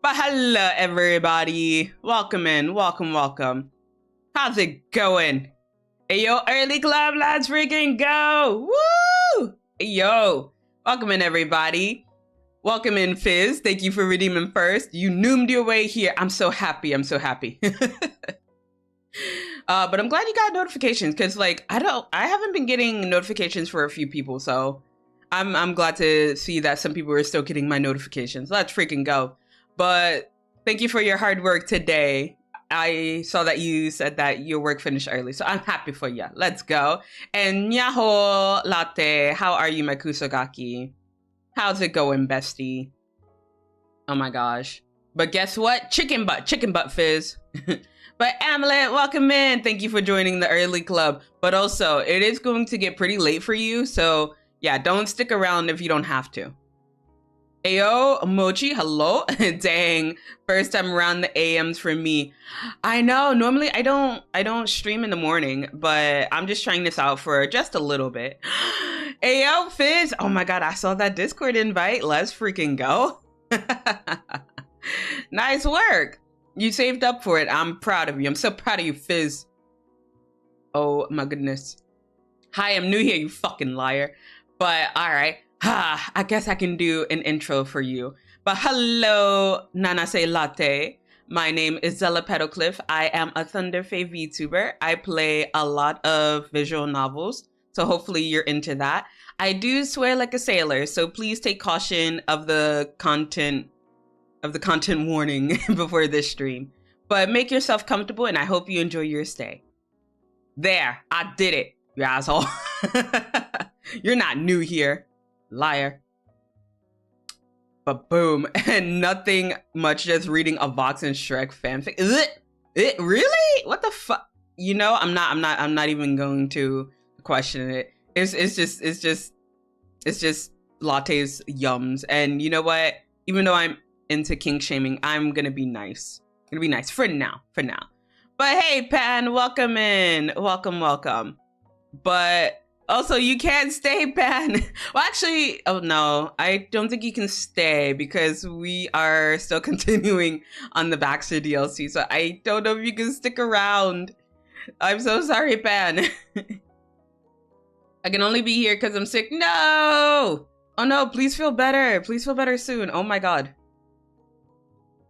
But hello, everybody. Welcome in. Welcome. How's it going? Hey, yo, early club, let's freaking go. Woo! Hey, yo, welcome in, everybody. Welcome in, Fizz. Thank you for redeeming first. You noomed your way here. I'm so happy. But I'm glad you got notifications because, like, I haven't been getting notifications for a few people, so I'm glad to see that some people are still getting my notifications. Let's freaking go. But thank you for your hard work today. I saw that you said that your work finished early, so I'm happy for you. Let's go. And Nyaho Latte, how are you, my Kusogaki? How's it going, bestie? Oh my gosh. But guess what? Chicken butt, Fizz. But Amulet, welcome in. Thank you for joining the early club. But also, it is going to get pretty late for you, so yeah, don't stick around if you don't have to. Ayo, Mochi, hello. Dang, first time around the AMs for me. I know, normally I don't stream in the morning, but I'm just trying this out for just a little bit. Ayo, Fizz. Oh my god, I saw that Discord invite. Let's freaking go. Nice work. You saved up for it. I'm proud of you. I'm so proud of you, Fizz. Oh my goodness. Hi, I'm new here, you fucking liar. But all right. I guess I can do an intro for you. But hello, Nanase Latte. My name is Zela Petalcliff. I am a Thunderfae VTuber. I play a lot of visual novels, so hopefully you're into that. I do swear like a sailor, so please take caution of the content warning before this stream. But make yourself comfortable, and I hope you enjoy your stay. There, I did it, you asshole. You're not new here. Liar. But boom, and nothing much, just reading a Vox and Shrek fanfic. It really? What the fuck? You know, I'm not even going to question it. It's just Latte's yums. And you know what? Even though I'm into kink shaming, I'm gonna be nice. For now. But hey, Pan, welcome in. Welcome. But also, you can't stay, Pan. Well, actually, oh no, I don't think you can stay because we are still continuing on the Baxter DLC. So I don't know if you can stick around. I'm so sorry, Pan. I can only be here because I'm sick. No! Oh no, please feel better. Please feel better soon. Oh my god.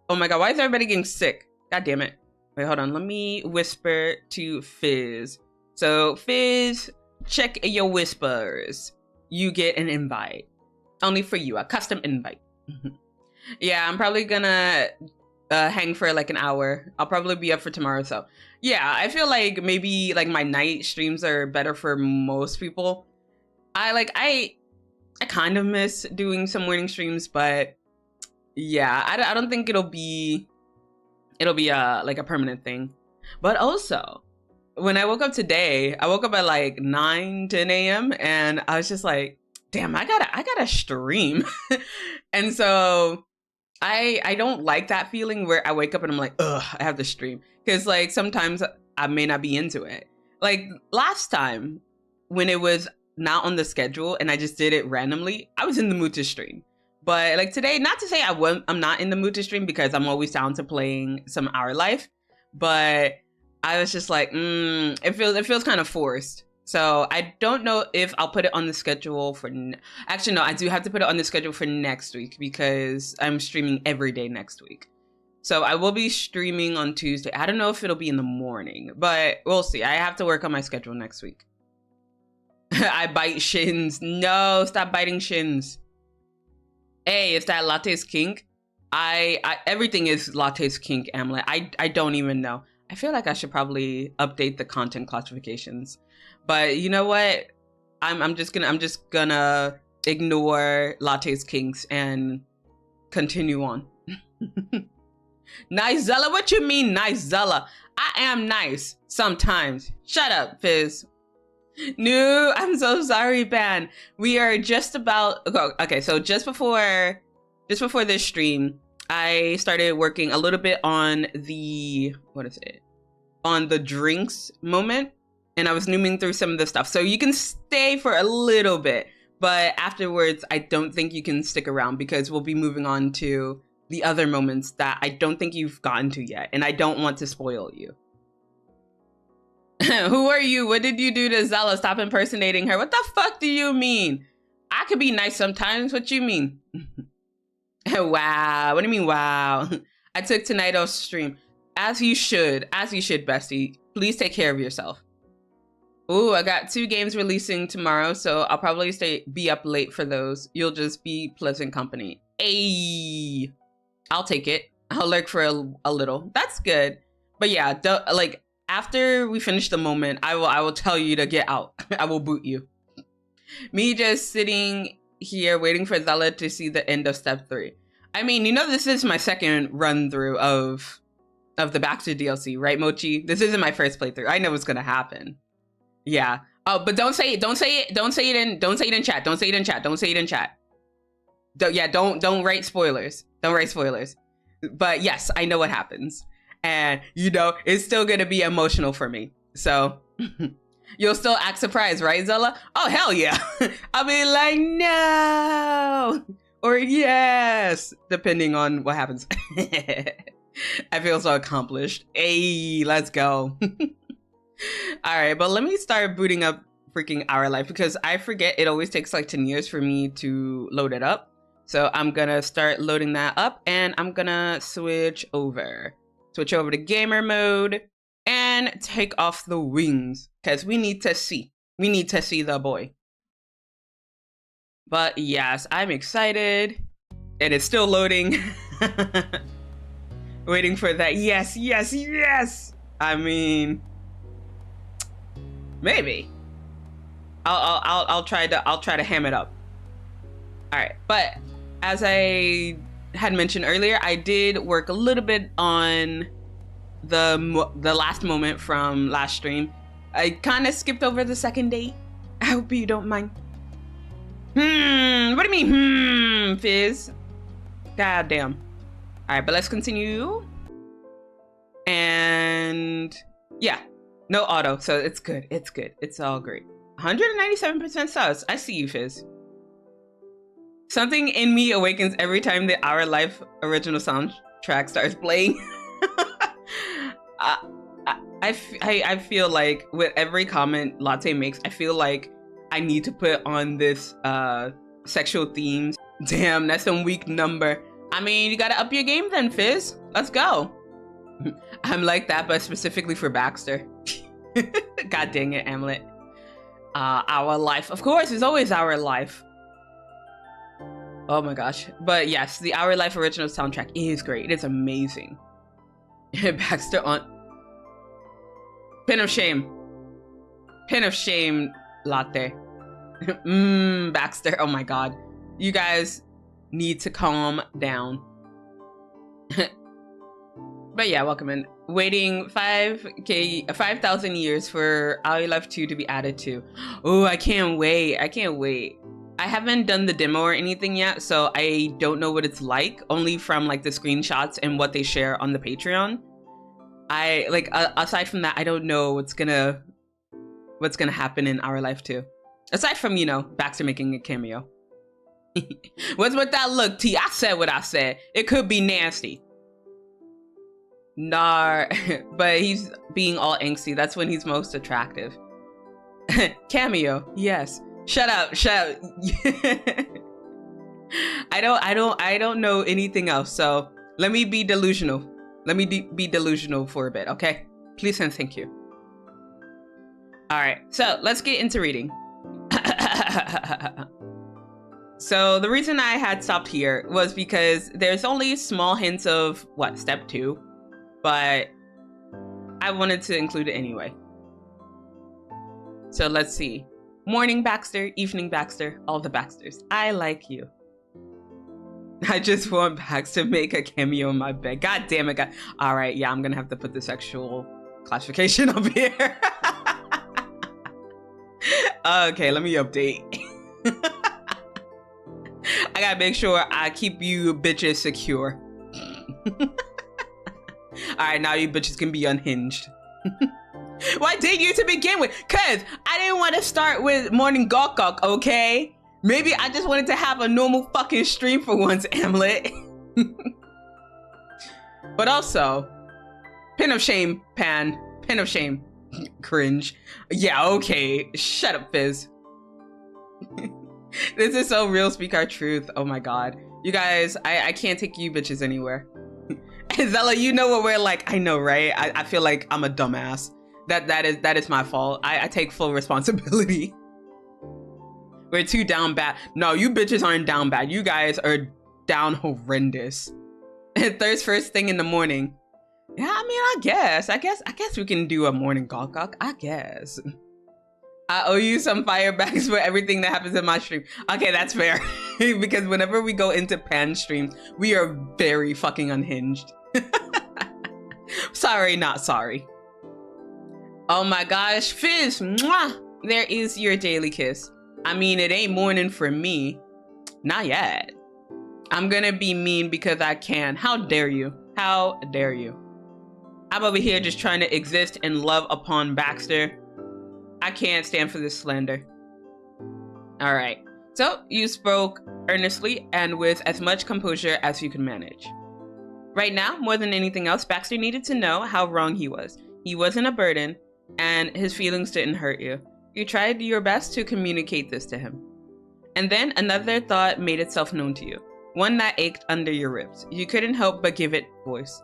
Why is everybody getting sick? God damn it. Wait, hold on. Let me whisper to Fizz. So, Fizz, check your whispers. You get an invite. Only for you, a custom invite. Yeah, I'm probably gonna hang for like an hour. I'll probably be up for tomorrow, so. Yeah, I feel like maybe like my night streams are better for most people. I kind of miss doing some morning streams, but yeah, I don't think it'll be like a permanent thing. But also, when I woke up today, I woke up at like 9, 10 a.m. and I was just like, damn, I gotta stream. And so I don't like that feeling where I wake up and I'm like, ugh, I have to stream. Because like sometimes I may not be into it. Like last time when it was not on the schedule and I just did it randomly, I was in the mood to stream. But like today, not to say I'm not in the mood to stream because I'm always down to playing some Our Life, but I was just like, it feels kind of forced. So I don't know if I'll put it on the schedule for, actually no, I do have to put it on the schedule for next week because I'm streaming every day next week. So I will be streaming on Tuesday. I don't know if it'll be in the morning, but we'll see. I have to work on my schedule next week. I bite shins. No, stop biting shins. Hey, is that Latte's kink? Everything is Latte's kink, Amulet. I don't even know. I feel like I should probably update the content classifications. But you know what? I'm just gonna ignore Latte's kinks and continue on. Nice Zela? What you mean nice Zela? I am nice sometimes. Shut up, Fizz. No, I'm so sorry, Pan. We are just about okay, so just before this stream, I started working a little bit on the on the drinks moment, and I was nooming through some of the stuff. So you can stay for a little bit, but afterwards I don't think you can stick around because we'll be moving on to the other moments that I don't think you've gotten to yet, and I don't want to spoil you. Who are you? What did you do to Zela? Stop impersonating her. What the fuck do you mean? I could be nice sometimes. What you mean? Wow. What do you mean, wow? I took tonight off stream. As you should, bestie. Please take care of yourself. Ooh, I got 2 games releasing tomorrow, so I'll probably be up late for those. You'll just be pleasant company. Ayy. I'll take it. I'll lurk for a little. That's good. But yeah, like, after we finish the moment, I will tell you to get out. I will boot you. Me just sitting here waiting for Zela to see the end of step 3. I mean, you know, this is my second run through of the Baxter DLC, right, Mochi? This isn't my first playthrough. I know what's gonna happen. Yeah. Oh, but don't say it in chat. Don't say it in chat. Don't write spoilers. Don't write spoilers. But yes, I know what happens. And you know, it's still gonna be emotional for me. So you'll still act surprised, right, Zela? Oh, hell yeah. I'll be like, no, or yes, depending on what happens. I feel so accomplished. Hey, let's go. All right, but let me start booting up freaking Our Life, because I forget it always takes like 10 years for me to load it up. So I'm gonna start loading that up, and I'm gonna switch over to gamer mode and take off the wings, because we need to see the boy. But yes, I'm excited, and it's still loading. Waiting for that. Yes. I mean, maybe I'll try to ham it up. All right, but as I had mentioned earlier, I did work a little bit on the last moment from last stream. I kind of skipped over the second date. I hope you don't mind. What do you mean, Fizz? God damn. All right, but let's continue. And yeah, no auto, so it's good. It's all great. 197% sus. I see you, Fizz. Something in me awakens every time the Our Life original soundtrack starts playing. I feel like with every comment Latte makes, I feel like I need to put on this sexual themes. Damn, that's some weak number. I mean, you gotta up your game then, Fizz. Let's go. I'm like that, but specifically for Baxter. God dang it, Hamlet. Our Life. Of course, it's always Our Life. Oh my gosh. But yes, the Our Life original soundtrack is great. It's amazing. Baxter on... Pin of shame. Pin of shame, Latte. Baxter. Oh my god. You guys need to calm down. But yeah, welcome in. Waiting 5,000 years for Our Life 2 to be added to. Oh, I can't wait. I haven't done the demo or anything yet, so I don't know what it's like, only from like the screenshots and what they share on the Patreon. Aside from that, I don't know what's gonna happen in Our Life 2. Aside from, you know, Baxter making a cameo. What's with that look, T? I said what I said. It could be nasty. Nah, but he's being all angsty. That's when he's most attractive. Cameo, yes. Shut up. I don't know anything else, so let me be delusional. Let me be delusional for a bit, okay? Please and thank you. All right, so let's get into reading. So the reason I had stopped here was because there's only small hints of step 2, but I wanted to include it anyway. So let's see. Morning Baxter, evening Baxter, all the Baxters. I like you. I just want Baxter to make a cameo in my bed. God damn it, God. All right, yeah, I'm gonna have to put the sexual classification up here. Okay, let me update. I gotta make sure I keep you bitches secure. All right, now you bitches can be unhinged. Why did you to begin with? Cause I didn't want to start with morning gawk, okay? Maybe I just wanted to have a normal fucking stream for once, Hamlet. But also, pin of shame, Pan. Pin of shame. Cringe. Yeah, okay. Shut up, Fizz. This is so real. Speak our truth. Oh my god. You guys, I can't take you bitches anywhere. Zela, you know what we're like. I know, right? I feel like I'm a dumbass. That is my fault. I take full responsibility. We're too down bad. No, you bitches aren't down bad. You guys are down horrendous. Thirst first thing in the morning. Yeah, I mean, I guess we can do a morning gawk. I guess. I owe you some firebacks for everything that happens in my stream. Okay, that's fair. Because whenever we go into Pan streams, we are very fucking unhinged. Sorry, not sorry. Oh my gosh, Fizz, mwah! There is your daily kiss. I mean, it ain't morning for me. Not yet. I'm gonna be mean because I can. How dare you? How dare you? I'm over here just trying to exist and love upon Baxter. I can't stand for this slander. All right. So you spoke earnestly and with as much composure as you could manage. Right now, more than anything else, Baxter needed to know how wrong he was. He wasn't a burden, and his feelings didn't hurt you. You tried your best to communicate this to him. And then another thought made itself known to you, one that ached under your ribs. You couldn't help but give it voice.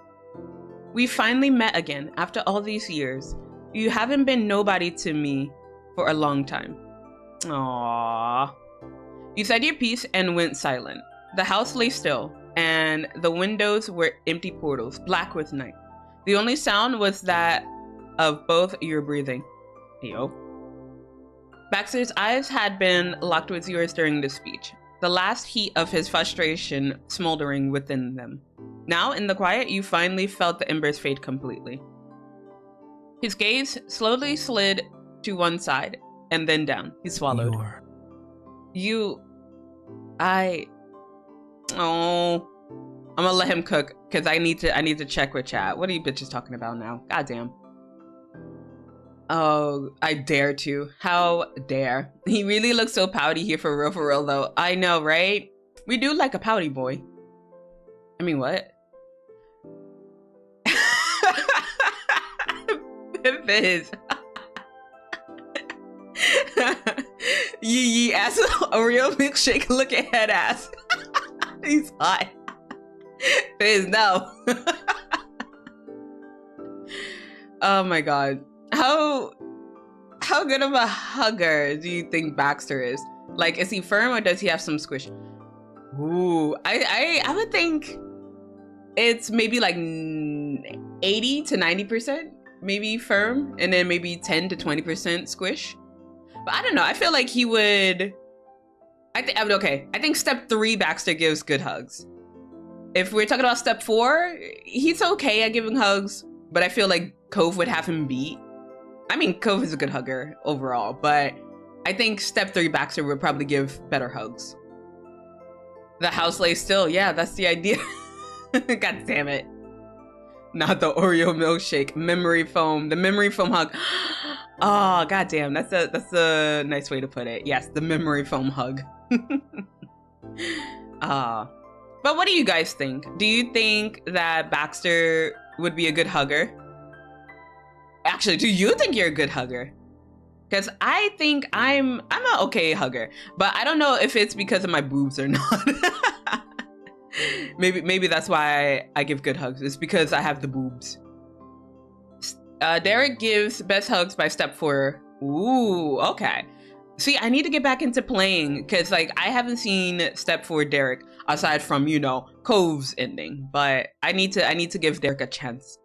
We finally met again after all these years. You haven't been nobody to me for a long time. Aww. You said your piece and went silent. The house lay still, and the windows were empty portals, black with night. The only sound was that of both your breathing. Yo. Baxter's eyes had been locked with yours during this speech, the last heat of his frustration smoldering within them. Now, in the quiet, you finally felt the embers fade completely. His gaze slowly slid to one side and then down. He swallowed. Oh, I'm gonna let him cook because I need to check with chat. What are you bitches talking about now? Goddamn. Oh, I dare to. How dare. He really looks so pouty here for real though. I know, right? We do like a pouty boy. I mean, what? Fizz. Yee ass Oreo milkshake. Look at head ass. He's hot. Fizz, no. Oh my god. How good of a hugger do you think Baxter is? Like, is he firm or does he have some squish? Ooh, I would think it's maybe like 80 to 90%. Maybe firm, and then maybe 10 to 20% squish. But I don't know. I feel like he would. Okay. I think step 3, Baxter gives good hugs. If we're talking about step 4, he's okay at giving hugs, but I feel like Cove would have him beat. I mean, Cove is a good hugger overall, but I think step 3, Baxter would probably give better hugs. The house lays still. Yeah, that's the idea. God damn it. Not the Oreo milkshake. Memory foam. The memory foam hug. Oh, goddamn. That's a nice way to put it. Yes, the memory foam hug. But what do you guys think? Do you think that Baxter would be a good hugger? Actually, do you think you're a good hugger? Because I think I'm an okay hugger, but I don't know if it's because of my boobs or not. Maybe that's why I give good hugs. It's because I have the boobs. Derek gives best hugs by step 4. Ooh, okay. See, I need to get back into playing because like I haven't seen step 4 Derek aside from, you know, Cove's ending, but I need to give Derek a chance.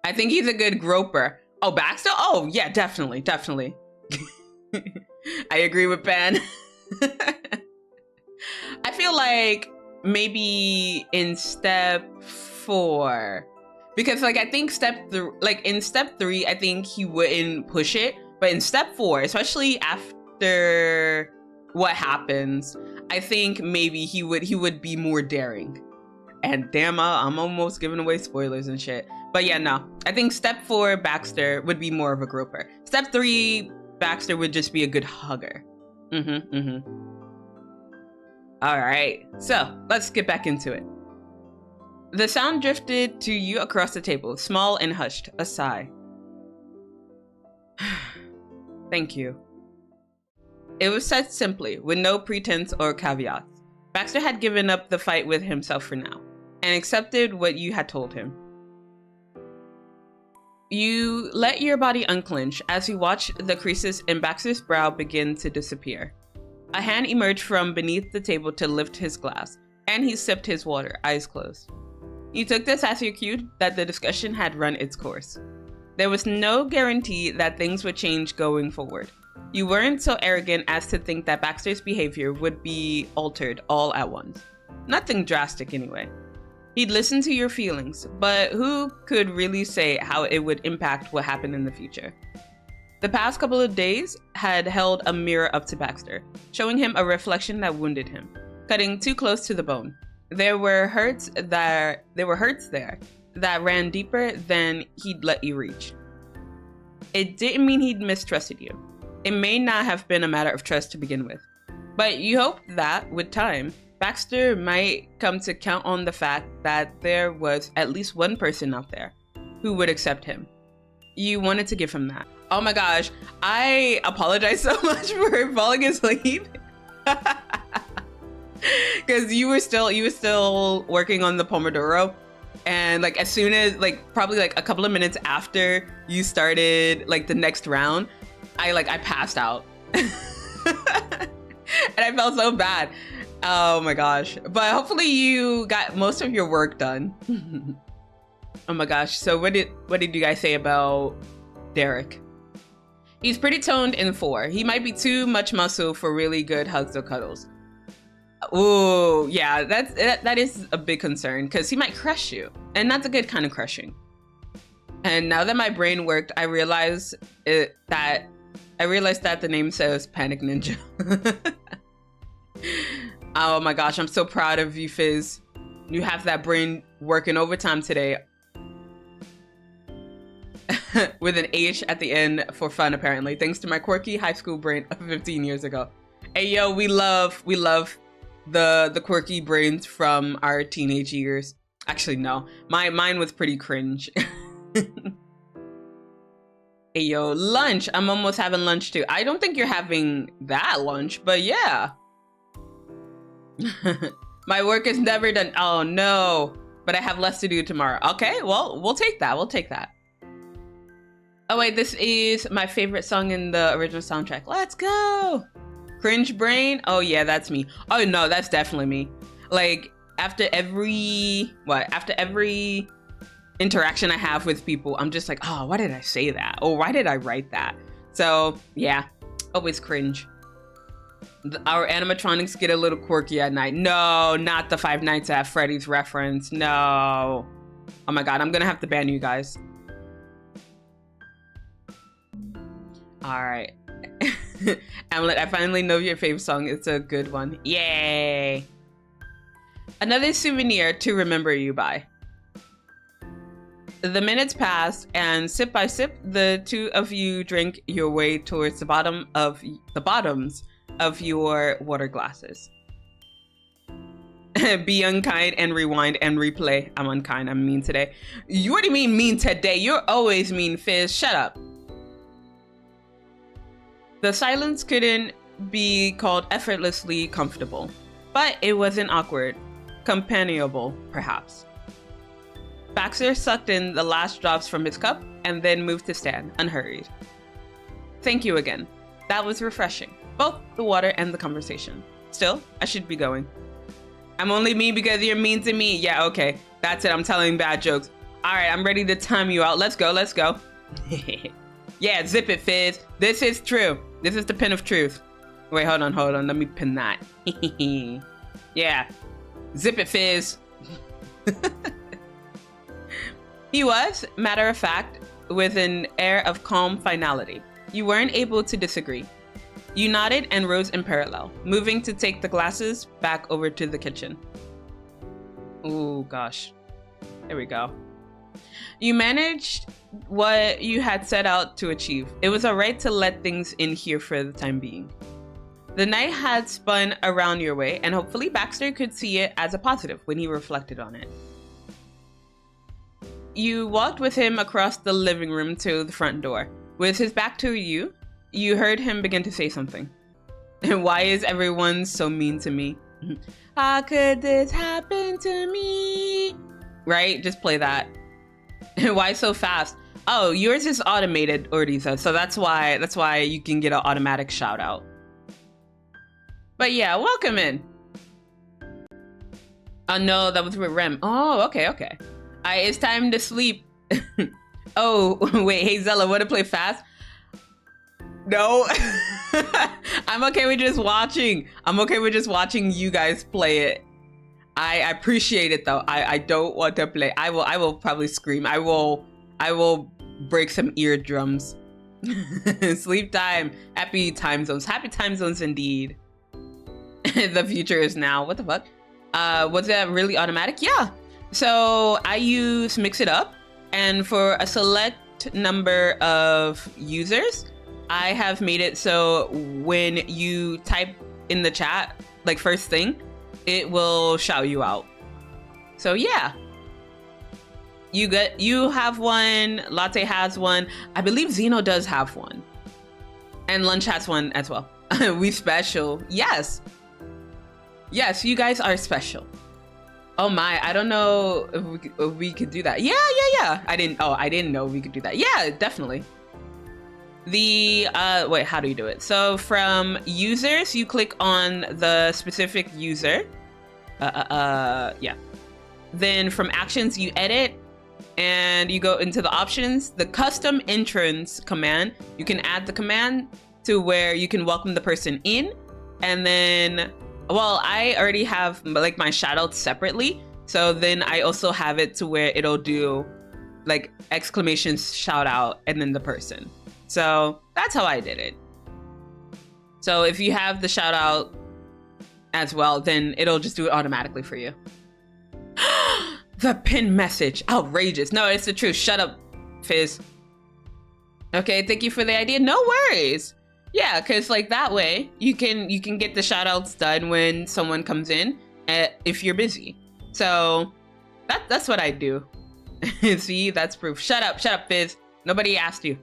I think he's a good groper. Oh, Baxter? Oh, yeah, definitely. I agree with Ben. I feel like maybe in step 4, because like I think in step 3 I think he wouldn't push it, but in step 4, especially after what happens, I think maybe he would be more daring. And damn, I'm almost giving away spoilers and shit, but yeah, no, I think step 4 Baxter would be more of a groper. Step 3 Baxter would just be a good hugger. All right, so let's get back into it. The sound drifted to you across the table, small and hushed, a sigh. Thank you. It was said simply, with no pretense or caveats. Baxter had given up the fight with himself for now, and accepted what you had told him. You let your body unclench as you watched the creases in Baxter's brow begin to disappear. A hand emerged from beneath the table to lift his glass, and he sipped his water, eyes closed. You took this as your cue that the discussion had run its course. There was no guarantee that things would change going forward. You weren't so arrogant as to think that Baxter's behavior would be altered all at once. Nothing drastic anyway. He'd listen to your feelings, but who could really say how it would impact what happened in the future? The past couple of days had held a mirror up to Baxter, showing him a reflection that wounded him, cutting too close to the bone. There were hurts there that ran deeper than he'd let you reach. It didn't mean he'd mistrusted you. It may not have been a matter of trust to begin with, but you hoped that, with time, Baxter might come to count on the fact that there was at least one person out there who would accept him. You wanted to give him that. Oh my gosh, I apologize so much for falling asleep. Because you were still working on the Pomodoro, and like as soon as probably a couple of minutes after you started the next round, I passed out. And I felt so bad. Oh my gosh. But hopefully you got most of your work done. Oh my gosh. So what did you guys say about Derek? He's pretty toned in 4. He might be too much muscle for really good hugs or cuddles. Ooh, yeah, that is a big concern because he might crush you, and that's a good kind of crushing. And now that my brain worked, I realized that the name says Panic Ninja. Oh my gosh, I'm so proud of you, Fizz. You have that brain working overtime today. With an H at the end for fun, apparently, thanks to my quirky high school brain of 15 years ago. Hey yo, we love the quirky brains from our teenage years. Actually, no, mine was pretty cringe. Hey yo, lunch. I'm almost having lunch too. I don't think you're having that lunch, but yeah. My work is never done. Oh no, but I have less to do tomorrow. Okay, well, we'll take that. Oh wait, this is my favorite song in the original soundtrack. Let's go. Cringe brain. Oh yeah, that's me. Oh no, that's definitely me. After every interaction I have with people, I'm just like, oh, why did I say that? Or why did I write that? So yeah, always cringe. Our animatronics get a little quirky at night. No, not the Five Nights at Freddy's reference. No. Oh my god, I'm gonna have to ban you guys. All right. Amulet, I finally know your favorite song. It's a good one. Yay. Another souvenir to remember you by. The minutes passed, and sip by sip, the two of you drank your way towards the bottoms of your water glasses. Be unkind and rewind and replay. I'm unkind. I'm mean today. What do you mean mean today? You're always mean, Fizz. Shut up. The silence couldn't be called effortlessly comfortable, but it wasn't awkward. Companionable, perhaps. Baxter sucked in the last drops from his cup and then moved to stand, unhurried. Thank you again. That was refreshing. Both the water and the conversation. Still, I should be going. I'm only mean because you're mean to me. Yeah, okay. That's it. I'm telling bad jokes. All right, I'm ready to time you out. Let's go. Yeah, zip it, Fizz. This is true. This is the pin of truth. Wait, hold on. Let me pin that. Yeah. Zip it, Fizz. He was, matter of fact, with an air of calm finality. You weren't able to disagree. You nodded and rose in parallel, moving to take the glasses back over to the kitchen. Oh gosh. There we go. You managed what you had set out to achieve. It was alright to let things in here for the time being. The night had spun around your way, and hopefully Baxter could see it as a positive when he reflected on it. you walked with him across the living room to the front door. With his back to you, you heard him begin to say something. And why is everyone so mean to me? How could this happen to me? Right? Just play that. Why so fast? Oh, yours is automated, Orisa, so that's why you can get an automatic shout out. But yeah, welcome in. Oh no, that was with Rem. Oh, okay. It's time to sleep. Oh, wait, hey Zela, wanna play fast? No. I'm okay with just watching. I'm okay with just watching you guys play it. I appreciate it though. I don't want to play. I will probably scream. I will break some eardrums. Sleep time. Happy time zones. Happy time zones indeed. The future is now. What the fuck? Was that really automatic? Yeah. So I use Mix It Up, and for a select number of users, I have made it so when you type in the chat, like first thing, it will shout you out. So yeah. You have one, Latte has one. I believe Zeno does have one. And Lunch has one as well. We special. Yes. Yes, you guys are special. Oh my, I don't know if we could do that. Yeah. I didn't know we could do that. Yeah, definitely. Wait, how do you do it? So from users, you click on the specific user. Yeah. Then from actions, you edit and you go into the options, the custom entrance command. You can add the command to where you can welcome the person in. And then, well, I already have like my shoutouts separately. So then I also have it to where it'll do like exclamation shout out and then the person. So that's how I did it. So if you have the shout out as well, then it'll just do it automatically for you. The pin message, outrageous. No, it's the truth. Shut up, Fizz. Okay, thank you for the idea. No worries. Yeah, because like that way you can get the shout outs done when someone comes in if you're busy. So that's what I do. See, that's proof. Shut up, Fizz. Nobody asked you.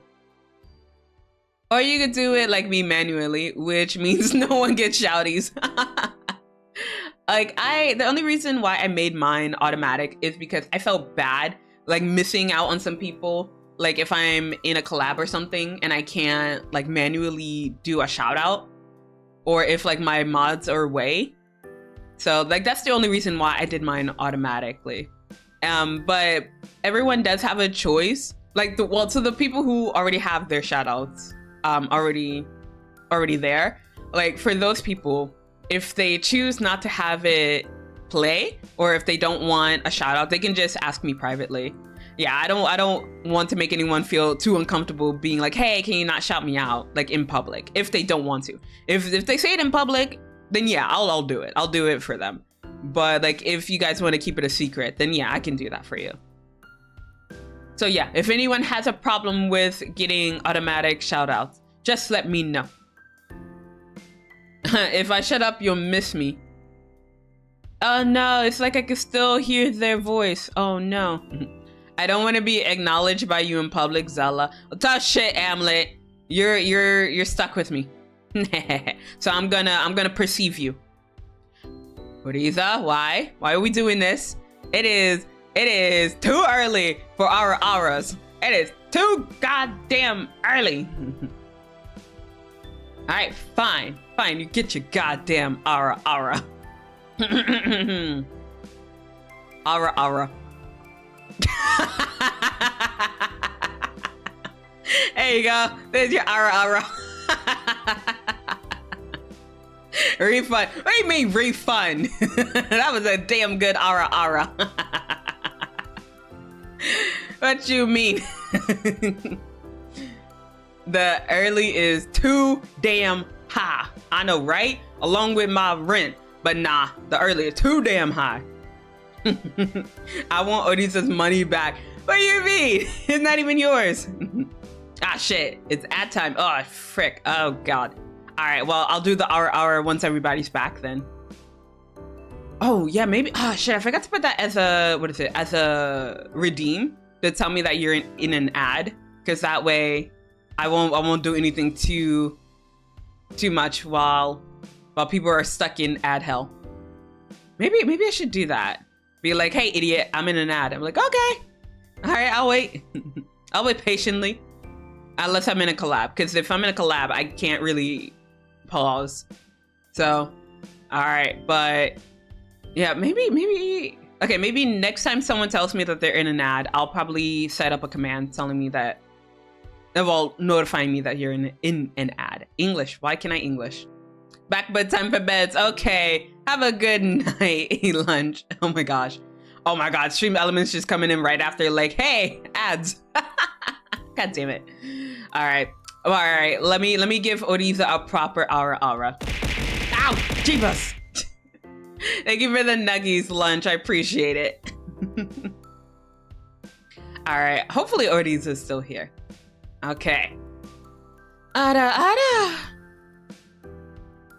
Or you could do it like me manually, which means no one gets shouties. Like the only reason why I made mine automatic is because I felt bad like missing out on some people. Like if I'm in a collab or something and I can't like manually do a shout out, or if like my mods are away. So like that's the only reason why I did mine automatically. But everyone does have a choice. Like to the people who already have their shout outs already there. Like for those people, if they choose not to have it play, or if they don't want a shout out, they can just ask me privately. Yeah, I don't want to make anyone feel too uncomfortable being like, hey, can you not shout me out like in public if they don't want to. If they say it in public, then yeah, I'll do it. I'll do it for them. But like if you guys want to keep it a secret, then yeah, I can do that for you. So yeah, if anyone has a problem with getting automatic shout outs, just let me know. If I shut up, you'll miss me. Oh no, it's like I can still hear their voice. Oh no. I don't want to be acknowledged by you in public, Zela. Tough shit, Amlet. You're stuck with me. So I'm gonna perceive you. Orisa, why? Why are we doing this? It is too early for our auras. It is too goddamn early. Alright, fine. You get your goddamn aura. Aura. There you go. There's your aura. Refund. What do you mean refund? That was a damn good aura. What you mean? The early is too damn high. I know, right? Along with my rent. But nah, the early is too damn high. I want Odisa's money back. What do you mean? It's not even yours. Ah, shit. It's ad time. Oh, frick. Oh, God. All right, well, I'll do the hour once everybody's back then. Oh, yeah, maybe. Oh, shit. I forgot to put that as a, what is it? As a redeem. to tell me that you're in an ad, because that way I won't do anything too much while people are stuck in ad hell. Maybe I should do that. Be like, hey idiot, I'm in an ad. I'm like, okay, all right, I'll wait. I'll wait patiently, unless I'm in a collab, because if I'm in a collab I can't really pause. So all right, but yeah, maybe okay, maybe next time someone tells me that they're in an ad, I'll probably set up a command telling me that, well, notifying me that you're in an ad. English, why can't I English? Back bedtime for beds. Okay, have a good night. Eat lunch. Oh my gosh, Stream Elements just coming in right after, like, hey, ads. God damn it. All right, let me give Oriza a proper aura. Ow, jeebus. Thank you for the nuggies lunch, I appreciate it. All right, hopefully Oriza is still here. Okay. Ada.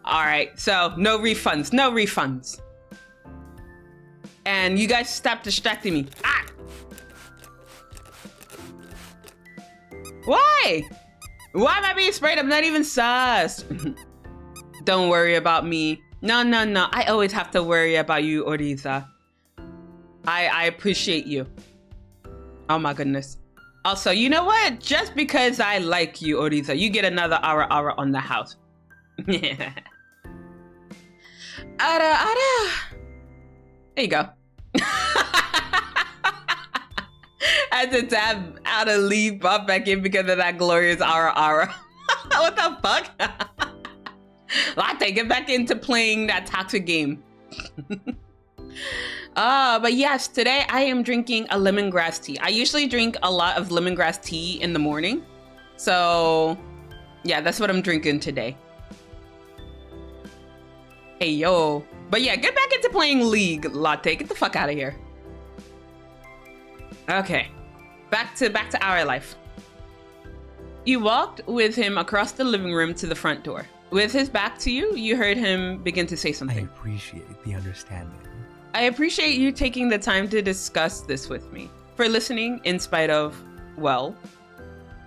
All right, so no refunds. And you guys stop distracting me. Ah! Why? Why am I being sprayed? I'm not even sus. Don't worry about me. No. I always have to worry about you, Oriza. I appreciate you. Oh my goodness. Also, you know what? Just because I like you, Oriza, you get another aura on the house. Ara. There you go. I had to tab out and leave, pop back in because of that glorious aura. What the fuck? Latte, get back into playing that toxic game. But yes, today I am drinking a lemongrass tea. I usually drink a lot of lemongrass tea in the morning. So yeah, that's what I'm drinking today. Hey, yo. But yeah, get back into playing League, Latte. Get the fuck out of here. Okay, back to our life. You walked with him across the living room to the front door. With his back to you, you heard him begin to say something. I appreciate the understanding. I appreciate you taking the time to discuss this with me. For listening in spite of, well,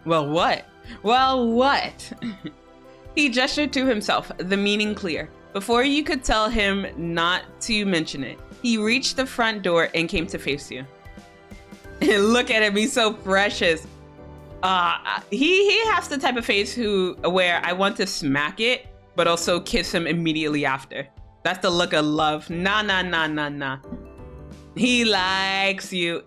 what? He gestured to himself, the meaning clear. Before you could tell him not to mention it, he reached the front door and came to face you. And look at him, he's so precious. He has the type of face where I want to smack it, but also kiss him immediately after. That's the look of love. Nah. He likes you.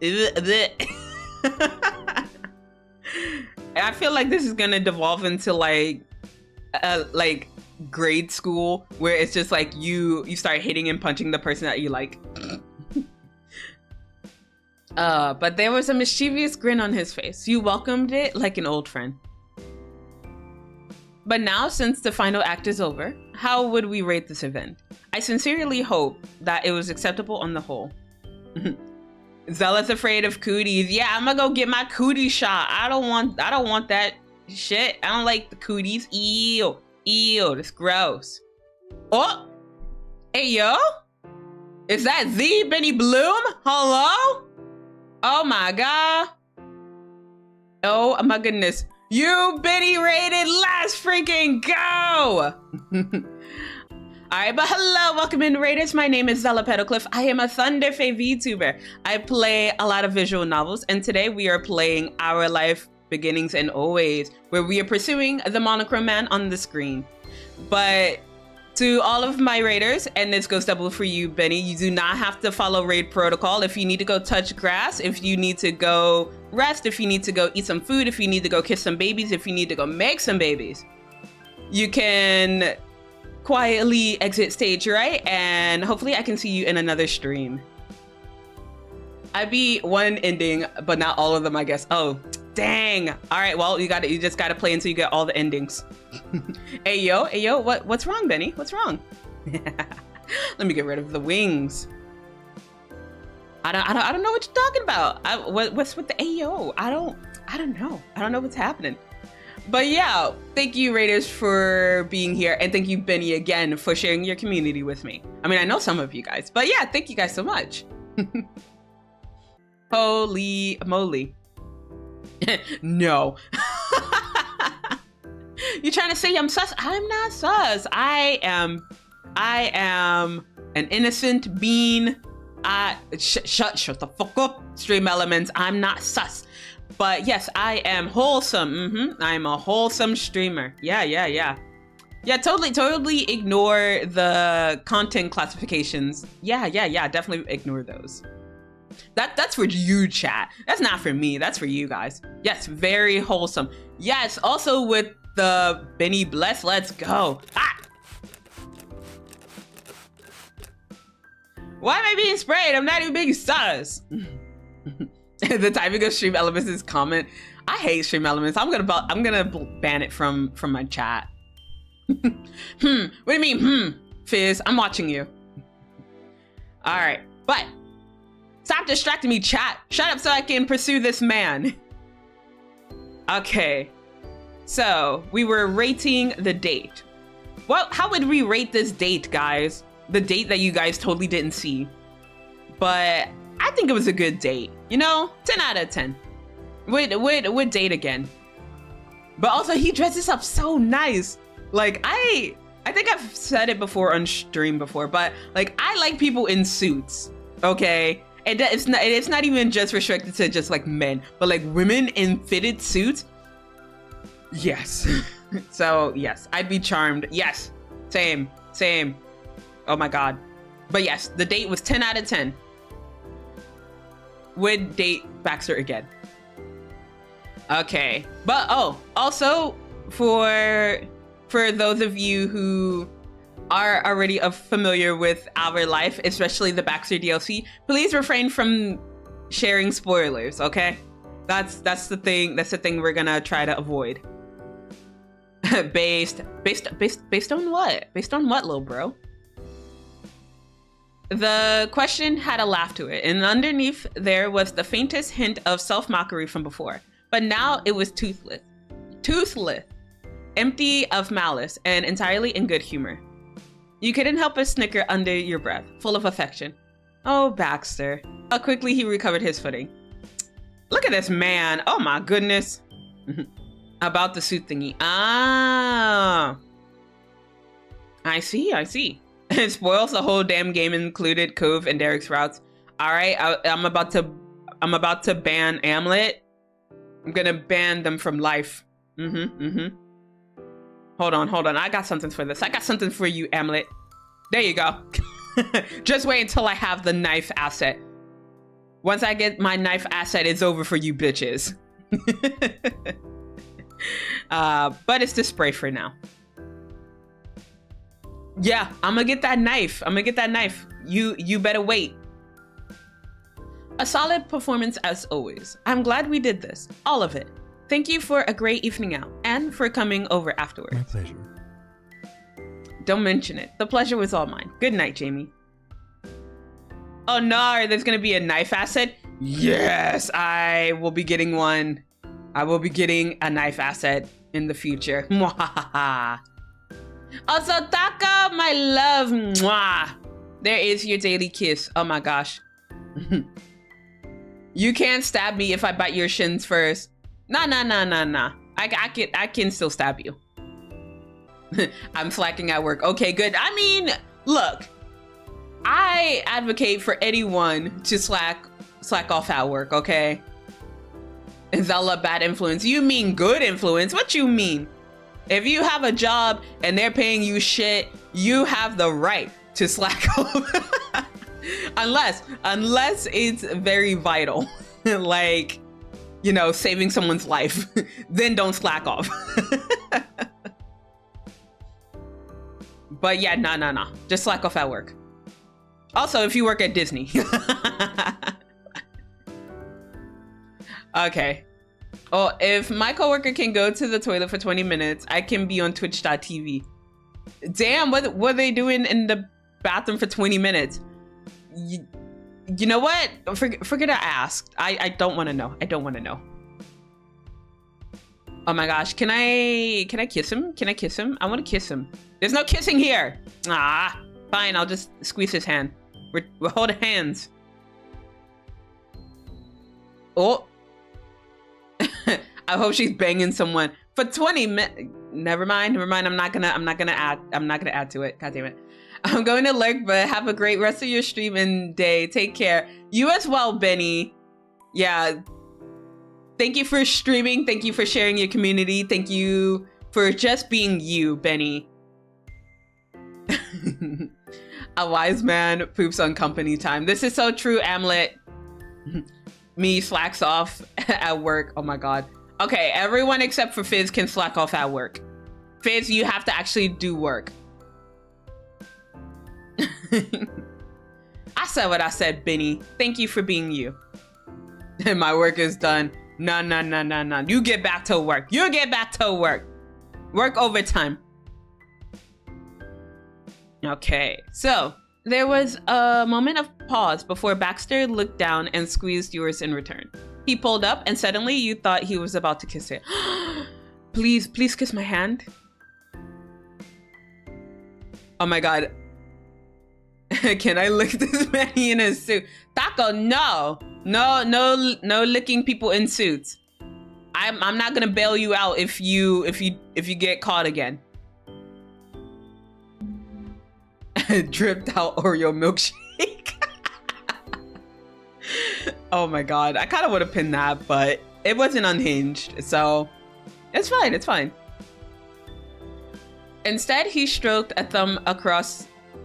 I feel like this is gonna devolve into like grade school, where it's just like you start hitting and punching the person that you like. But there was a mischievous grin on his face. You welcomed it like an old friend. But now, since the final act is over, how would we rate this event? I sincerely hope that it was acceptable on the whole. Zela's afraid of cooties. Yeah, I'm gonna go get my cootie shot. I don't want that shit. I don't like the cooties. Ew, that's gross. Oh, hey yo, is that Z Benny Bloom? Hello? Oh my god. Oh my goodness. You Benny rated, let's freaking go. All right, but hello, welcome in Raiders. My name is Zela Petalcliff. I am a Thunder Fae VTuber. I play a lot of visual novels, and today we are playing Our Life Beginnings and Always, where we are pursuing the monochrome man on the screen. But to all of my raiders, and this goes double for you, Benny, you do not have to follow raid protocol. If you need to go touch grass, if you need to go rest, if you need to go eat some food, if you need to go kiss some babies, if you need to go make some babies, you can quietly exit stage, right? And hopefully I can see you in another stream. I beat one ending, but not all of them, I guess. Oh, dang. All right, well, you just gotta play until you get all the endings. Hey yo, what's wrong, Benny? What's wrong? Let me get rid of the wings. I don't know what you're talking about. What's with the Ayo? I don't know. I don't know what's happening. But yeah, thank you, Raiders, for being here. And thank you, Benny, again, for sharing your community with me. I mean, I know some of you guys, but yeah, thank you guys so much. Holy moly. No. You trying to say I'm sus? I'm not sus. I am an innocent being. Shut the fuck up, stream elements. I'm not sus. But yes, I am wholesome. I'm a wholesome streamer. Yeah, totally ignore the content classifications. Yeah, definitely ignore those. That's for you, chat. That's not for me. That's for you guys. Yes, very wholesome. Yes, also with the Benny Bless. Let's go. Ah! Why am I being sprayed? I'm not even being sus. The typing of stream elements is comment. I hate stream elements. I'm gonna ban it from my chat. What do you mean? Fizz, I'm watching you. All right, but stop distracting me, chat. Shut up so I can pursue this man. Okay, so we were rating the date. Well, how would we rate this date, guys? The date that you guys totally didn't see. But I think it was a good date. You know, 10 out of 10. Would date again. But also, he dresses up so nice. Like, I think I've said it before on stream before, but like, I like people in suits, okay? And it's not even just restricted to just like men, but like women in fitted suits. Yes. So yes, I'd be charmed. Yes, same. Oh my God. But yes, the date was 10 out of 10. Would date Baxter again. Okay, but also for those of you who are already familiar with our life, especially the Baxter DLC, please refrain from sharing spoilers, okay? That's the thing we're gonna try to avoid. Based on what? Based on what, little bro? The question had a laugh to it, and underneath there was the faintest hint of self-mockery from before. But now it was toothless, empty of malice, and entirely in good humor. You couldn't help but snicker under your breath, full of affection. Oh, Baxter. How quickly he recovered his footing. Look at this man. Oh my goodness. About the suit thingy. Ah. I see. It spoils the whole damn game, included Cove and Derek's routes. All right, I'm about to ban Amlet. I'm gonna ban them from life. Hold on. I got something for this. I got something for you, Amlet. There you go. Just wait until I have the knife asset. Once I get my knife asset, it's over for you bitches. But it's the spray for now. Yeah, I'm gonna get that knife. You better wait. A solid performance as always. I'm glad we did this. All of it. Thank you for a great evening out and for coming over afterwards. My pleasure. Don't mention it. The pleasure was all mine. Good night, Jamie. Oh no, there's gonna be a knife asset? Yes, I will be getting one. I will be getting a knife asset in the future. Also, Taka, my love. Mwah. There is your daily kiss. Oh my gosh. You can't stab me if I bite your shins first. Nah. I can still stab you. I'm slacking at work. Okay, good. I mean, look, I advocate for anyone to slack off at work, okay? Zela, bad influence. You mean good influence? What you mean? If you have a job and they're paying you shit, you have the right to slack off. unless it's very vital. Like, you know, saving someone's life. Then don't slack off. But yeah, no. Just slack off at work. Also, if you work at Disney. Okay. Oh, if my coworker can go to the toilet for 20 minutes, I can be on twitch.tv. Damn, what are they doing in the bathroom for 20 minutes? You know what? Forget I asked. I don't want to know. Oh my gosh, can I kiss him? I want to kiss him. There's no kissing here. Ah, fine, I'll just squeeze his hand. We're holding hands. Oh. I hope she's banging someone for 20 minutes. Never mind. I'm not gonna add to it. God damn it. I'm going to lurk, but have a great rest of your stream and day. Take care. You as well, Benny. Yeah. Thank you for streaming. Thank you for sharing your community. Thank you for just being you, Benny. A wise man poops on company time. This is so true, Amlet. Me slacks off at work. Oh my God. Okay, everyone except for Fizz can slack off at work. Fizz, you have to actually do work. I said what I said, Benny. Thank you for being you. And my work is done. No. You get back to work. You get back to work. Work overtime. Okay, so there was a moment of pause before Baxter looked down and squeezed yours in return. He pulled up and suddenly you thought he was about to kiss it. Please kiss my hand. Oh my God. Can I lick this man in a suit? Taco, no licking people in suits. I'm not gonna bail you out if you get caught again. Dripped out Oreo milkshake. Oh my God, I kind of would have pinned that, but it wasn't unhinged, so it's fine. Instead, he stroked a thumb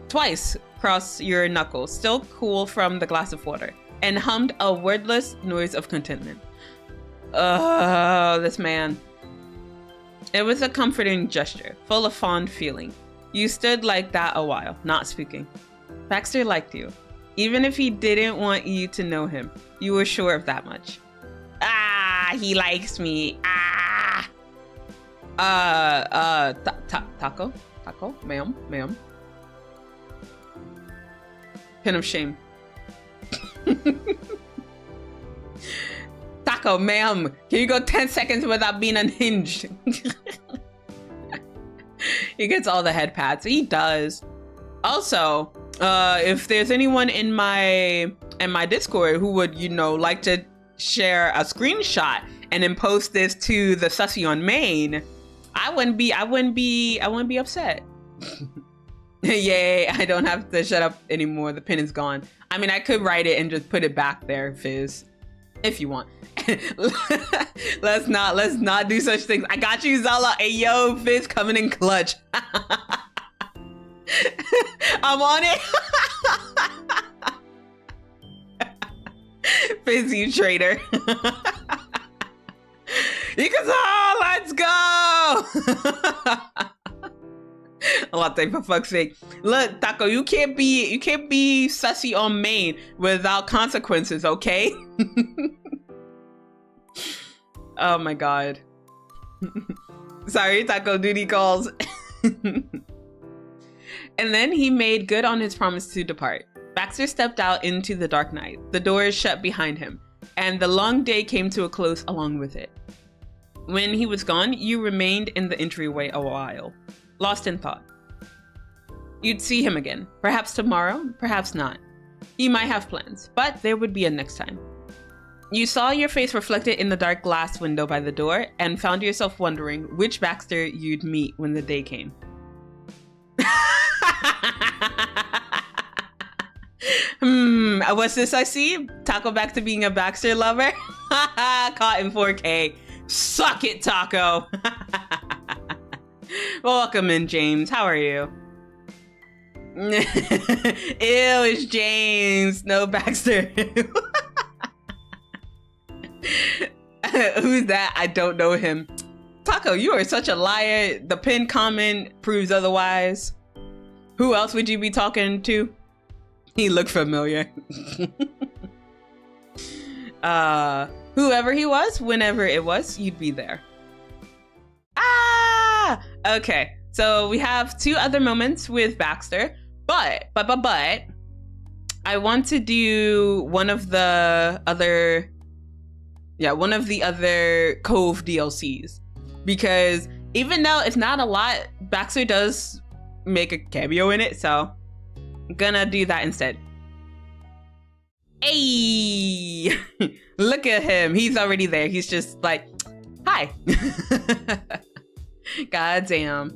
twice across your knuckles, still cool from the glass of water, and hummed a wordless noise of contentment. Oh, this man. It was a comforting gesture, full of fond feeling. You stood like that a while, not speaking. Baxter liked you. Even if he didn't want you to know him, you were sure of that much. Ah, he likes me. Ah. Taco, ma'am. Pin of shame. Taco, ma'am, can you go 10 seconds without being unhinged? He gets all the head pats. He does. Also, if there's anyone in my Discord who would, like to share a screenshot and then post this to the sussy on main, I wouldn't be upset. Yay, I don't have to shut up anymore. The pin is gone. I mean, I could write it and just put it back there, Fizz, if you want. Let's not do such things. I got you, Zela. Hey, yo, Fizz coming in clutch. I'm on it. Fizz, you traitor. You can let's go. Latte, for fuck's sake. Look, Taco, you can't be sussy on main without consequences, okay? Oh my God. Sorry, Taco, duty calls. And then he made good on his promise to depart. Baxter stepped out into the dark night. The doors shut behind him, and the long day came to a close along with it. When he was gone, you remained in the entryway a while, lost in thought. You'd see him again, perhaps tomorrow, perhaps not. He might have plans, but there would be a next time. You saw your face reflected in the dark glass window by the door and found yourself wondering which Baxter you'd meet when the day came. What's this I see? Taco back to being a Baxter lover? Caught in 4K. Suck it, Taco. Welcome in, James. How are you? Ew, it's James. No Baxter. Who's that? I don't know him. Taco, you are such a liar. The pinned comment proves otherwise. Who else would you be talking to? He looked familiar. Whoever he was, whenever it was, you'd be there. Ah! Okay, so we have 2 other moments with Baxter, but I want to do one of the other Cove DLCs, because even though it's not a lot, Baxter does make a cameo in it, so I'm gonna do that instead. Hey, look at him. He's already there. He's just like, hi, Hi. God damn.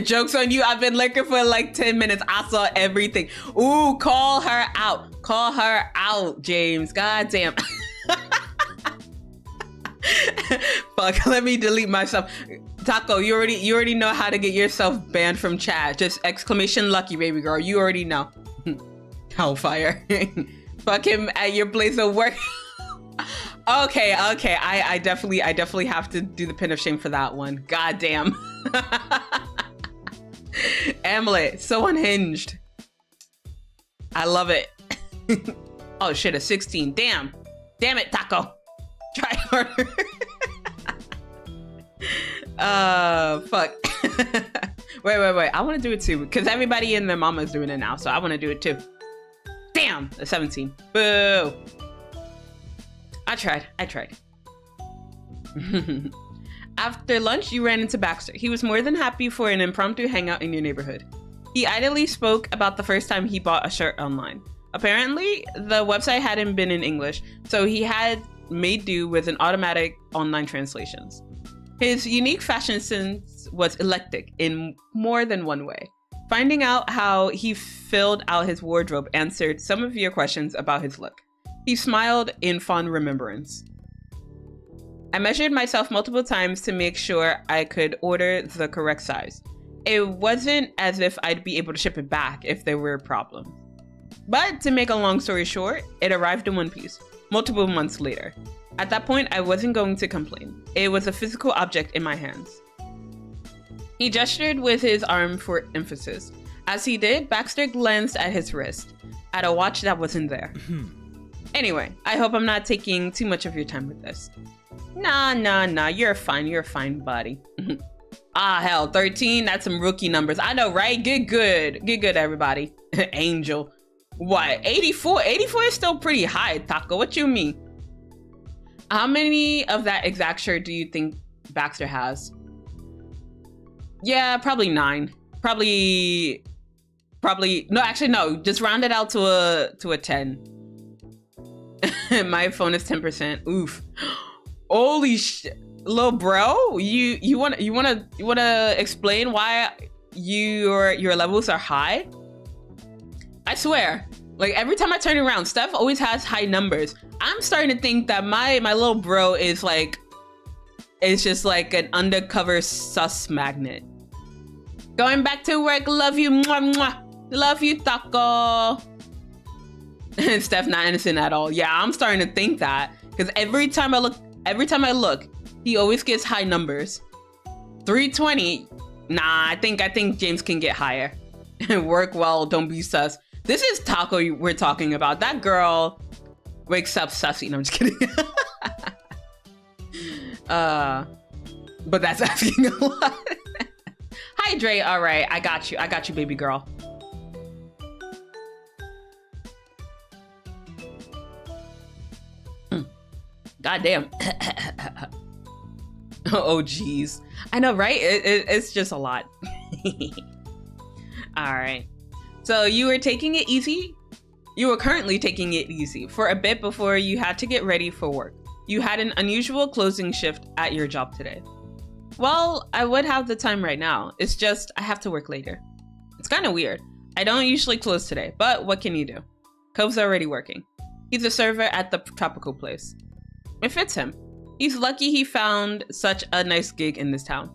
Joke's on you. I've been looking for like 10 minutes. I saw everything. Ooh, call her out. Call her out, James. God damn. Fuck, let me delete myself. Taco, you already know how to get yourself banned from chat. Just exclamation lucky, baby girl. You already know. Hellfire. Fuck him at your place of work. Okay. I definitely have to do the pin of shame for that one. God damn. Amulet, so unhinged. I love it. Oh shit, a 16. Damn it, Taco. Try harder. Fuck. Wait. I want to do it too because everybody and their mama's doing it now, so I want to do it too. Damn, a 17. Boo. I tried. After lunch, you ran into Baxter. He was more than happy for an impromptu hangout in your neighborhood. He idly spoke about the first time he bought a shirt online. Apparently, the website hadn't been in English, so he had made do with an automatic online translations. His unique fashion sense was eclectic in more than one way. Finding out how he filled out his wardrobe answered some of your questions about his look. He smiled in fond remembrance. I measured myself multiple times to make sure I could order the correct size. It wasn't as if I'd be able to ship it back if there were problems. But to make a long story short, it arrived in one piece, multiple months later. At that point, I wasn't going to complain. It was a physical object in my hands. He gestured with his arm for emphasis. As he did, Baxter glanced at his wrist, at a watch that wasn't there. Anyway, I hope I'm not taking too much of your time with this. Nah, you're fine, buddy. Hell, 13, that's some rookie numbers. I know, right? Get good, everybody. Angel. What, 84? 84 is still pretty high, Taco. What you mean? How many of that exact shirt do you think Baxter has? Yeah, probably 9. Probably, no, actually, no. Just round it out to a 10. My phone is 10%. Oof. Holy shit, little bro. You wanna explain why your levels are high? I swear, like every time I turn around, Steph always has high numbers. I'm starting to think that my little bro is like, it's just like an undercover sus magnet. Going back to work, love you, mwah, mwah. Love you, Taco. Steph not innocent at all. Yeah, I'm starting to think that because every time I look, he always gets high numbers. 320. Nah, I think James can get higher. Work well, don't be sus. This is Taco we're talking about. That girl wakes up sussy. No, I'm just kidding. But that's asking a lot. Hydrate. All right, I got you, baby girl. God damn. Oh geez, I know, right? It's just a lot. All right, so you were taking it easy. You were currently taking it easy for a bit before you had to get ready for work. You had an unusual closing shift at your job today. Well, I would have the time right now. It's just I have to work later. It's kind of weird. I don't usually close today, but what can you do? Cove's already working. He's a server at the tropical place. It fits him. He's lucky he found such a nice gig in this town.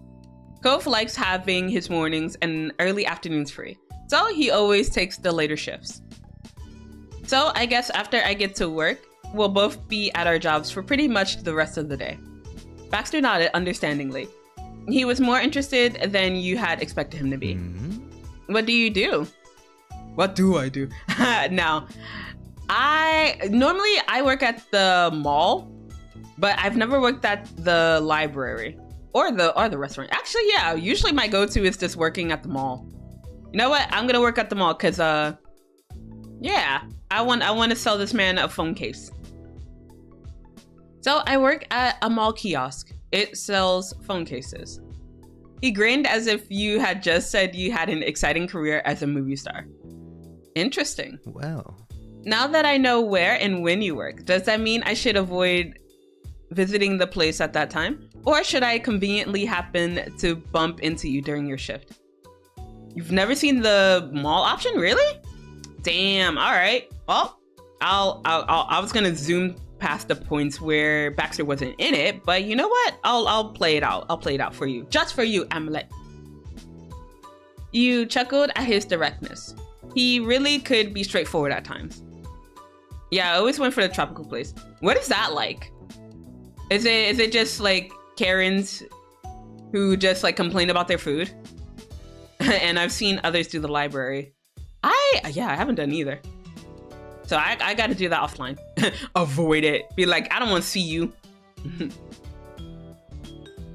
Cove likes having his mornings and early afternoons free, so he always takes the later shifts. So I guess after I get to work, we'll both be at our jobs for pretty much the rest of the day. Baxter nodded understandingly. He was more interested than you had expected him to be. What do you do? What do I do? Now, I work at the mall, but I've never worked at the library or the restaurant. Actually, yeah, usually my go-to is just working at the mall. You know what? I'm gonna work at the mall because yeah, I want to sell this man a phone case. So I work at a mall kiosk. It sells phone cases. He grinned as if you had just said you had an exciting career as a movie star. Interesting. Well. Now that I know where and when you work, does that mean I should avoid visiting the place at that time? Or should I conveniently happen to bump into you during your shift? You've never seen the mall option, really? Damn, all right. Well, I was gonna zoom past the points where Baxter wasn't in it, but you know what? I'll play it out. I'll play it out for you. Just for you, Amulet. You chuckled at his directness. He really could be straightforward at times. Yeah, I always went for the tropical place. What is that like? Is it just like Karens who just like complain about their food? And I've seen others do the library. I haven't done either. So I got to do that offline. Avoid it. Be like, I don't want to see you.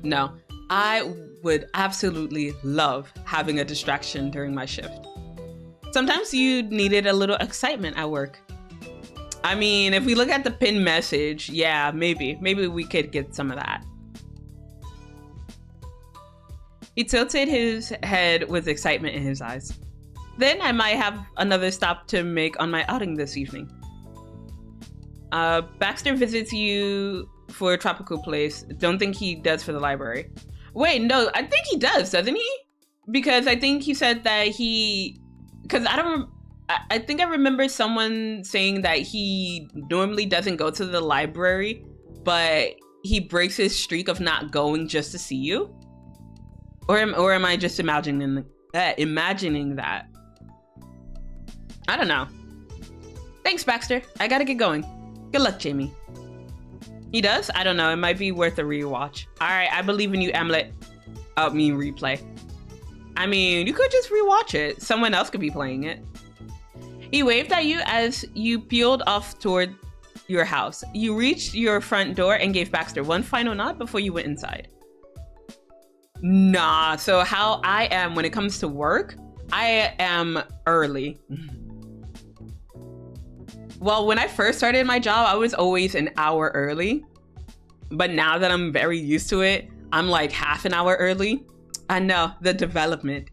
No, I would absolutely love having a distraction during my shift. Sometimes you needed a little excitement at work. I mean, if we look at the pinned message, yeah, maybe we could get some of that. He tilted his head with excitement in his eyes. Then I might have another stop to make on my outing this evening. Baxter visits you for a tropical place. Don't think he does for the library. Wait, no, I think he does, doesn't he? Because I think he said that because I think I remember someone saying that he normally doesn't go to the library, but he breaks his streak of not going just to see you. Or am I just imagining that? I don't know. Thanks, Baxter. I gotta get going. Good luck, Jamie. He does? I don't know. It might be worth a rewatch. All right, I believe in you, Amulet. Replay. I mean, you could just rewatch it. Someone else could be playing it. He waved at you as you peeled off toward your house. You reached your front door and gave Baxter one final nod before you went inside. Nah, so how I am when it comes to work, I am early. Well, when I first started my job, I was always an hour early. But now that I'm very used to it, I'm like half an hour early. I know, the development.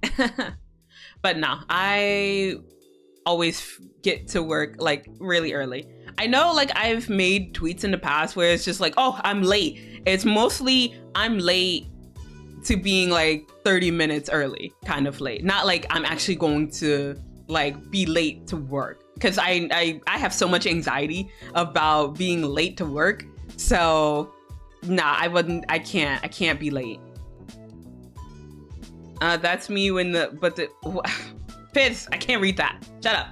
But no, I always get to work like really early. I know like I've made tweets in the past where it's just like, oh, I'm late. It's mostly I'm late to being like 30 minutes early, kind of late. Not like I'm actually going to like be late to work. Because I have so much anxiety about being late to work. So nah, I can't be late. That's me when Fizz, I can't read that. Shut up.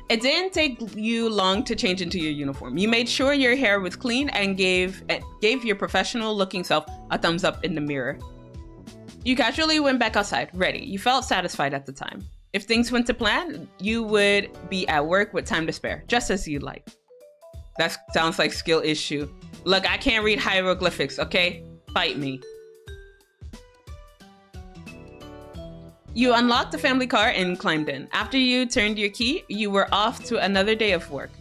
It didn't take you long to change into your uniform. You made sure your hair was clean and gave your professional looking self a thumbs up in the mirror. You casually went back outside, ready. You felt satisfied at the time. If things went to plan, you would be at work with time to spare, just as you'd like. That sounds like skill issue. Look, I can't read hieroglyphics, okay? Fight me. You unlocked the family car and climbed in. After you turned your key, you were off to another day of work.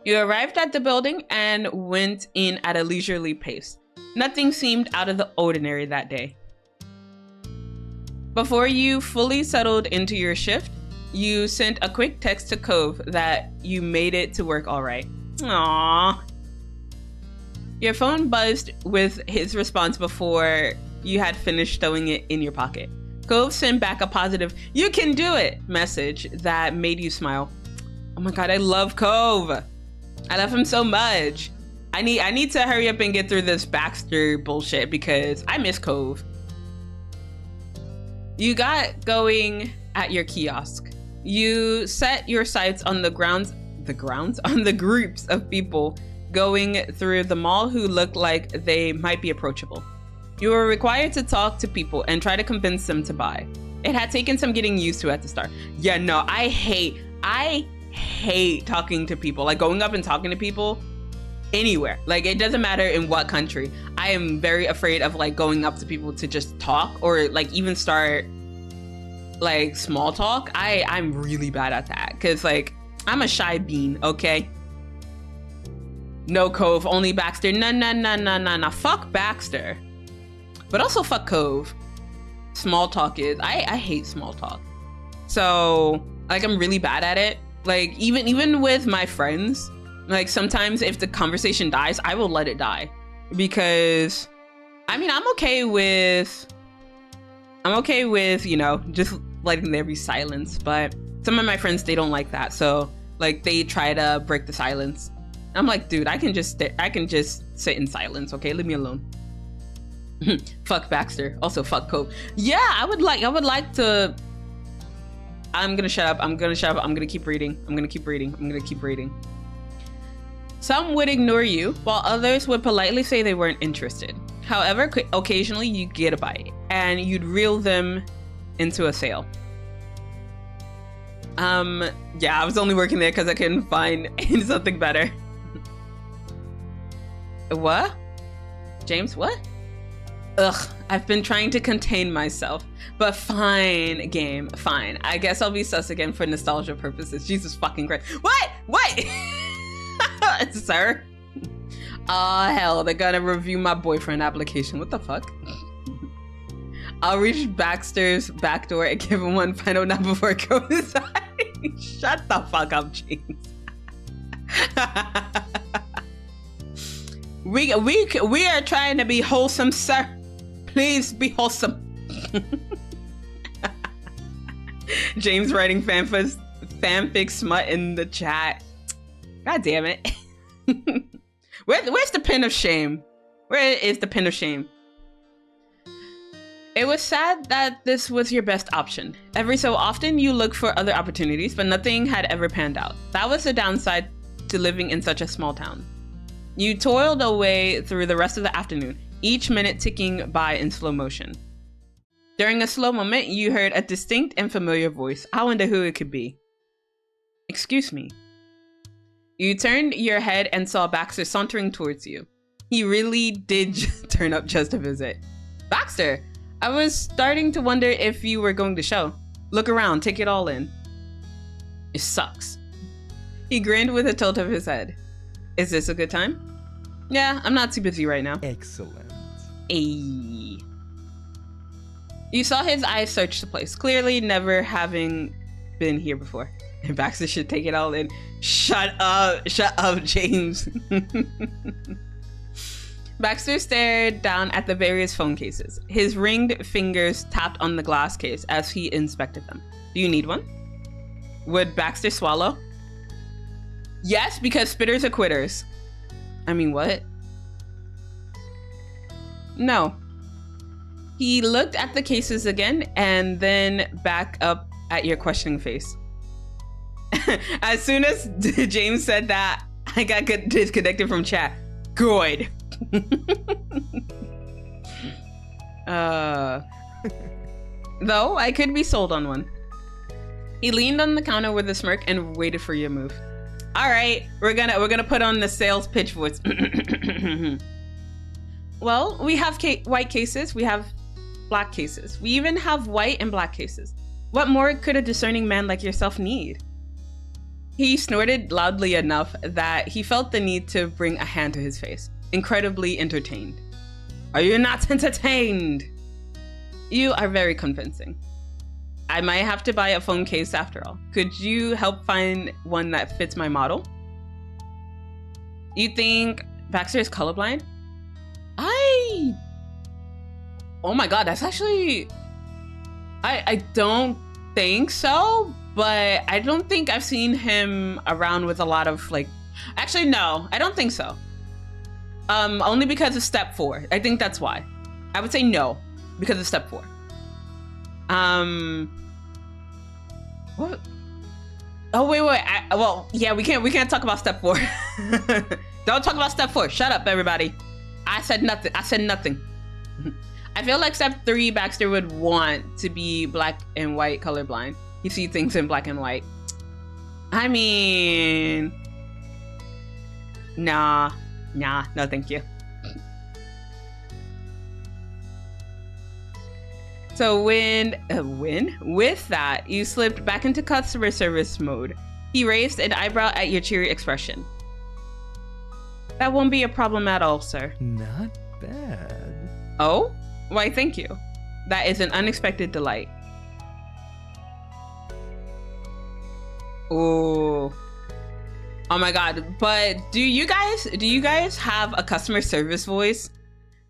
You arrived at the building and went in at a leisurely pace. Nothing seemed out of the ordinary that day. Before you fully settled into your shift, you sent a quick text to Cove that you made it to work all right. Aww. Your phone buzzed with his response before you had finished throwing it in your pocket. Cove sent back a positive, "You can do it" message that made you smile. Oh my God, I love Cove. I love him so much. I need to hurry up and get through this Baxter bullshit because I miss Cove. You got going at your kiosk. You set your sights on the groups of people going through the mall who looked like they might be approachable. You were required to talk to people and try to convince them to buy. It had taken some getting used to at the start. Yeah, no, I hate talking to people, like going up and talking to people anywhere. Like it doesn't matter in what country. I am very afraid of like going up to people to just talk or like even start like small talk. I'm really bad at that because like I'm a shy bean, okay? No Cove, only Baxter. No. Fuck Baxter. But also fuck Cove. Small talk is, I hate small talk. So Like, I'm really bad at it. Like, even with my friends, like, sometimes if the conversation dies, I will let it die. Because, I mean, I'm okay with, you know, just letting there be silence. But some of my friends, they don't like that. So, like, they try to break the silence. I'm like, dude, I can just sit in silence, okay? Leave me alone. Fuck Baxter. Also, fuck Cope. Yeah, I would like to. I'm gonna shut up. I'm gonna keep reading. I'm gonna keep reading. Some would ignore you, while others would politely say they weren't interested. However, occasionally you get a bite, and you'd reel them into a sale. Yeah, I was only working there because I couldn't find something better. What? James, what? Ugh, I've been trying to contain myself, but fine, game, fine. I guess I'll be sus again for nostalgia purposes. Jesus fucking Christ. What? Sir? Oh, hell, they're gonna review my boyfriend application. What the fuck? I'll reach Baxter's back door and give him one final nap before it goes inside. Shut the fuck up, James. We are trying to be wholesome, sir. Please be wholesome. James writing fanfic smut in the chat. God damn it. Where's the pin of shame? Where is the pin of shame? It was sad that this was your best option. Every so often you look for other opportunities, but nothing had ever panned out. That was the downside to living in such a small town. You toiled away through the rest of the afternoon, each minute ticking by in slow motion. During a slow moment, you heard a distinct and familiar voice. I wonder who it could be. Excuse me. You turned your head and saw Baxter sauntering towards you. He really did turn up just to visit. Baxter, I was starting to wonder if you were going to show. Look around, take it all in. It sucks. He grinned with a tilt of his head. Is this a good time? Yeah, I'm not too busy right now. Excellent. Ayy. You saw his eyes search the place, clearly never having been here before. And Baxter should take it all in. Shut up, James. Baxter stared down at the various phone cases. His ringed fingers tapped on the glass case as he inspected them. Do you need one? Would Baxter swallow? Yes, because spitters are quitters. I mean, what? No. He looked at the cases again and then back up at your questioning face. As soon as James said that, I got disconnected from chat. Good. Though I could be sold on one. He leaned on the counter with a smirk and waited for your move. All right, we're gonna put on the sales pitch voice. Well, we have white cases, we have black cases. We even have white and black cases. What more could a discerning man like yourself need? He snorted loudly enough that he felt the need to bring a hand to his face. Incredibly entertained. Are you not entertained? You are very convincing. I might have to buy a phone case after all. Could you help find one that fits my model? You think Baxter is colorblind? Oh my god, that's actually... I don't think so, but I don't think I've seen him around with a lot of like... Actually, no, I don't think so. Only because of step 4. I think that's why. I would say no, because of step 4. What? Oh, wait. Well, yeah, we can't talk about step 4. Don't talk about step 4. Shut up, everybody. I said nothing. I feel like step 3, Baxter would want to be black and white colorblind. You see things in black and white. I mean, no, thank you. So with that, you slipped back into customer service mode. He raised an eyebrow at your cheery expression. That won't be a problem at all, sir. Not bad. Oh? Why, thank you. That is an unexpected delight. Oh. Oh my god. But do you guys have a customer service voice?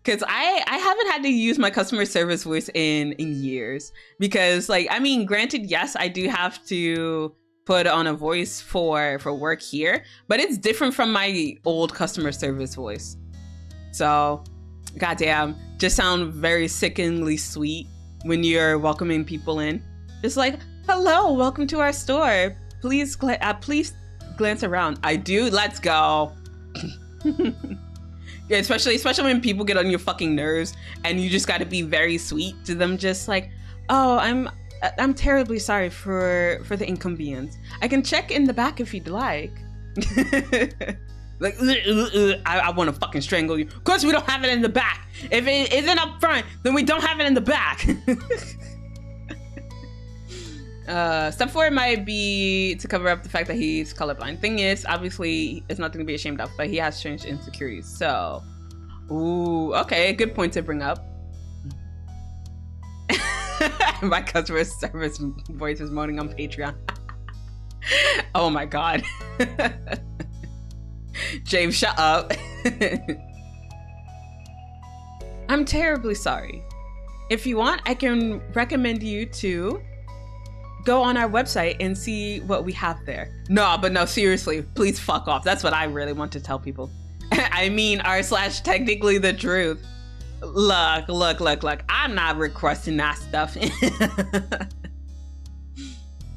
Because I haven't had to use my customer service voice in years. Because like, I mean, granted, yes, I do have to put on a voice for work here, but it's different from my old customer service voice. So, goddamn, just sound very sickeningly sweet when you're welcoming people in. Just like, hello, welcome to our store. Please glance around. I do. Let's go. Yeah, especially when people get on your fucking nerves and you just got to be very sweet to them. Just like, oh, I'm terribly sorry for the inconvenience. I can check in the back if you'd like. Like, I want to fucking strangle you. Of course we don't have it in the back. If it isn't up front, then we don't have it in the back. Step 4 might be to cover up the fact that he's colorblind. Thing is, obviously, it's nothing to be ashamed of, but he has strange insecurities. So, ooh, okay, good point to bring up. My customer service voice is moaning on Patreon. Oh my god. James, shut up. I'm terribly sorry. If you want, I can recommend you to go on our website and see what we have there. No, seriously, please fuck off. That's what I really want to tell people. I mean, r/technically the truth. Look. I'm not requesting that stuff.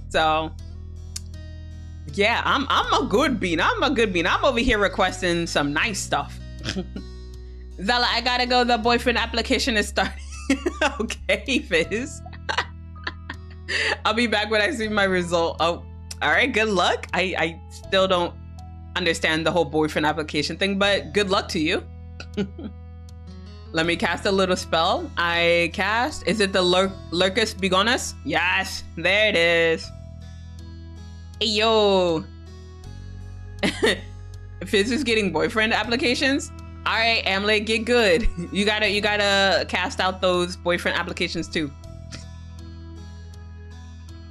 So, yeah, I'm a good bean. I'm over here requesting some nice stuff. Zela, I gotta go. The boyfriend application is starting. Okay, Fizz. I'll be back when I see my result. Oh, all right, good luck. I still don't understand the whole boyfriend application thing, but good luck to you. Let me cast a little spell. I cast, is it the Lurkus Bigonus? Yes, there it is. Hey, yo. Fizz is getting boyfriend applications. All right, Amulet, get good. You gotta cast out those boyfriend applications too.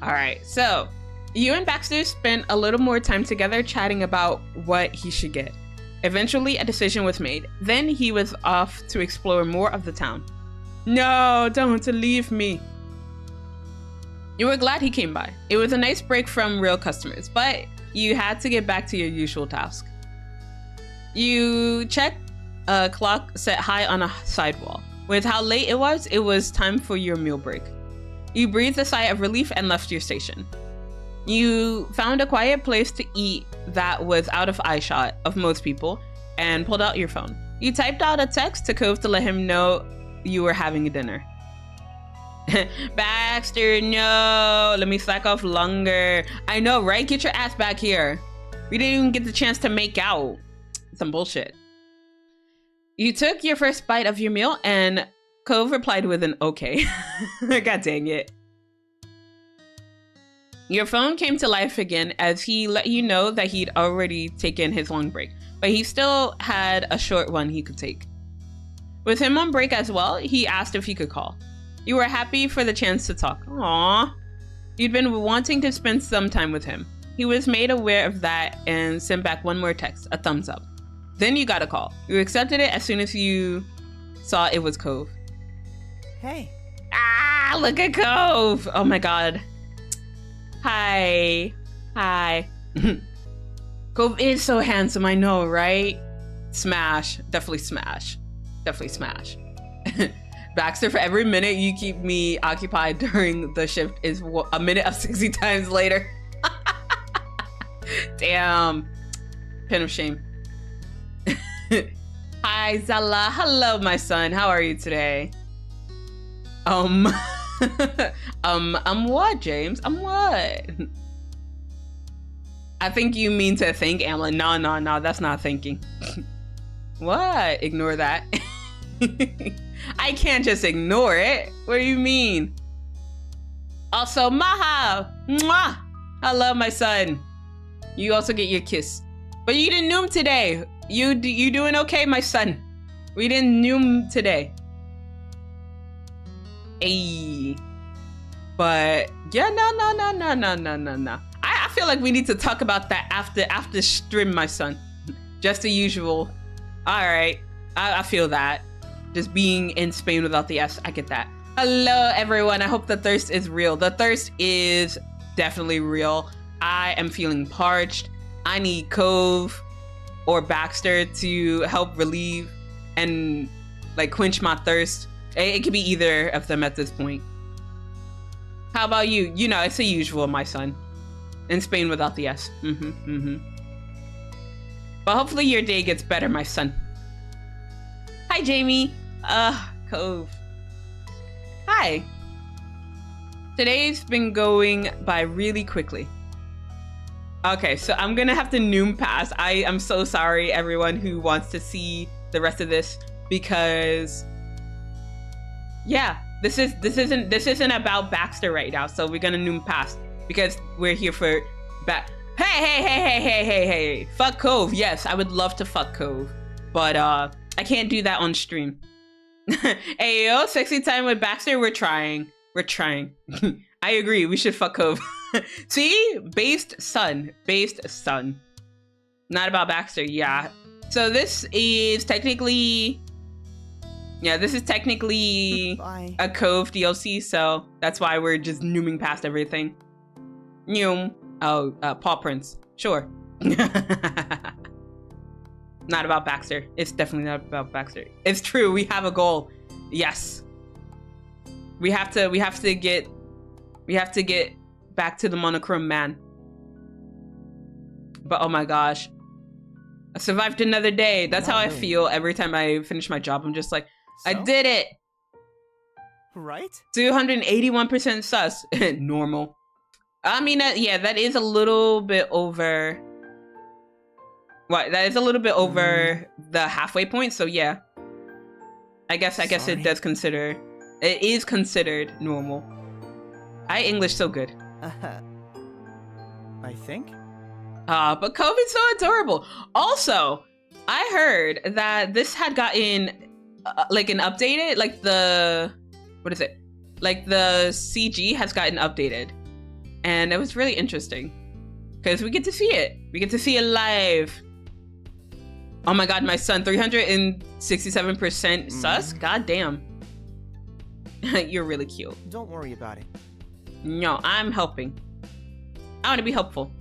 All right, so you and Baxter spent a little more time together chatting about what he should get. Eventually, a decision was made. Then he was off to explore more of the town. No, don't leave me. You were glad he came by. It was a nice break from real customers, but you had to get back to your usual task. You checked a clock set high on a sidewall. With how late it was time for your meal break. You breathed a sigh of relief and left your station. You found a quiet place to eat that was out of eyeshot of most people and pulled out your phone. You typed out a text to Cove to let him know you were having dinner. Baxter, no, let me slack off longer. I know, right? Get your ass back here. We didn't even get the chance to make out. Some bullshit. You took your first bite of your meal and Cove replied with an okay. God dang it. Your phone came to life again as he let you know that he'd already taken his long break, but he still had a short one he could take. With him on break as well, he asked if he could call. You were happy for the chance to talk. Aww. You'd been wanting to spend some time with him. He was made aware of that and sent back one more text, a thumbs up. Then you got a call. You accepted it as soon as you saw it was Cove. Hey. Ah, look at Cove. Oh my god. Hi. Cove is so handsome, I know, right? Smash. Definitely smash. Baxter, for every minute you keep me occupied during the shift is a minute of 60 times later. Damn. Pin of shame. Hi, Zela. Hello, my son. How are you today? What, James? What? I think you mean to think, Amlin. No, that's not thinking. What? Ignore that. I can't just ignore it. What do you mean? Also, Maha! Mwah! Hello, my son. You also get your kiss. But you didn't noom today. You doing okay, my son? We didn't noom today. Ayy. But yeah, no. I feel like we need to talk about that after stream, my son. Just the usual. All right, I feel that. Just being in Spain without the S, I get that. Hello, everyone. I hope the thirst is real. The thirst is definitely real. I am feeling parched. I need Cove or Baxter to help relieve and like quench my thirst. It could be either of them at this point. How about you? You know, it's the usual, my son. In Spain without the S. But hopefully your day gets better, my son. Hi, Jamie. Cove. Hi. Today's been going by really quickly. Okay, so I'm gonna have to noom pass. I am so sorry, everyone who wants to see the rest of this, because yeah, this isn't about Baxter right now. So we're gonna noom pass because we're here for Hey, fuck Cove. Yes, I would love to fuck Cove, but I can't do that on stream. Hey yo, sexy time with Baxter. We're trying. I agree. We should fuck Cove. See, based son. Not about Baxter. Yeah. So this is technically a Cove DLC. So that's why we're just nooming past everything. Noom. Oh, paw prints. Sure. Not about Baxter. It's definitely not about Baxter. It's true. We have a goal. Yes. We have to get back to the monochrome man. But oh my gosh. I survived another day. That's how I feel every time I finish my job. I'm just like, I did it. Right? 281% sus. Normal. I mean, yeah, that is a little bit over. What? That is a little bit over the halfway point. So yeah, I guess it does consider. It is considered normal. I English so good. I think. But COVID's so adorable. Also, I heard that this had gotten like an updated, like the CG has gotten updated. And it was really interesting because we get to see it. We get to see it live. Oh my God, my son, 367% sus? God damn. You're really cute. Don't worry about it. No, I'm helping. I want to be helpful.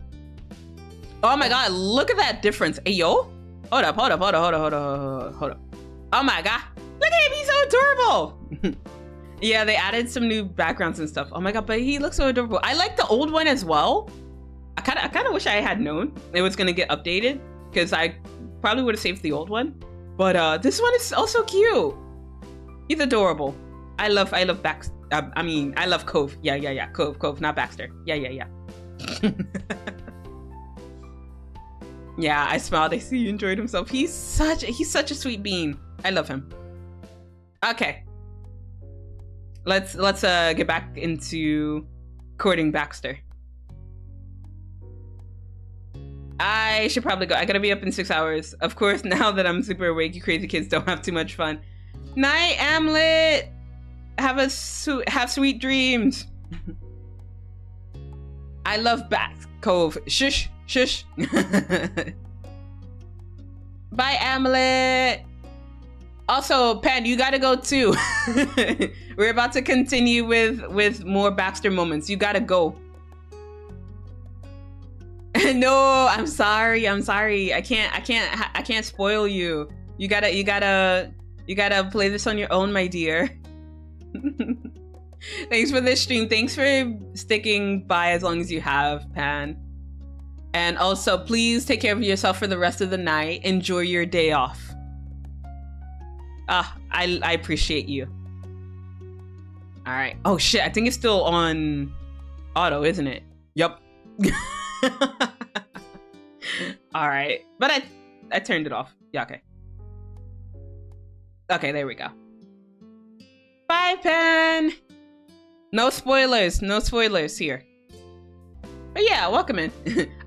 Oh my God, look at that difference. Hey, yo. Hold up. Oh my God. Look at him, he's so adorable. Yeah, they added some new backgrounds and stuff. Oh my God, but he looks so adorable. I like the old one as well. I kind of wish I had known it was gonna get updated because I probably would have saved the old one. But this one is also cute. He's adorable. I love Baxter. I love Cove. Yeah. Cove, not Baxter. Yeah. Yeah, I smiled. I see he enjoyed himself. He's such a sweet bean. I love him. Okay. Let's get back into courting Baxter. I should probably go. I gotta be up in 6 hours. Of course, now that I'm super awake, you crazy kids don't have too much fun. Night, Amlet. Have sweet dreams. I love Cove. Shush. Bye, Amlet. Also, Pan, you gotta go too. We're about to continue with more Baxter moments. You gotta go. No, I'm sorry. I can't spoil you. You gotta play this on your own, my dear. Thanks for this stream. Thanks for sticking by as long as you have, Pan. And also, please take care of yourself for the rest of the night. Enjoy your day off. I appreciate you. All right. Oh shit, I think it's still on auto, isn't it? Yup. All right, but I turned it off. Yeah, okay. Okay, there we go. Bye, Pen. No spoilers here. But yeah, welcome in.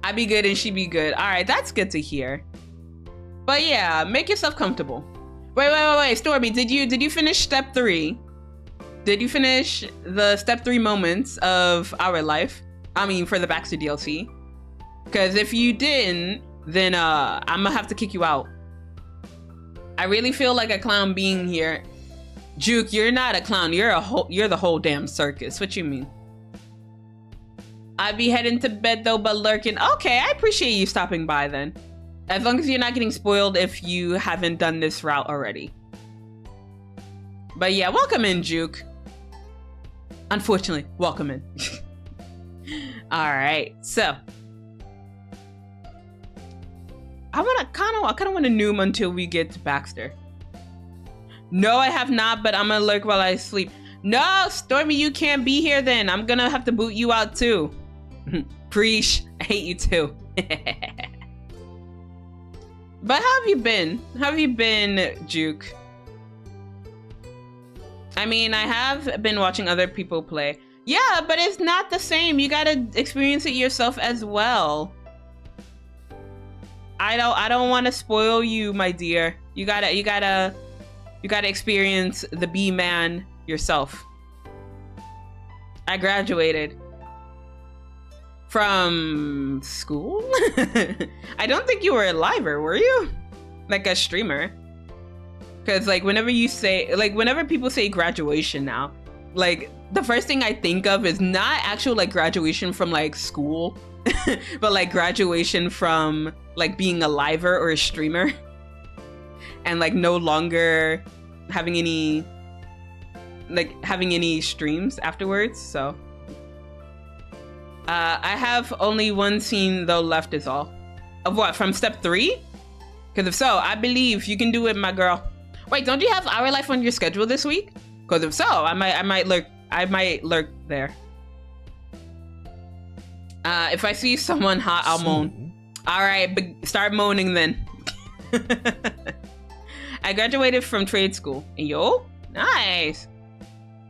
I be good and she be good. All right, that's good to hear. But yeah, make yourself comfortable. Wait, Stormy, did you finish step 3? Did you finish the step 3 moments of our life? I mean, for the Baxter DLC. Because if you didn't, then I'm gonna have to kick you out. I really feel like a clown being here. Juke, you're not a clown. You're the whole damn circus. What you mean? I'd be heading to bed though, but lurking. Okay, I appreciate you stopping by then. As long as you're not getting spoiled if you haven't done this route already. But yeah, welcome in, Juke. Unfortunately, welcome in. All right, so I kind of want to noom until we get to Baxter. No, I have not, but I'm gonna lurk while I sleep. No, Stormy, you can't be here then. I'm gonna have to boot you out too. Preach, I hate you too. But how have you been? How have you been, Juke? I mean, I have been watching other people play. Yeah, but it's not the same. You gotta experience it yourself as well. I don't want to spoil you, my dear. You gotta experience the B-man yourself. I graduated from school. I don't think you were a liver, were you? Like a streamer? Because like whenever people say graduation now, like the first thing I think of is not actual like graduation from like school, but like graduation from like being a liver or a streamer and like no longer having any streams afterwards. So I have only one scene though left is all. Of what, from step 3? Because if so, I believe you can do it, my girl. Wait, don't you have Our Life on your schedule this week? Because if so, I might lurk there. If I see someone hot, I'll moan. All right, start moaning then. I graduated from trade school. Yo, nice.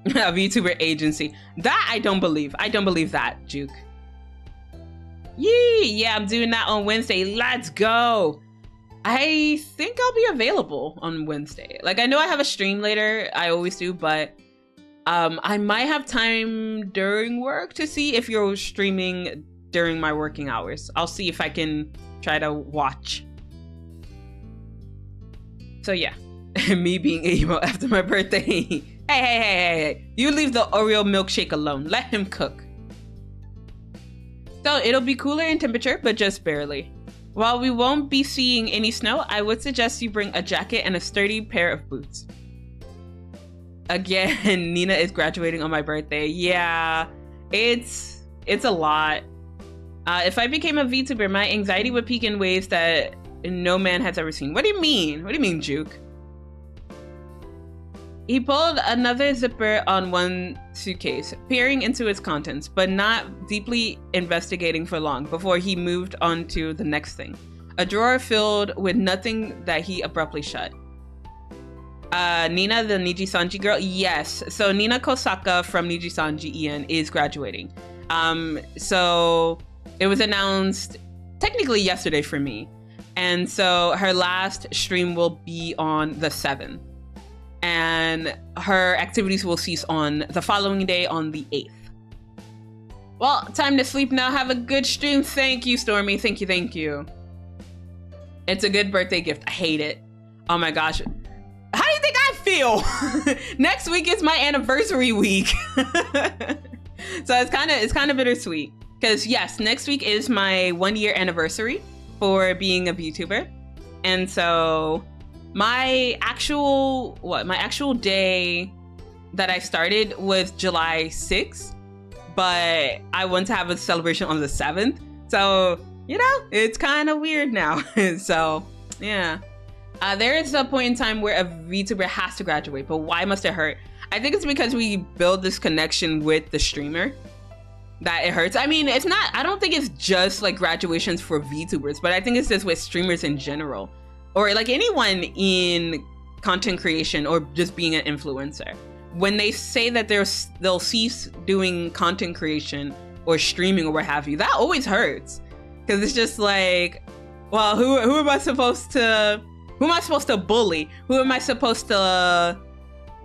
A VTuber agency. That I don't believe. I don't believe that, Juke. Yee, yeah, I'm doing that on Wednesday. Let's go. I think I'll be available on Wednesday. Like, I know I have a stream later. I always do, but I might have time during work to see if you're streaming during my working hours. I'll see if I can try to watch. So yeah, me being emo after my birthday. Hey, you leave the Oreo milkshake alone. Let him cook. So it'll be cooler in temperature, but just barely. While we won't be seeing any snow, I would suggest you bring a jacket and a sturdy pair of boots. Again, Nina is graduating on my birthday. Yeah, it's a lot. If I became a VTuber, my anxiety would peak in ways that no man has ever seen. What do you mean? What do you mean, Juke? He pulled another zipper on one suitcase, peering into its contents, but not deeply investigating for long before he moved on to the next thing. A drawer filled with nothing that he abruptly shut. Nina, the Niji Sanji girl? Yes. So Nina Kosaka from Niji Sanji EN is graduating. So it was announced technically yesterday for me. And so her last stream will be on the 7th. And her activities will cease on the following day on the 8th. Well, time to sleep now. Have a good stream. Thank you, Stormy. Thank you. It's a good birthday gift. I hate it. Oh my gosh. How do you think I feel? Next week is my anniversary week. So it's kind of bittersweet. Because yes, next week is my 1-year anniversary for being a VTuber. And so my actual day that I started was July 6th, but I want to have a celebration on the 7th. So, it's kind of weird now. So, yeah. There is a point in time where a VTuber has to graduate, but why must it hurt? I think it's because we build this connection with the streamer that it hurts. I mean, I don't think it's just like graduations for VTubers, but I think it's just with streamers in general. Or like anyone in content creation or just being an influencer. When they say that they'll cease doing content creation or streaming or what have you, that always hurts. Because it's just like, well, who am I supposed to bully? Who am I supposed to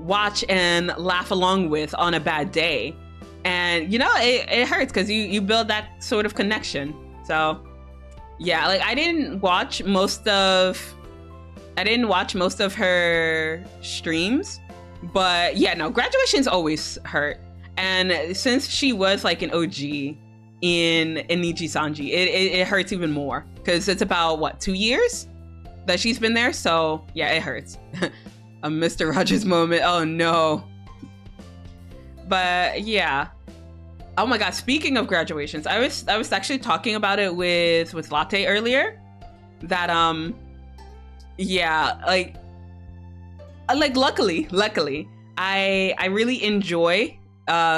watch and laugh along with on a bad day? And it hurts because you build that sort of connection. So yeah, like I didn't watch most of her streams, but yeah, no, graduations always hurt. And since she was like an OG in Niji Sanji, it hurts even more because it's about what, 2 years that she's been there. So yeah, it hurts. A Mr. Rogers moment. Oh no. But yeah. Oh my god, speaking of graduations, I was actually talking about it with Latte earlier. That yeah, like luckily, I really enjoy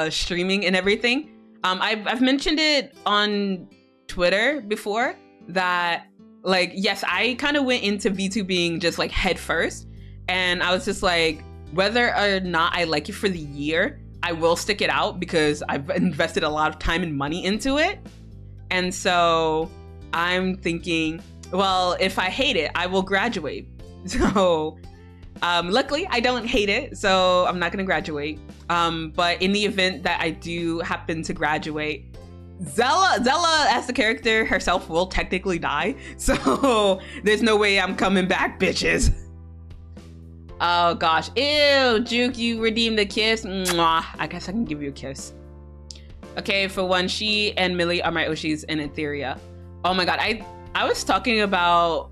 streaming and everything. I've mentioned it on Twitter before that, like, yes, I kind of went into VTubing just like head first, and I was just like, whether or not I like it for the year, I will stick it out because I've invested a lot of time and money into it. And so I'm thinking, well, if I hate it, I will graduate. So luckily I don't hate it, so I'm not gonna graduate. But in the event that I do happen to graduate, Zela as the character herself will technically die. So there's no way I'm coming back, bitches. Oh gosh, ew, Juke, you redeemed the kiss. Mwah. I guess I can give you a kiss. Okay, for one, she and Millie are my Oshis in Etheria. Oh my god, I was talking about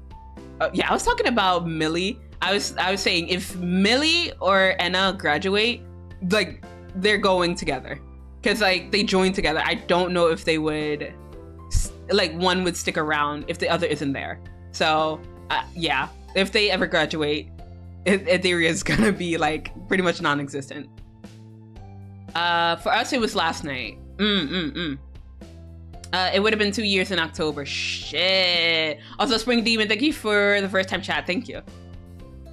I was talking about Millie. I was saying if Millie or Enna graduate, like they're going together because like they join together. I don't know if they would, like, one would stick around if the other isn't there. So yeah, if they ever graduate, Etheria is gonna be like pretty much non-existent. For us, it was last night. It would have been 2 years in October. Shit. Also, Spring Demon, thank you for the first time chat. Thank you.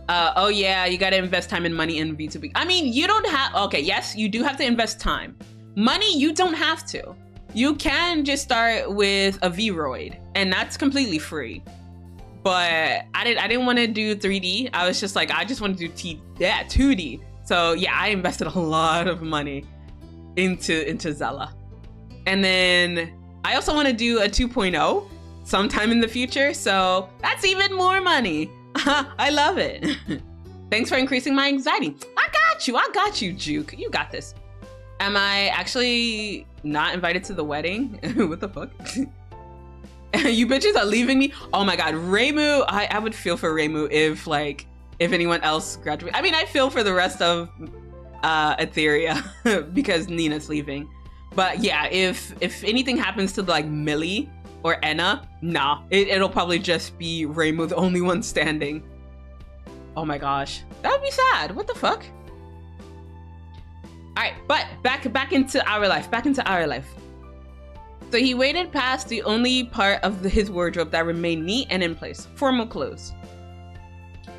Oh yeah, you gotta invest time and money in VTubing. I mean, you don't have, okay, yes, you do have to invest time. Money, you don't have to. You can just start with a V-Roid, and that's completely free. But I didn't want to do 3D. I was just like, I just want to do 2D. So yeah, I invested a lot of money into Zela. And then I also want to do a 2.0 sometime in the future. So that's even more money. I love it. Thanks for increasing my anxiety. I got you, Juke. You got this. Am I actually not invited to the wedding? What the fuck? You bitches are leaving me? Oh my god, Reimu. I would feel for Reimu if anyone else graduated. I mean, I feel for the rest of Etheria because Nina's leaving. But yeah, if anything happens to like Millie or Enna, nah, it'll probably just be Reimu, the only one standing. Oh my gosh, that would be sad. What the fuck? All right, but back into our life. So he waded past the only part of his wardrobe that remained neat and in place: formal clothes.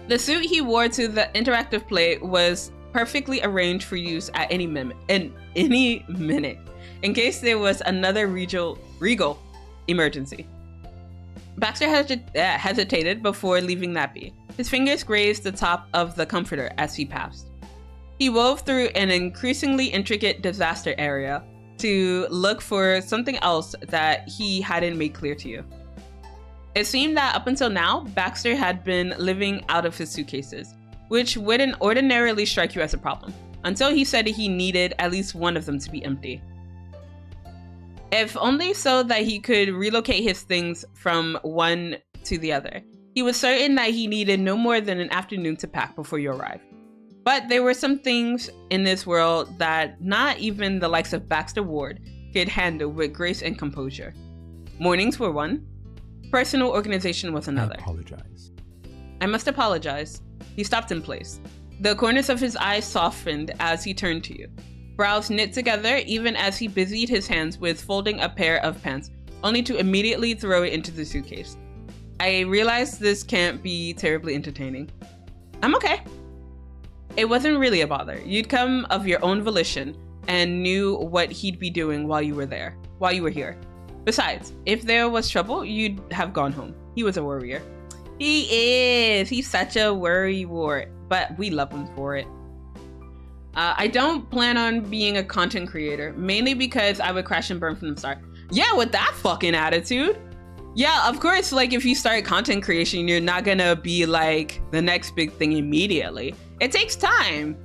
The suit he wore to the interactive play was perfectly arranged for use at any minute, in case there was another regal emergency. Baxter hesitated before leaving that be. His fingers grazed the top of the comforter as he passed. He wove through an increasingly intricate disaster area to look for something else that he hadn't made clear to you. It seemed that up until now, Baxter had been living out of his suitcases, which wouldn't ordinarily strike you as a problem, until he said he needed at least one of them to be empty. If only so that he could relocate his things from one to the other. He was certain that he needed no more than an afternoon to pack before you arrived. But there were some things in this world that not even the likes of Baxter Ward could handle with grace and composure. Mornings were one. Personal organization was another. I must apologize. He stopped in place. The corners of his eyes softened as he turned to you. Brows knit together even as he busied his hands with folding a pair of pants, only to immediately throw it into the suitcase. I realize this can't be terribly entertaining. I'm okay. It wasn't really a bother. You'd come of your own volition and knew what he'd be doing while you were here. Besides, if there was trouble, you'd have gone home. He was a worrier. He is. He's such a worrywart, but we love him for it. I don't plan on being a content creator, mainly because I would crash and burn from the start. Yeah, with that fucking attitude. Yeah, of course, like if you start content creation, you're not gonna be like the next big thing immediately. It takes time.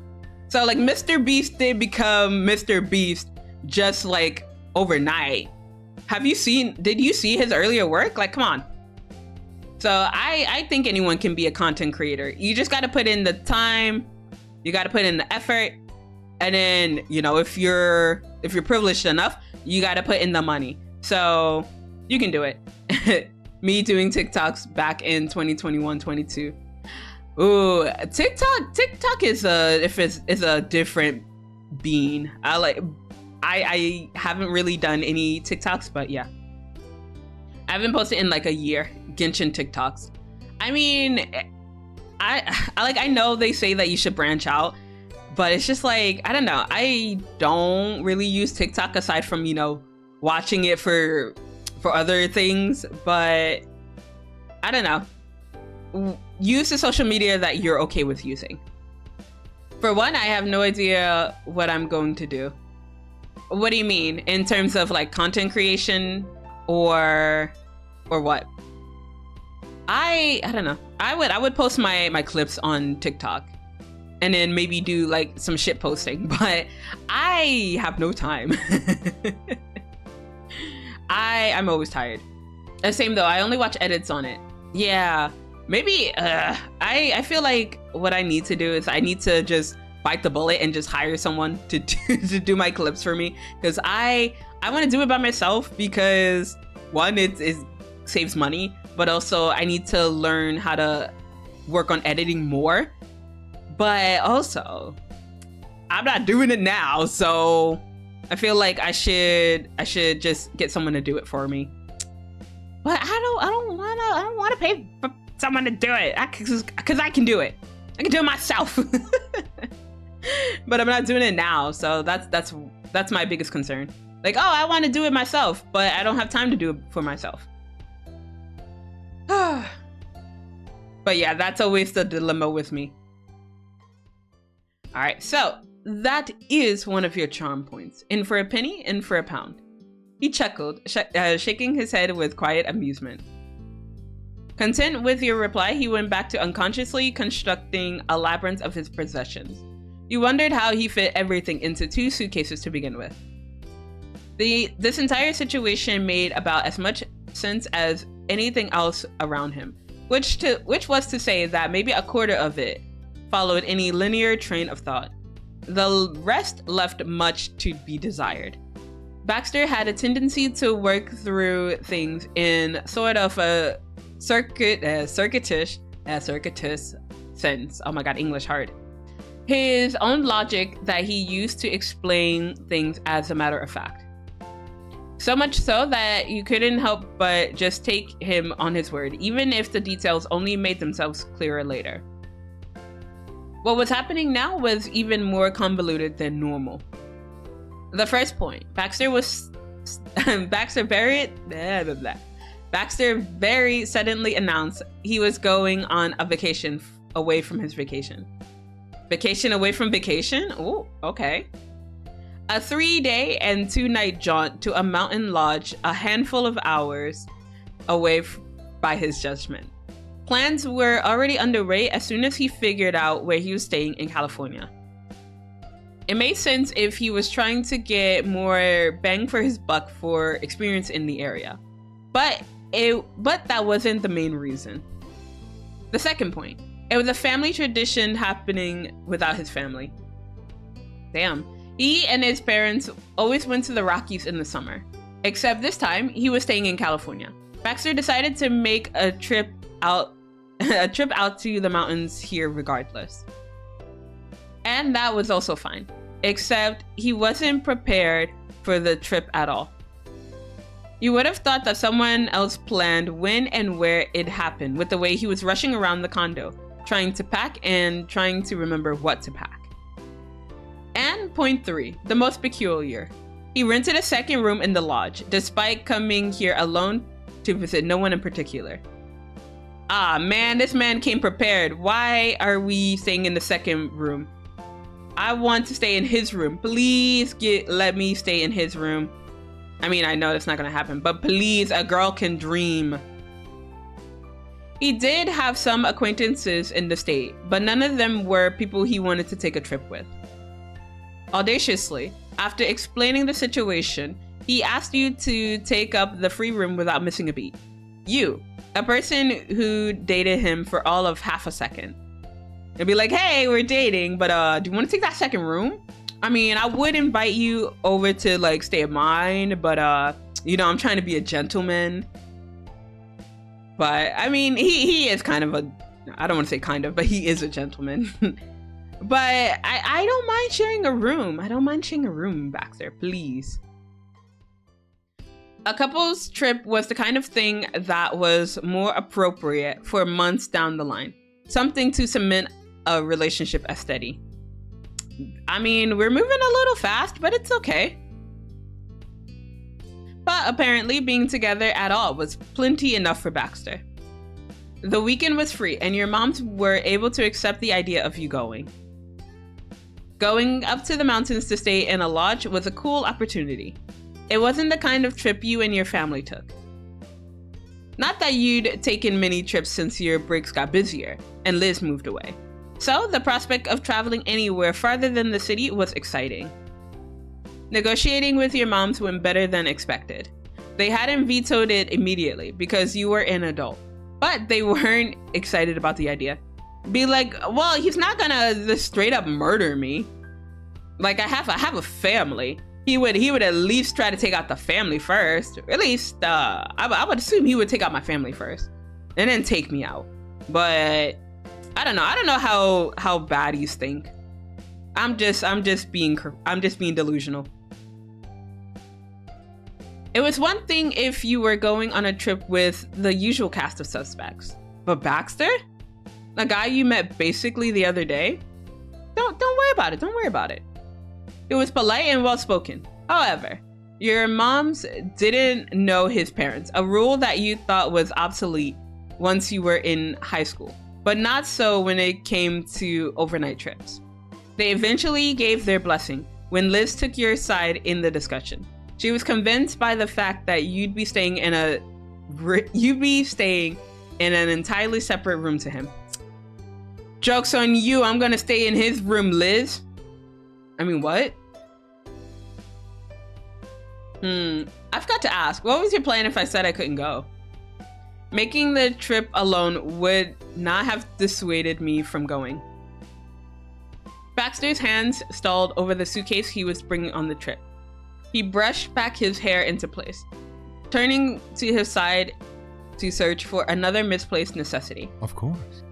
So like Mr. Beast did become Mr. Beast just like overnight. Did you see his earlier work? Like, come on. So I think anyone can be a content creator. You just gotta put in the time, you gotta put in the effort, and then, you know, if you're privileged enough, you gotta put in the money. So you can do it. Me doing TikToks back in 2021, 22. Ooh, TikTok is a different bean. I haven't really done any TikToks, but yeah. I haven't posted in like a year. Genshin TikToks. I mean, I know they say that you should branch out, but it's just like, I don't know. I don't really use TikTok aside from, you know, watching it for other things, but I don't know. Use the social media that you're okay with using. For one, I have no idea what I'm going to do. What do you mean? In terms of like content creation or what? I don't know. I would post my clips on TikTok and then maybe do like some shit posting, but I have no time. I'm always tired. Same though, I only watch edits on it. Yeah, maybe I feel like what I need to do is I need to just bite the bullet and just hire someone to do my clips for me, because I want to do it by myself, because one, it saves money, but also I need to learn how to work on editing more. But also, I'm not doing it now, so I feel like I should just get someone to do it for me. But I don't wanna pay for someone to do it, because I can do it. I can do it myself. But I'm not doing it now, so that's my biggest concern. Like, oh, I want to do it myself, but I don't have time to do it for myself. But yeah, that's always the dilemma with me. All right, so that is one of your charm points. In for a penny, in for a pound. He chuckled, shaking his head with quiet amusement. Content with your reply, he went back to unconsciously constructing a labyrinth of his possessions. You wondered how he fit everything into 2 suitcases to begin with. This entire situation made about as much sense as anything else around him, which was to say that maybe a quarter of it followed any linear train of thought. The rest left much to be desired. Baxter had a tendency to work through things in sort of a circuitous sense. Oh my god, English hard. His own logic that he used to explain things as a matter of fact. So much so that you couldn't help but just take him on his word, even if the details only made themselves clearer later. What was happening now was even more convoluted than normal. The first point, Baxter very suddenly announced he was going on a vacation away from his vacation. Vacation away from vacation? Oh, okay. A 3-day and 2-night jaunt to a mountain lodge a handful of hours away by his judgment. Plans were already underway as soon as he figured out where he was staying in California. It made sense if he was trying to get more bang for his buck for experience in the area. But that wasn't the main reason. The second point, it was a family tradition happening without his family. Damn. He and his parents always went to the Rockies in the summer. Except this time, he was staying in California. Baxter decided to make a trip out to the mountains here regardless. And that was also fine. Except he wasn't prepared for the trip at all. You would have thought that someone else planned when and where it happened, with the way he was rushing around the condo, trying to pack and trying to remember what to pack. And point 3, the most peculiar. He rented a second room in the lodge, despite coming here alone to visit no one in particular. Ah man, this man came prepared. Why are we staying in the second room? I want to stay in his room. Please let me stay in his room. I mean, I know that's not gonna happen, but please, a girl can dream. He did have some acquaintances in the state, but none of them were people he wanted to take a trip with. Audaciously, after explaining the situation, he asked you to take up the free room without missing a beat. You, a person who dated him for all of half a second. And be like, hey, we're dating, but do you want to take that second room? I mean, I would invite you over to like stay at mine, but you know, I'm trying to be a gentleman. But I mean, he is kind of a, I don't want to say kind of, but he is a gentleman. But I don't mind sharing a room. I don't mind sharing a room, Baxter, please. A couple's trip was the kind of thing that was more appropriate for months down the line. Something to cement a relationship as steady. I mean, we're moving a little fast, but it's okay. But apparently being together at all was plenty enough for Baxter. The weekend was free and your moms were able to accept the idea of you going. Going up to the mountains to stay in a lodge was a cool opportunity. It wasn't the kind of trip you and your family took. Not that you'd taken many trips since your breaks got busier and Liz moved away. So the prospect of traveling anywhere farther than the city was exciting. Negotiating with your moms went better than expected. They hadn't vetoed it immediately because you were an adult, but they weren't excited about the idea. Be like, well, he's not gonna just straight up murder me. Like I have a family. He would at least try to take out the family first. Or at least I would assume he would take out my family first, and then take me out. But I don't know how baddies think. I'm just being delusional. It was one thing if you were going on a trip with the usual cast of suspects, but Baxter, a guy you met basically the other day, don't worry about it. Don't worry about it. It was polite and well spoken. However, your moms didn't know his parents, a rule that you thought was obsolete once you were in high school, but not so when it came to overnight trips. They eventually gave their blessing when Liz took your side in the discussion. She was convinced by the fact that you'd be staying in an entirely separate room to him. Joke's on you, I'm gonna stay in his room, Liz. I mean, what? I've got to ask, what was your plan if I said I couldn't go? Making the trip alone would not have dissuaded me from going. Baxter's hands stalled over the suitcase he was bringing on the trip. He brushed back his hair into place, turning to his side to search for another misplaced necessity. Of course.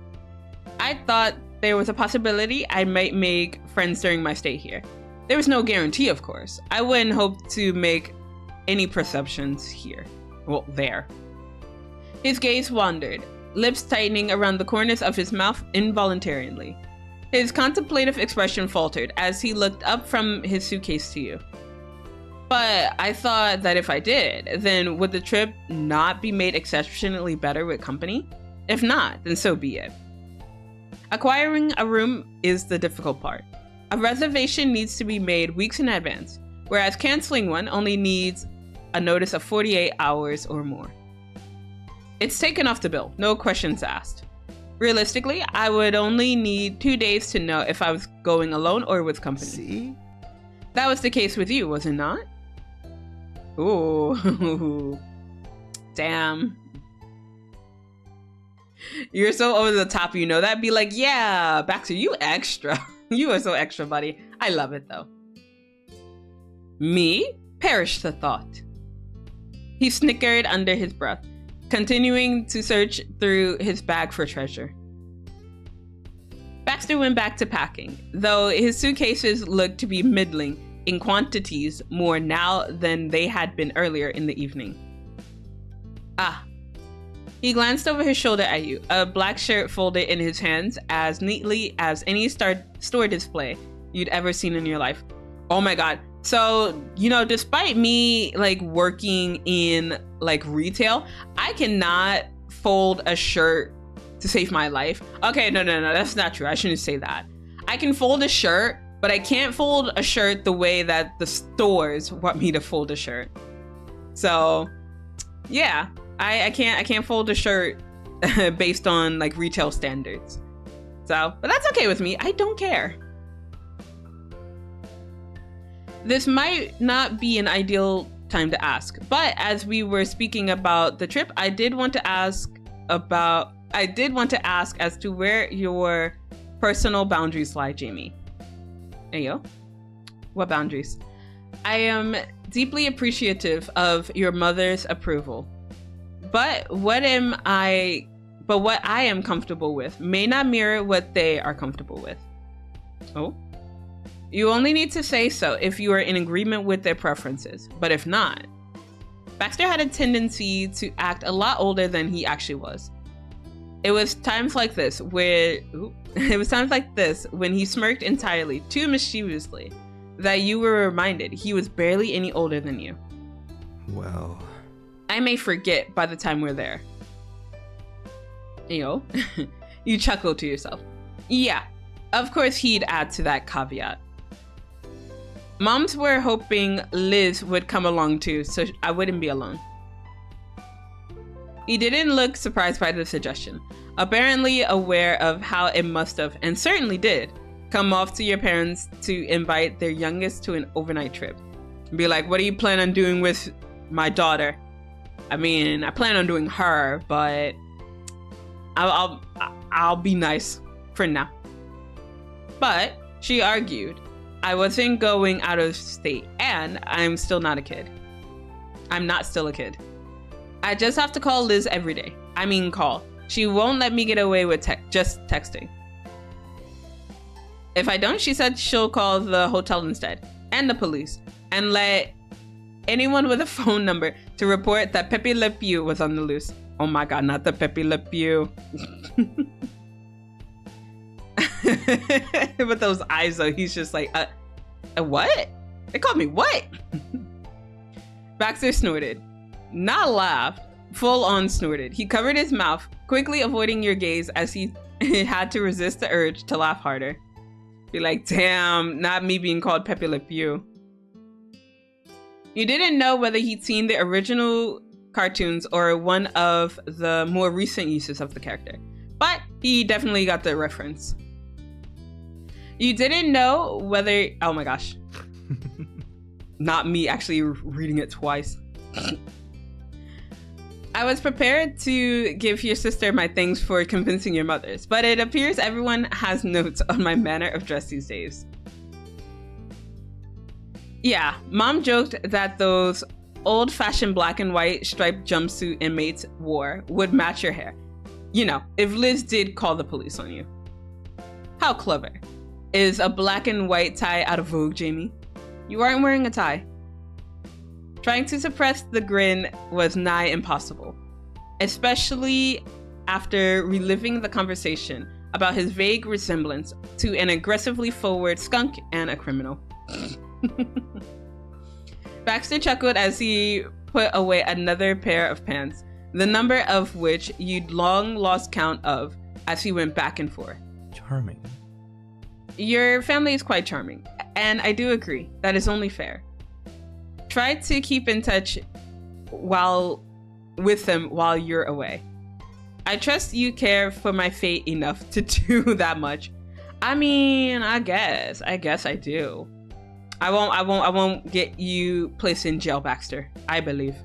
I thought there was a possibility I might make friends during my stay here. There was no guarantee, of course. I wouldn't hope to make any perceptions here. Well, there. His gaze wandered, lips tightening around the corners of his mouth involuntarily. His contemplative expression faltered as he looked up from his suitcase to you. But I thought that if I did, then would the trip not be made exceptionally better with company? If not, then so be it. Acquiring a room is the difficult part. A reservation needs to be made weeks in advance, whereas canceling one only needs a notice of 48 hours or more. It's taken off the bill, no questions asked. Realistically, I would only need 2 days to know if I was going alone or with company. See? That was the case with you, was it not? Ooh. Damn. You're so over the top, you know that? Be like, yeah, Baxter, you extra. You are so extra, buddy. I love it, though. Me? Perish the thought. He snickered under his breath, continuing to search through his bag for treasure. Baxter went back to packing, though his suitcases looked to be middling in quantities more now than they had been earlier in the evening. Ah. He glanced over his shoulder at you, a black shirt folded in his hands as neatly as any store display you'd ever seen in your life. Oh my god. So, you know, despite me like working in like retail, I cannot fold a shirt to save my life. Okay, no, that's not true. I shouldn't say that. I can fold a shirt, but I can't fold a shirt the way that the stores want me to fold a shirt. So yeah, I can't fold a shirt based on like retail standards. So, but that's okay with me. I don't care. This might not be an ideal time to ask, but as we were speaking about the trip, I did want to ask as to where your personal boundaries lie, Jamie. Ayo. What boundaries? I am deeply appreciative of your mother's approval. But what I am comfortable with may not mirror what they are comfortable with. Oh. You only need to say so if you are in agreement with their preferences, but if not. Baxter had a tendency to act a lot older than he actually was. It was times like this when he smirked entirely, too mischievously, that you were reminded he was barely any older than you. Well, I may forget by the time we're there. You chuckle to yourself. Yeah, of course he'd add to that caveat. Moms were hoping Liz would come along too, so I wouldn't be alone. He didn't look surprised by the suggestion, apparently aware of how it must have, and certainly did, come off to your parents to invite their youngest to an overnight trip. Be like, what do you plan on doing with my daughter? I mean, I plan on doing her, but I'll be nice for now. But she argued, I wasn't going out of state, and I'm still not a kid. I'm not still a kid. I just have to call Liz every day. I mean, call. She won't let me get away with just texting. If I don't, she said she'll call the hotel instead, and the police, and let anyone with a phone number to report that Pepe Le Pew was on the loose. Oh my god, not the Pepe Le Pew. With those eyes though, he's just like, what? They called me what? Baxter snorted. Not laughed, full on snorted. He covered his mouth, quickly avoiding your gaze as he had to resist the urge to laugh harder. Be like, damn, not me being called Pepe Le Pew. You didn't know whether he'd seen the original cartoons or one of the more recent uses of the character, but he definitely got the reference. You didn't know whether, oh my gosh, not me actually reading it twice. I was prepared to give your sister my thanks for convincing your mothers, but it appears everyone has notes on my manner of dress these days. Yeah, Mom joked that those old-fashioned black and white striped jumpsuit inmates wore would match your hair. You know, if Liz did call the police on you. How clever. Is a black and white tie out of vogue, Jamie? You aren't wearing a tie. Trying to suppress the grin was nigh impossible, especially after reliving the conversation about his vague resemblance to an aggressively forward skunk and a criminal. Baxter chuckled as he put away another pair of pants, the number of which you'd long lost count of as he went back and forth. Charming. Your family is quite charming, and I do agree. That is only fair. Try to keep in touch with them while you're away. I trust you care for my fate enough to do that much. I mean, I guess I do. I won't get you placed in jail, Baxter. I believe.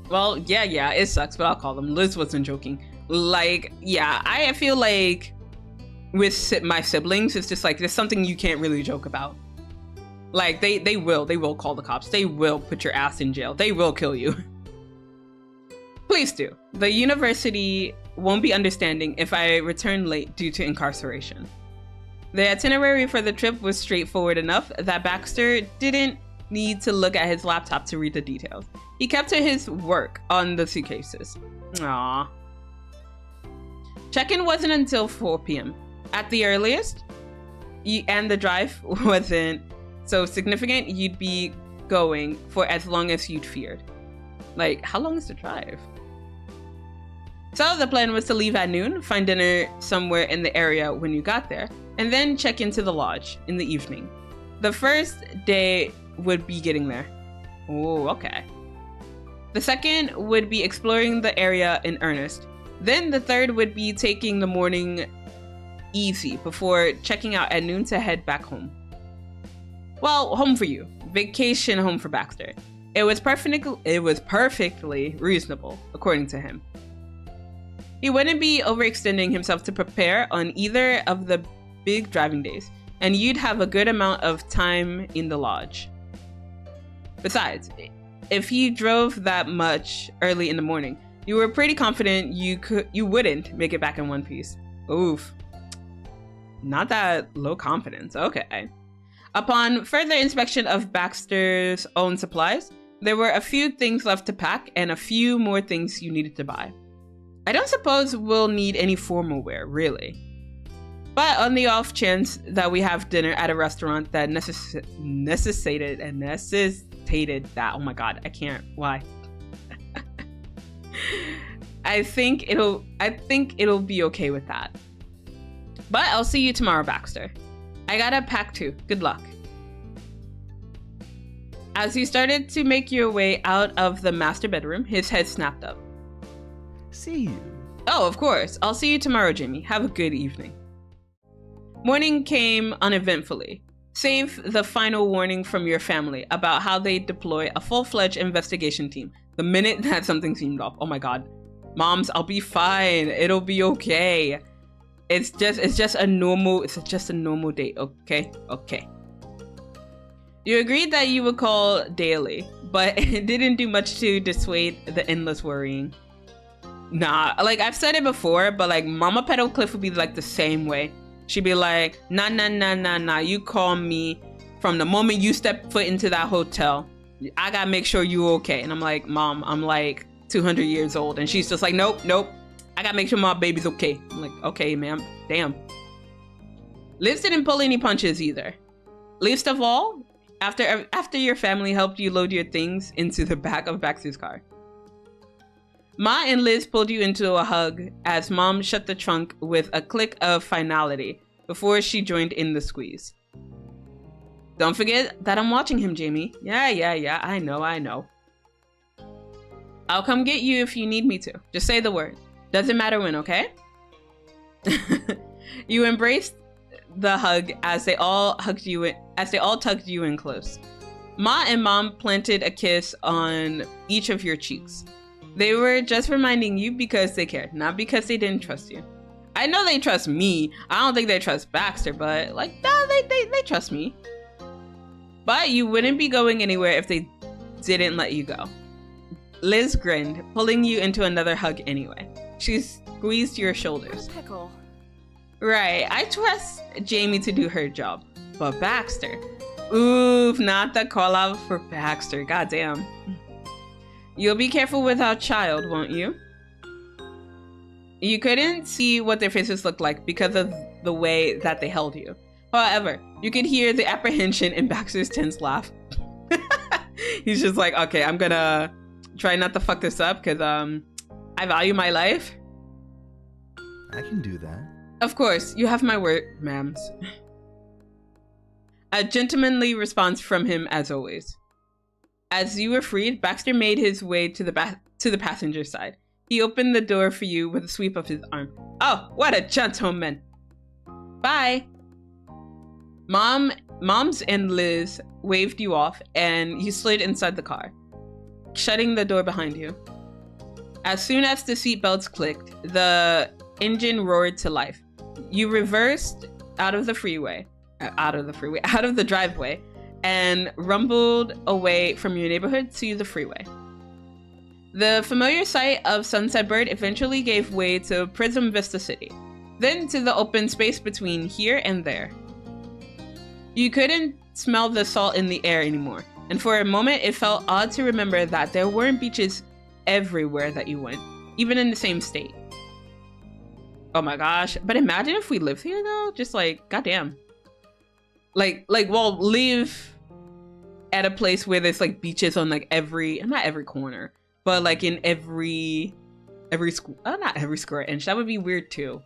Well, yeah, it sucks, but I'll call them. Liz wasn't joking. Like, yeah, I feel like with my siblings, it's just like, there's something you can't really joke about. Like, they will call the cops. They will put your ass in jail. They will kill you. Please do. The university won't be understanding if I return late due to incarceration. The itinerary for the trip was straightforward enough that Baxter didn't need to look at his laptop to read the details. He kept to his work on the suitcases. Aww. Check-in wasn't until 4 p.m. At the earliest, and the drive wasn't so significant, you'd be going for as long as you'd feared. Like, how long is the drive? So the plan was to leave at noon, find dinner somewhere in the area when you got there, and then check into the lodge in the evening. The first day would be getting there. Oh, okay. The second would be exploring the area in earnest. Then the third would be taking the morning easy before checking out at noon to head back home. Well, home for you. Vacation home for Baxter. It was perfectly reasonable, according to him. He wouldn't be overextending himself to prepare on either of the big driving days, and you'd have a good amount of time in the lodge. Besides, if he drove that much early in the morning, you were pretty confident you wouldn't make it back in one piece. Oof. Not that low confidence. Okay. Upon further inspection of Baxter's own supplies, there were a few things left to pack and a few more things you needed to buy. I don't suppose we'll need any formal wear, really. But on the off chance that we have dinner at a restaurant that necessitated that, oh my god, I can't, why? I think it'll be okay with that. But I'll see you tomorrow, Baxter. I gotta pack too. Good luck. As you started to make your way out of the master bedroom, his head snapped up. See you. Oh, of course. I'll see you tomorrow, Jamie. Have a good evening. Morning came uneventfully, save the final warning from your family about how they deploy a full-fledged investigation team the minute that something seemed off. Oh my god. Moms, I'll be fine. It'll be okay. It's just a normal date, okay? Okay. You agreed that you would call daily, but it didn't do much to dissuade the endless worrying. Nah, like I've said it before, but like Mama Petalcliff would be like the same way. She'd be like, nah, you call me from the moment you step foot into that hotel. I gotta make sure you okay. And I'm like, Mom, I'm like 200 years old. And she's just like, nope. I gotta make sure my baby's okay. I'm like, okay, ma'am. Damn. Liz didn't pull any punches either. Least of all, after your family helped you load your things into the back of Baxter's car. Ma and Liz pulled you into a hug as Mom shut the trunk with a click of finality before she joined in the squeeze. Don't forget that I'm watching him, Jamie. Yeah, I know. I'll come get you if you need me to. Just say the word. Doesn't matter when, okay? You embraced the hug as they all tugged you in close. Ma and Mom planted a kiss on each of your cheeks. They were just reminding you because they cared, not because they didn't trust you. I know they trust me. I don't think they trust Baxter, but like, no, they trust me. But you wouldn't be going anywhere if they didn't let you go. Liz grinned, pulling you into another hug anyway. She squeezed your shoulders. Pickle. Right, I trust Jamie to do her job, but Baxter. Oof, not the call out for Baxter, goddamn. You'll be careful with our child, won't you? You couldn't see what their faces looked like because of the way that they held you. However, you could hear the apprehension in Baxter's tense laugh. He's just like, okay, I'm gonna try not to fuck this up because I value my life. I can do that. Of course, you have my word, ma'ams. A gentlemanly response from him as always. As you were freed, Baxter made his way to the passenger side. He opened the door for you with a sweep of his arm. Oh, what a gentleman! Bye! Moms and Liz waved you off and you slid inside the car, shutting the door behind you. As soon as the seatbelts clicked, the engine roared to life. You reversed out of the driveway, and rumbled away from your neighborhood to the freeway. The familiar sight of Sunset Bird eventually gave way to Prism Vista City, then to the open space between here and there. You couldn't smell the salt in the air anymore, and for a moment it felt odd to remember that there weren't beaches everywhere that you went, even in the same state. Oh my gosh, but imagine if we lived here though, just like, goddamn. Well, live at a place where there's like beaches on like not every corner, but like in every not every square inch. That would be weird too.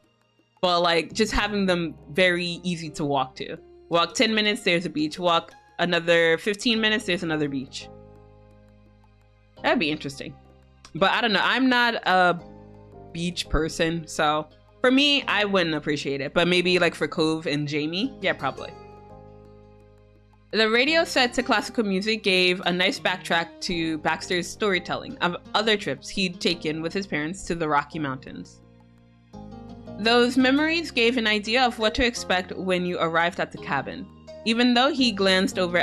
but like just having them very easy to walk to. Walk 10 minutes, there's a beach. Walk another 15 minutes, there's another beach. That'd be interesting. But I don't know, I'm not a beach person, so for me, I wouldn't appreciate it. But maybe like for Cove and Jamie, yeah, probably. The radio set to classical music gave a nice backtrack to Baxter's storytelling of other trips he'd taken with his parents to the Rocky Mountains. Those memories gave an idea of what to expect when you arrived at the cabin, even though he glanced over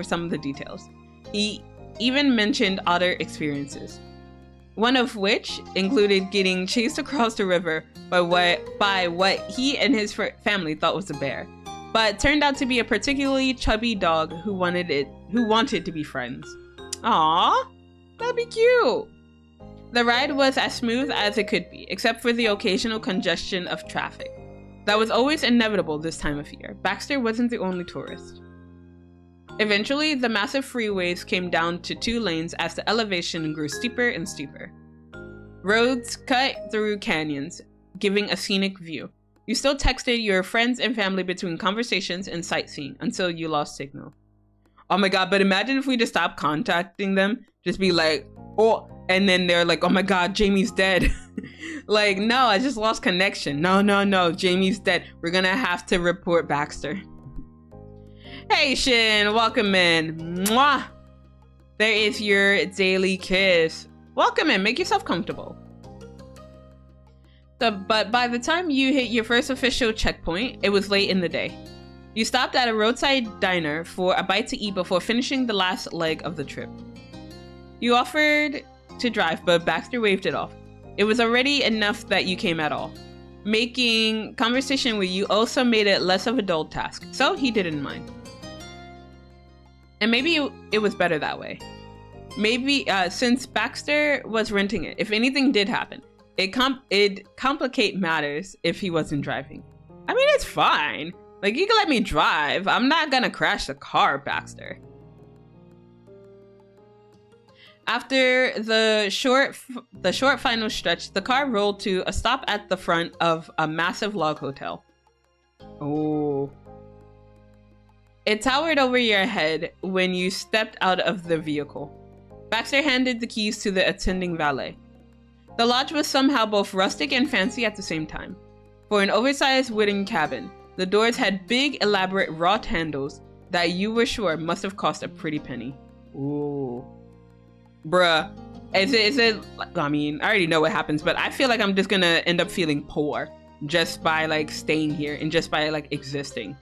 some of the details. He even mentioned other experiences, one of which included getting chased across the river by what he and his family thought was a bear, but turned out to be a particularly chubby dog who wanted to be friends. Aww, that'd be cute. The ride was as smooth as it could be, except for the occasional congestion of traffic. That was always inevitable this time of year. Baxter wasn't the only tourist. Eventually, the massive freeways came down to 2 lanes as the elevation grew steeper and steeper. Roads cut through canyons, giving a scenic view. You still texted your friends and family between conversations and sightseeing until you lost signal. Oh my god, but imagine if we just stopped contacting them, just be like, oh, and then they're like, oh my god, Jamie's dead. Like, no, I just lost connection. No, Jamie's dead. We're gonna have to report Baxter. Hey Shin, welcome in. Mwah! There is your daily kiss. Welcome in, make yourself comfortable. But by the time you hit your first official checkpoint, it was late in the day. You stopped at a roadside diner for a bite to eat before finishing the last leg of the trip. You offered to drive, but Baxter waved it off. It was already enough that you came at all. Making conversation with you also made it less of a dull task, so he didn't mind. And maybe it was better that way. Maybe since Baxter was renting it, if anything did happen, it'd complicate matters if he wasn't driving. I mean, it's fine. Like, you can let me drive. I'm not gonna crash the car, Baxter. After the short final stretch, the car rolled to a stop at the front of a massive log hotel. Oh. It towered over your head when you stepped out of the vehicle. Baxter handed the keys to the attending valet. The lodge was somehow both rustic and fancy at the same time. For an oversized wooden cabin, the doors had big, elaborate wrought handles that you were sure must have cost a pretty penny. Ooh. Bruh. Is it, I mean, I already know what happens, but I feel like I'm just gonna end up feeling poor just by like staying here and just by like existing.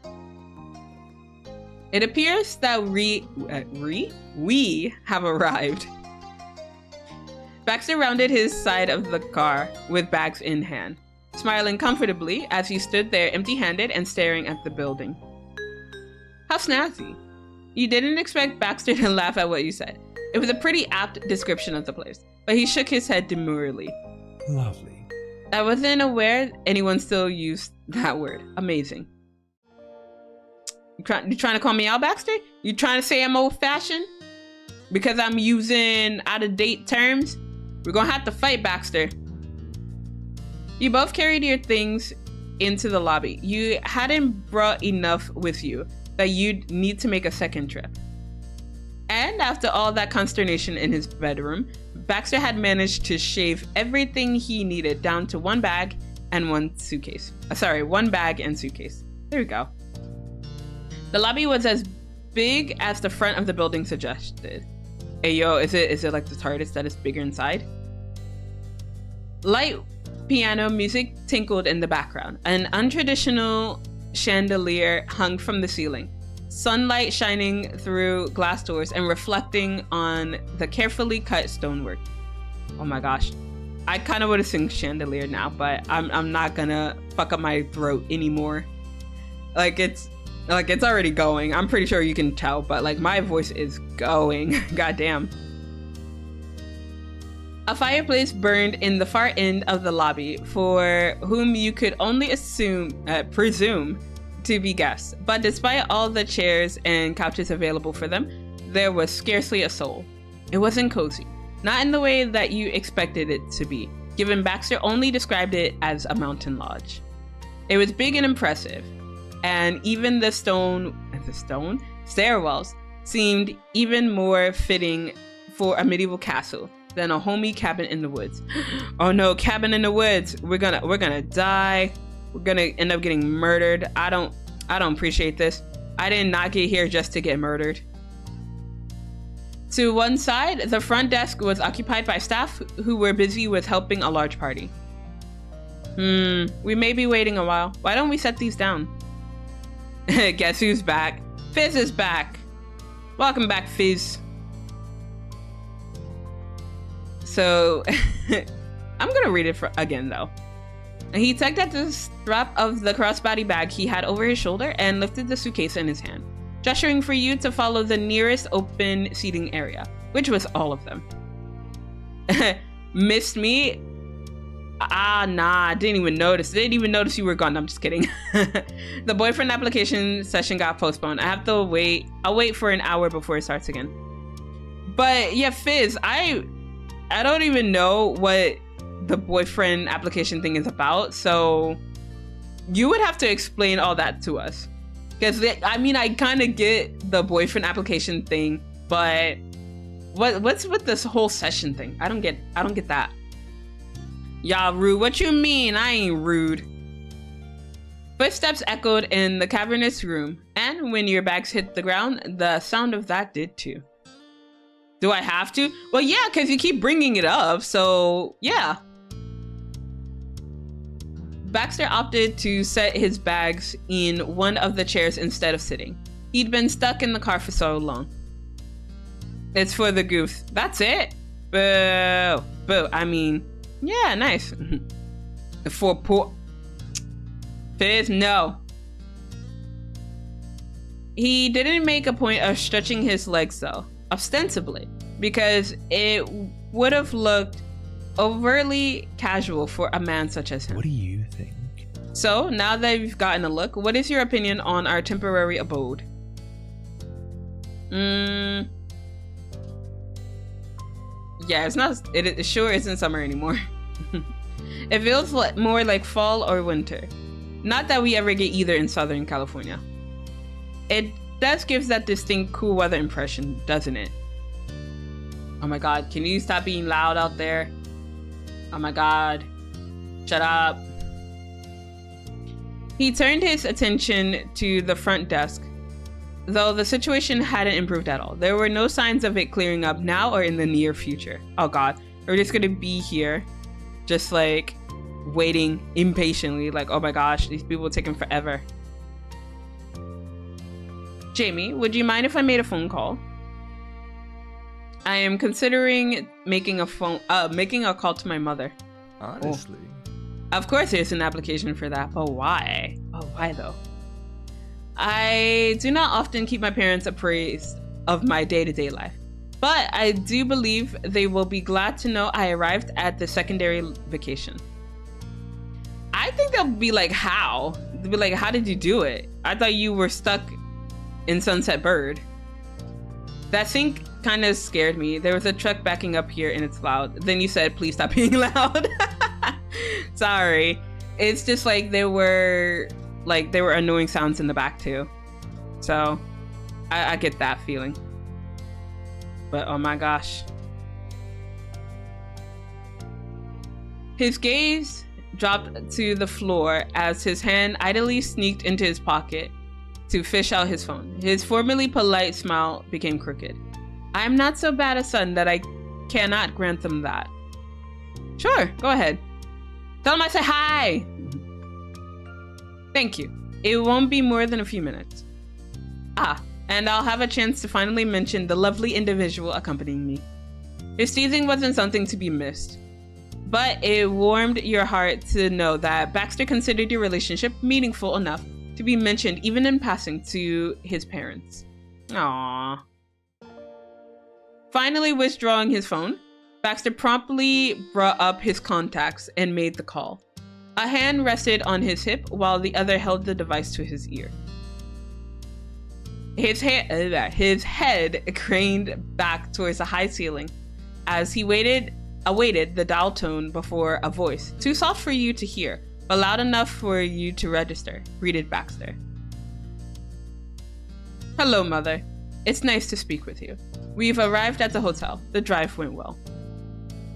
It appears that we have arrived. Baxter rounded his side of the car with bags in hand, smiling comfortably as he stood there empty-handed and staring at the building. How snazzy. You didn't expect Baxter to laugh at what you said. It was a pretty apt description of the place, but he shook his head demurely. Lovely. I wasn't aware anyone still used that word. Amazing. You trying to call me out, Baxter? You trying to say I'm old-fashioned? Because I'm using out-of-date terms? We're gonna have to fight, Baxter. You both carried your things into the lobby. You hadn't brought enough with you that you'd need to make a second trip. And after all that consternation in his bedroom, Baxter had managed to shave everything he needed down to one bag and one suitcase. One bag and suitcase. There we go. The lobby was as big as the front of the building suggested. Hey yo, is it like the TARDIS that is bigger inside? Light piano music tinkled in the background. An untraditional chandelier hung from the ceiling, sunlight shining through glass doors and reflecting on the carefully cut stonework. Oh my gosh. I kind of want to sing chandelier now, but I'm not gonna fuck up my throat anymore. Like it's already going. I'm pretty sure you can tell, but like my voice is going. Goddamn. A fireplace burned in the far end of the lobby for whom you could only presume to be guests. But despite all the chairs and couches available for them, there was scarcely a soul. It wasn't cozy. Not in the way that you expected it to be. given Baxter only described it as a mountain lodge. It was big and impressive, and even the stone stairwells seemed even more fitting for a medieval castle than a homey cabin in the woods. Oh no, cabin in the woods. We're gonna die. We're gonna end up getting murdered. I don't appreciate this. I did not get here just to get murdered. To one side, the front desk was occupied by staff who were busy with helping a large party. We may be waiting a while. Why don't we set these down? Guess who's back? Fizz is back. Welcome back, Fizz. So, I'm gonna read it again though. He tugged at the strap of the crossbody bag he had over his shoulder and lifted the suitcase in his hand, gesturing for you to follow the nearest open seating area, which was all of them. Missed me? Nah, I didn't even notice you were gone. I'm just kidding. The boyfriend application session got postponed. I'll wait for an hour before it starts again. But yeah, Fizz, I don't even know what the boyfriend application thing is about, so you would have to explain all that to us. Because I mean, I kind of get the boyfriend application thing, but what's with this whole session thing? I don't get that. Y'all rude. What you mean? I ain't rude. Footsteps echoed in the cavernous room, and when your bags hit the ground, the sound of that did too. Do I have to? Well, yeah, because you keep bringing it up, so yeah. Baxter opted to set his bags in one of the chairs instead of sitting. He'd been stuck in the car for so long. It's for the goose. That's it? Boo. Boo. I mean, yeah, nice. For poor... Fizz, no. He didn't make a point of stretching his legs though, ostensibly, because it would have looked overtly casual for a man such as him. What do you think? So, now that you've gotten a look, what is your opinion on our temporary abode? Yeah, it sure isn't summer anymore. It feels more like fall or winter. Not that we ever get either in Southern California. It does give that distinct cool weather impression, doesn't it? Oh my god, can you stop being loud out there? Oh my god. Shut up. He turned his attention to the front desk, though the situation hadn't improved at all. There were no signs of it clearing up now or in the near future. Oh god, we're just gonna be here, just like waiting impatiently, like, oh my gosh, these people are taking forever. Jamie, would you mind if I made a phone call? I am considering making a call to my mother. Honestly. Oh. Of course there's an application for that, but why? Oh, why though? I do not often keep my parents appraised of my day-to-day life, but I do believe they will be glad to know I arrived at the secondary vacation. I think they'll be like, how? They'll be like, how did you do it? I thought you were stuck in Sunset Bird. That thing kind of scared me. There was a truck backing up here and it's loud. Then you said, please stop being loud. Sorry. It's just like there were annoying sounds in the back too. So I get that feeling. But oh my gosh. His gaze dropped to the floor as his hand idly sneaked into his pocket to fish out his phone. His formerly polite smile became crooked. I'm not so bad a son that I cannot grant them that. Sure, go ahead. Tell him I say hi. Thank you. It won't be more than a few minutes. And I'll have a chance to finally mention the lovely individual accompanying me. His teasing wasn't something to be missed, but it warmed your heart to know that Baxter considered your relationship meaningful enough to be mentioned even in passing to his parents. Aww. Finally withdrawing his phone, Baxter promptly brought up his contacts and made the call. A hand rested on his hip while the other held the device to his ear. His head craned back towards the high ceiling as he waited awaited the dial tone before a voice, too soft for you to hear, but loud enough for you to register, greeted Baxter. Hello, Mother. It's nice to speak with you. We've arrived at the hotel. The drive went well.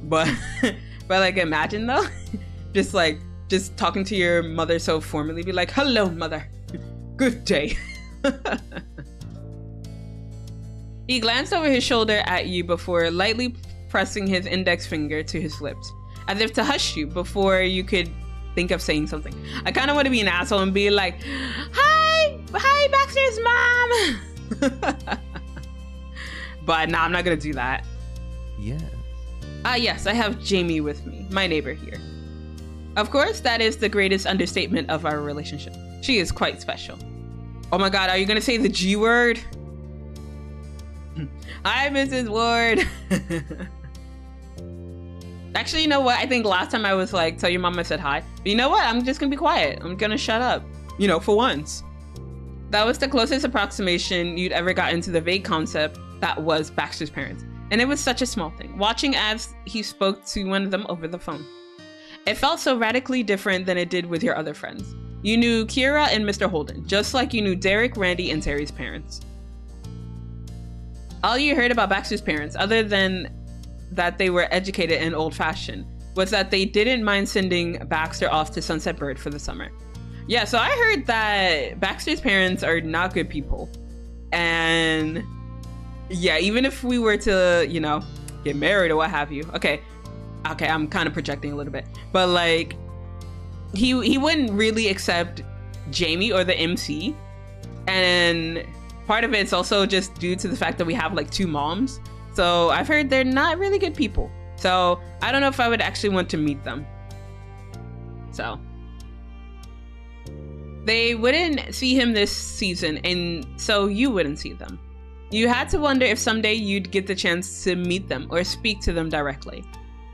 But, but like, imagine though, just talking to your mother so formally, be like, hello, Mother. Good day. He glanced over his shoulder at you before lightly pressing his index finger to his lips, as if to hush you before you could think of saying something. I kind of want to be an asshole and be like, hi, Baxter's mom. But nah, I'm not gonna do that. Yes. Yes, I have Jamie with me, my neighbor here. Of course, that is the greatest understatement of our relationship. She is quite special. Oh my God, are you gonna say the G word? Hi, Mrs. Ward. Actually, you know what? I think last time I was like, tell your mom I said hi. But you know what? I'm just gonna be quiet. I'm gonna shut up. You know, for once. That was the closest approximation you'd ever gotten to the vague concept that was Baxter's parents. And it was such a small thing, watching as he spoke to one of them over the phone. It felt so radically different than it did with your other friends. You knew Kira and Mr. Holden, just like you knew Derek, Randy, and Terry's parents. All you heard about Baxter's parents, other than that they were educated and old-fashioned, was that they didn't mind sending Baxter off to Sunset Bird for the summer. Yeah, so I heard that Baxter's parents are not good people. And yeah, even if we were to, you know, get married or what have you. Okay, I'm kind of projecting a little bit. But like, he wouldn't really accept Jamie or the MC. And part of it's also just due to the fact that we have like 2 moms. So I've heard they're not really good people. So I don't know if I would actually want to meet them. So they wouldn't see him this season, and so you wouldn't see them. You had to wonder if someday you'd get the chance to meet them or speak to them directly.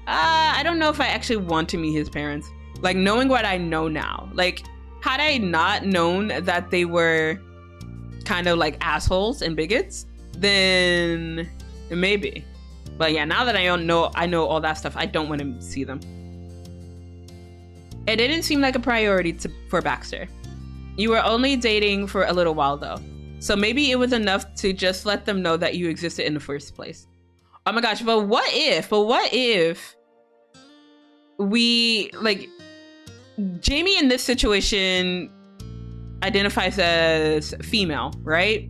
I don't know if I actually want to meet his parents. Like, knowing what I know now, like, had I not known that they were kind of like assholes and bigots, then maybe. But yeah, now that I know all that stuff, I don't want to see them. It didn't seem like a priority for Baxter. You were only dating for a little while though, so maybe it was enough to just let them know that you existed in the first place. Oh my gosh, but what if we, like, Jamie in this situation identifies as female, right?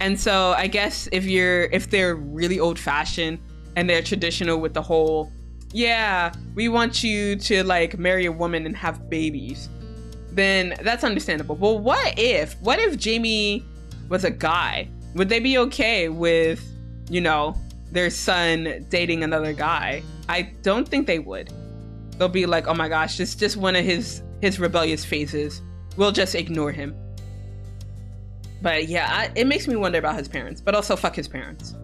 And so I guess if they're really old-fashioned and they're traditional with the whole, yeah, we want you to like marry a woman and have babies, then that's understandable. But what if Jamie was a guy? Would they be okay with, you know, their son dating another guy? I don't think they would. They'll be like, oh my gosh, it's just one of his rebellious phases. We'll just ignore him. But yeah, it makes me wonder about his parents, but also fuck his parents.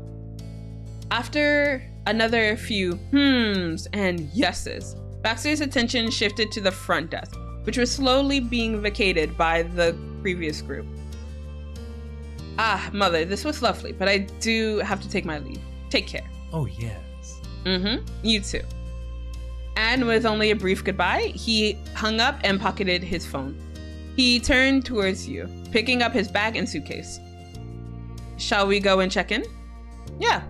After another few hmms and yeses, Baxter's attention shifted to the front desk, which was slowly being vacated by the previous group. Ah, Mother, this was lovely, but I do have to take my leave. Take care. Oh, yes. You too. And with only a brief goodbye, he hung up and pocketed his phone. He turned towards you, picking up his bag and suitcase. Shall we go and check in? Yeah.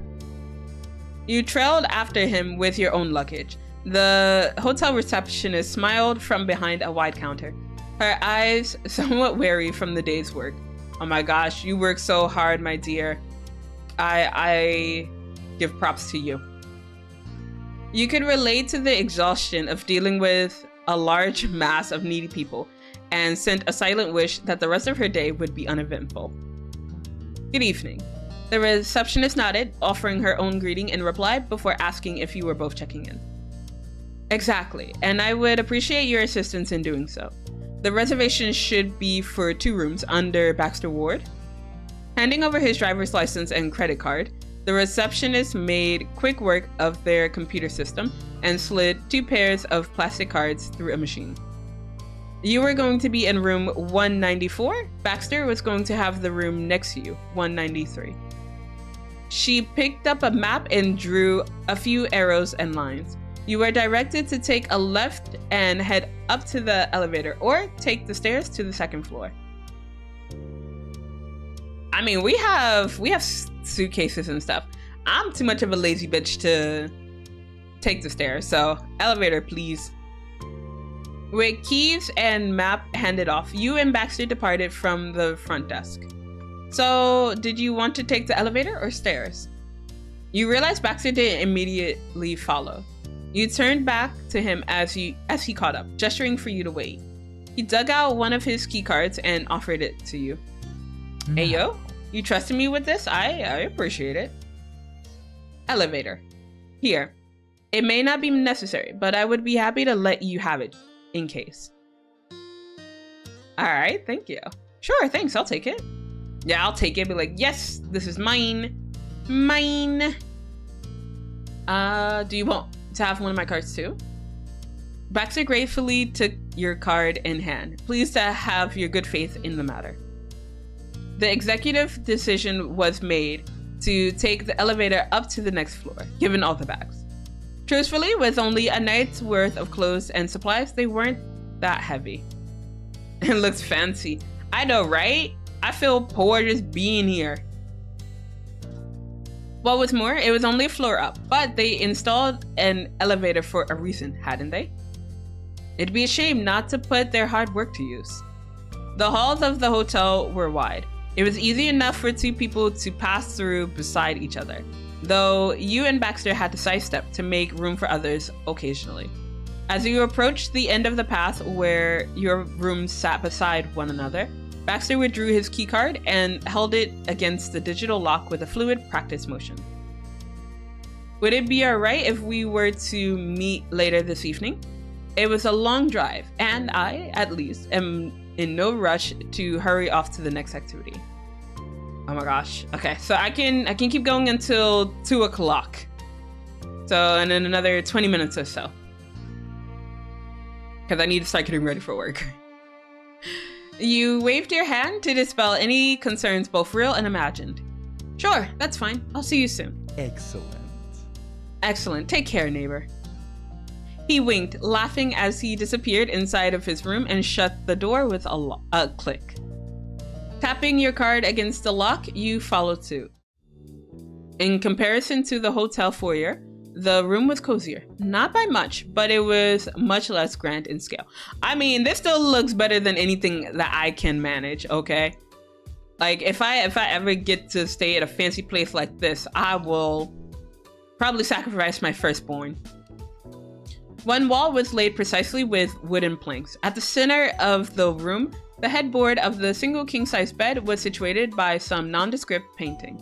You trailed after him with your own luggage. The hotel receptionist smiled from behind a wide counter, her eyes somewhat weary from the day's work. Oh my gosh, you work so hard, my dear. I give props to you. You could relate to the exhaustion of dealing with a large mass of needy people and sent a silent wish that the rest of her day would be uneventful. Good evening. The receptionist nodded, offering her own greeting in reply before asking if you were both checking in. Exactly, and I would appreciate your assistance in doing so. The reservation should be for 2 rooms under Baxter Ward. Handing over his driver's license and credit card, the receptionist made quick work of their computer system and slid 2 pairs of plastic cards through a machine. You were going to be in room 194. Baxter was going to have the room next to you, 193. She picked up a map and drew a few arrows and lines. You were directed to take a left and head up to the elevator, or take the stairs to the second floor. I mean, we have suitcases and stuff. I'm too much of a lazy bitch to take the stairs, so elevator, please. With keys and map handed off, you and Baxter departed from the front desk. So, did you want to take the elevator or stairs? You realized Baxter didn't immediately follow. You turned back to him as he caught up, gesturing for you to wait. He dug out one of his key cards and offered it to you. Hey yo, you trusted me with this? I appreciate it. Elevator. Here. It may not be necessary, but I would be happy to let you have it, in case. Alright, thank you. Sure, thanks, I'll take it. Yeah, I'll take it, be like, yes, this is mine. Mine. Do you want to have one of my cards too? Baxter gratefully took your card in hand, pleased to have your good faith in the matter. The executive decision was made to take the elevator up to the next floor, given all the bags. Truthfully, with only a night's worth of clothes and supplies, they weren't that heavy. It looks fancy. I know, right? I feel poor just being here. What was more, it was only a floor up, but they installed an elevator for a reason, hadn't they? It'd be a shame not to put their hard work to use. The halls of the hotel were wide. It was easy enough for two people to pass through beside each other, though you and Baxter had to sidestep to make room for others occasionally. As you approached the end of the path where your rooms sat beside one another, Baxter withdrew his keycard and held it against the digital lock with a fluid practice motion. Would it be alright if we were to meet later this evening? It was a long drive, and I, at least, am in no rush to hurry off to the next activity. Oh my gosh. Okay, so I can keep going until 2 o'clock. So, and then another 20 minutes or so. Because I need to start getting ready for work. You waved your hand to dispel any concerns, both real and imagined. Sure, that's fine. I'll see you soon. Excellent. Excellent. Take care, neighbor. He winked, laughing as he disappeared inside of his room and shut the door with a click. Tapping your card against the lock, you followed suit. In comparison to the hotel foyer, the room was cozier. Not by much, but it was much less grand in scale. I mean, this still looks better than anything that I can manage, okay? Like, if I ever get to stay at a fancy place like this, I will probably sacrifice my firstborn. One wall was laid precisely with wooden planks. At the center of the room, the headboard of the single king-size bed was situated by some nondescript painting.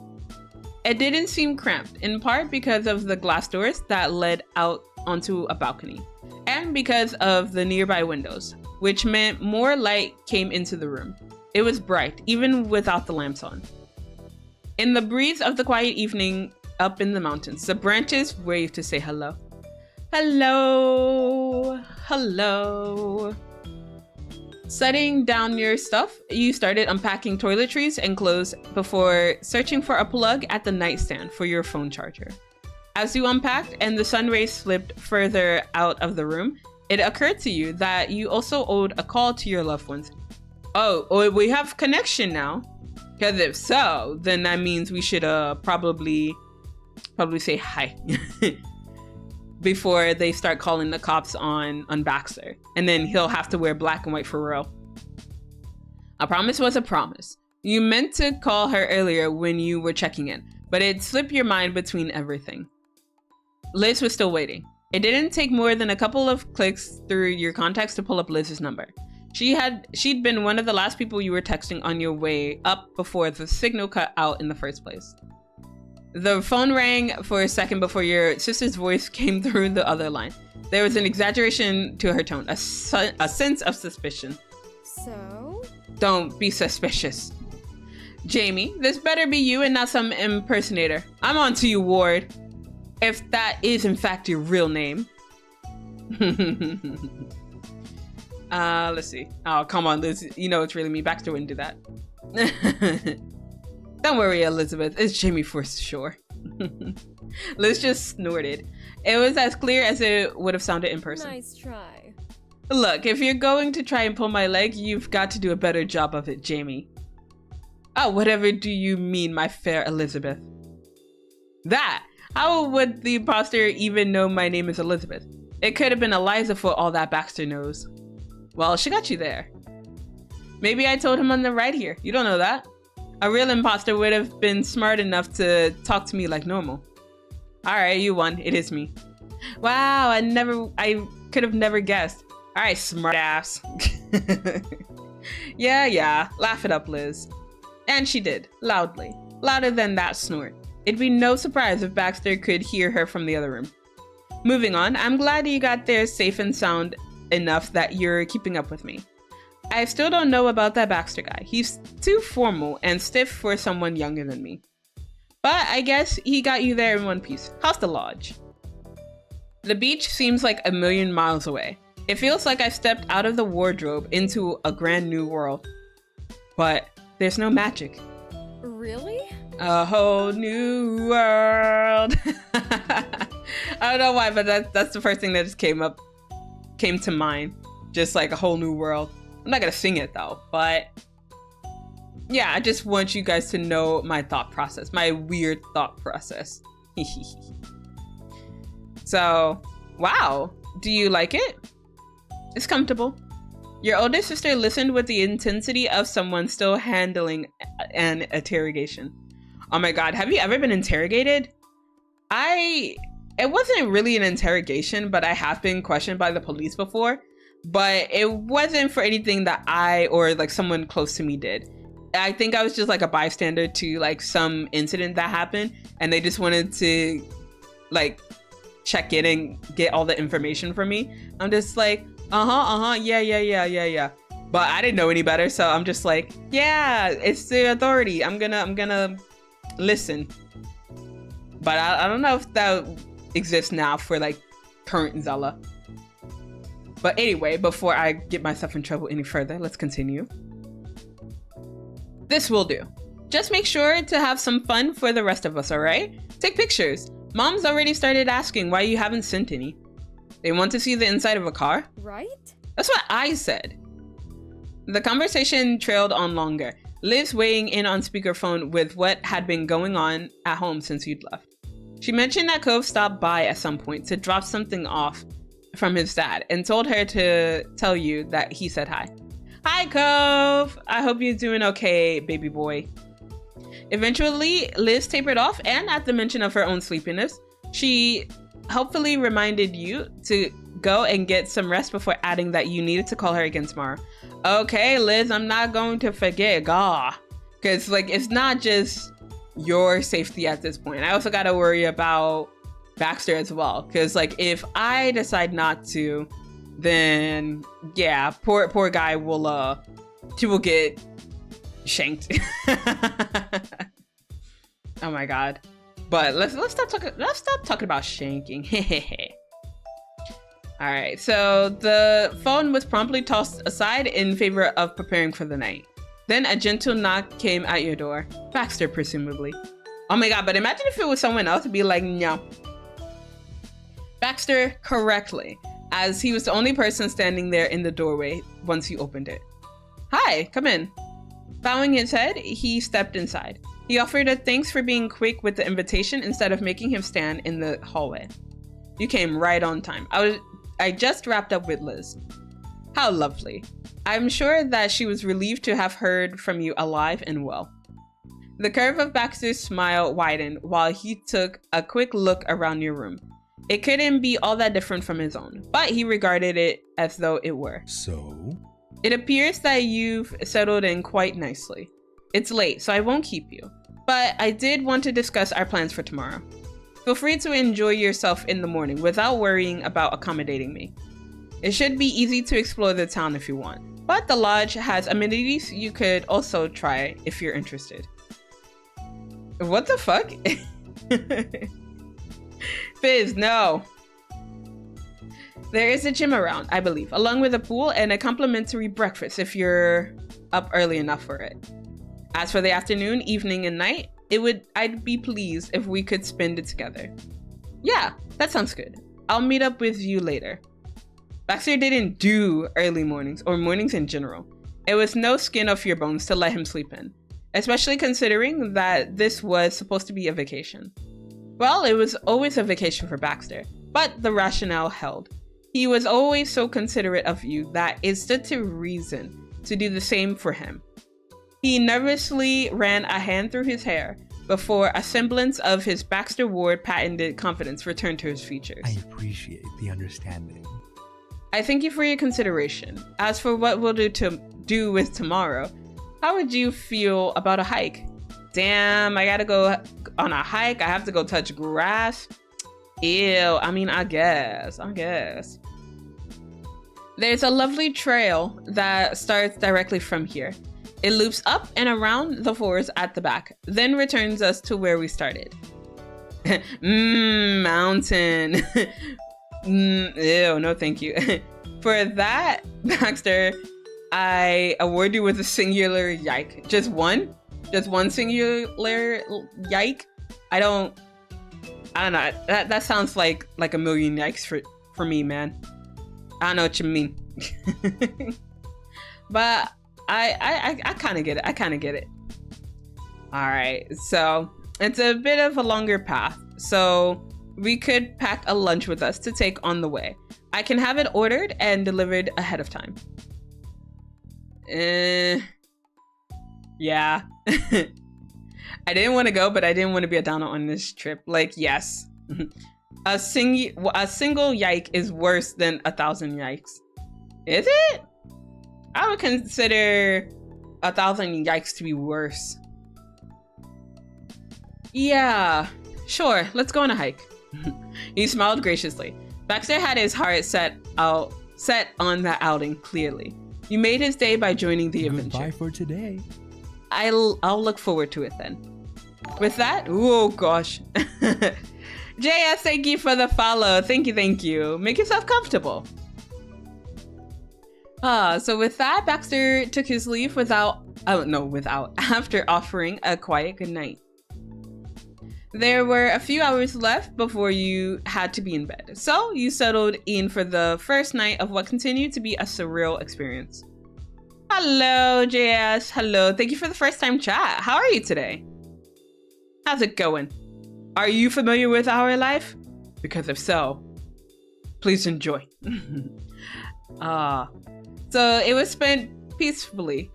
It didn't seem cramped, in part because of the glass doors that led out onto a balcony, and because of the nearby windows, which meant more light came into the room. It was bright, even without the lamps on. In the breeze of the quiet evening up in the mountains, the branches waved to say hello. Hello, hello. Setting down your stuff, you started unpacking toiletries and clothes before searching for a plug at the nightstand for your phone charger. As you unpacked and the sun rays slipped further out of the room, it occurred to you that you also owed a call to your loved ones. Oh, we have connection now? Because if so, then that means we should probably say hi. Before they start calling the cops on Baxter. And then he'll have to wear black and white for real. A promise was a promise. You meant to call her earlier when you were checking in, but it slipped your mind between everything. Liz was still waiting. It didn't take more than a couple of clicks through your contacts to pull up Liz's number. She'd been one of the last people you were texting on your way up before the signal cut out in the first place. The phone rang for a second before your sister's voice came through the other line. There was an exaggeration to her tone, a sense of suspicion. So? Don't be suspicious. Jamie, this better be you and not some impersonator. I'm on to you, Ward. If that is in fact your real name. Let's see. Oh, come on, Liz. You know it's really me. Baxter wouldn't do that. Don't worry, Elizabeth. It's Jamie for sure. Liz just snorted. It was as clear as it would have sounded in person. Nice try. Look, if you're going to try and pull my leg, you've got to do a better job of it, Jamie. Oh, whatever do you mean, my fair Elizabeth? That! How would the imposter even know my name is Elizabeth? It could have been Eliza for all that Baxter knows. Well, she got you there. Maybe I told him on the right here. You don't know that. A real imposter would have been smart enough to talk to me like normal. Alright, you won. It is me. Wow, I could have never guessed. Alright, smart ass. Yeah. Laugh it up, Liz. And she did, loudly. Louder than that snort. It'd be no surprise if Baxter could hear her from the other room. Moving on, I'm glad you got there safe and sound enough that you're keeping up with me. I still don't know about that Baxter guy. He's too formal and stiff for someone younger than me. But I guess he got you there in one piece. How's the lodge? The beach seems like a million miles away. It feels like I stepped out of the wardrobe into a brand new world. But there's no magic. Really? A whole new world. I don't know why, but that's the first thing that just came to mind. Just like a whole new world. I'm not gonna sing it though, but yeah, I just want you guys to know my thought process, my weird thought process. So, wow, do you like it? It's comfortable. Your older sister listened with the intensity of someone still handling an interrogation. Oh my god, have you ever been interrogated? It wasn't really an interrogation, but I have been questioned by the police before. But it wasn't for anything that I or like someone close to me did. I think I was just like a bystander to like some incident that happened, and they just wanted to like check in and get all the information from me. I'm just like, yeah. But I didn't know any better, so I'm just like, yeah, it's the authority. I'm gonna listen. But I don't know if that exists now for like current Zela. But anyway, before I get myself in trouble any further, let's continue. This will do. Just make sure to have some fun for the rest of us, alright? Take pictures. Mom's already started asking why you haven't sent any. They want to see the inside of a car? Right? That's what I said. The conversation trailed on longer, Liz weighing in on speakerphone with what had been going on at home since you'd left. She mentioned that Cove stopped by at some point to drop something off from his dad and told her to tell you that he said hi. Hi, Cove! I hope you're doing okay, baby boy. Eventually, Liz tapered off, and at the mention of her own sleepiness, she helpfully reminded you to go and get some rest before adding that you needed to call her again tomorrow. Okay, Liz, I'm not going to forget, because like it's not just your safety at this point. I also got to worry about Baxter as well, because like if I decide not to, then yeah, poor guy will get shanked. Oh my god. But let's stop talking about shanking. All right, so the phone was promptly tossed aside in favor of preparing for the night. Then a gentle knock came at your door. Baxter, presumably. Oh my god, but imagine if it was someone else, it'd be like, no. Baxter correctly, as he was the only person standing there in the doorway once you opened it. Hi, come in. Bowing his head, he stepped inside. He offered a thanks for being quick with the invitation instead of making him stand in the hallway. You came right on time. I just wrapped up with Liz. How lovely. I'm sure that she was relieved to have heard from you alive and well. The curve of Baxter's smile widened while he took a quick look around your room. It couldn't be all that different from his own, but he regarded it as though it were. So? It appears that you've settled in quite nicely. It's late, so I won't keep you. But I did want to discuss our plans for tomorrow. Feel free to enjoy yourself in the morning without worrying about accommodating me. It should be easy to explore the town if you want, but the lodge has amenities you could also try if you're interested. What the fuck? Fizz, no. There is a gym around, I believe, along with a pool and a complimentary breakfast if you're up early enough for it. As for the afternoon, evening, and night, I'd be pleased if we could spend it together. Yeah, that sounds good. I'll meet up with you later. Baxter didn't do early mornings or mornings in general. It was no skin off your bones to let him sleep in, especially considering that this was supposed to be a vacation. Well, it was always a vacation for Baxter, but the rationale held. He was always so considerate of you that it stood to reason to do the same for him. He nervously ran a hand through his hair before a semblance of his Baxter Ward patented confidence returned to his features. I appreciate the understanding. I thank you for your consideration. As for what we'll do with tomorrow, how would you feel about a hike? Damn, I gotta go on a hike. I have to go touch grass. Ew, I mean, I guess. There's a lovely trail that starts directly from here. It loops up and around the forest at the back, then returns us to where we started. Mountain. Ew, no thank you. For that, Baxter, I award you with a singular yike. Just one singular yike. I don't know. That sounds like a million yikes for me, man. I don't know what you mean. But I kind of get it. All right, so it's a bit of a longer path, so we could pack a lunch with us to take on the way. I can have it ordered and delivered ahead of time. Yeah. I didn't want to go, but I didn't want to be a downer on this trip. Like, yes. A single yike is worse than 1,000 yikes. Is it? I would consider 1,000 yikes to be worse. Yeah, sure. Let's go on a hike. He smiled graciously. Baxter had his heart set on that outing, clearly. You made his day by joining the adventure. Goodbye for today. I'll look forward to it then. With that, oh gosh. JS, thank you for the follow. Thank you. Make yourself comfortable. So with that, Baxter took his leave after offering a quiet goodnight. There were a few hours left before you had to be in bed, so you settled in for the first night of what continued to be a surreal experience. Hello, JS. Hello. Thank you for the first time chat. How are you today? How's it going? Are you familiar with our life? Because if so, please enjoy. So it was spent peacefully,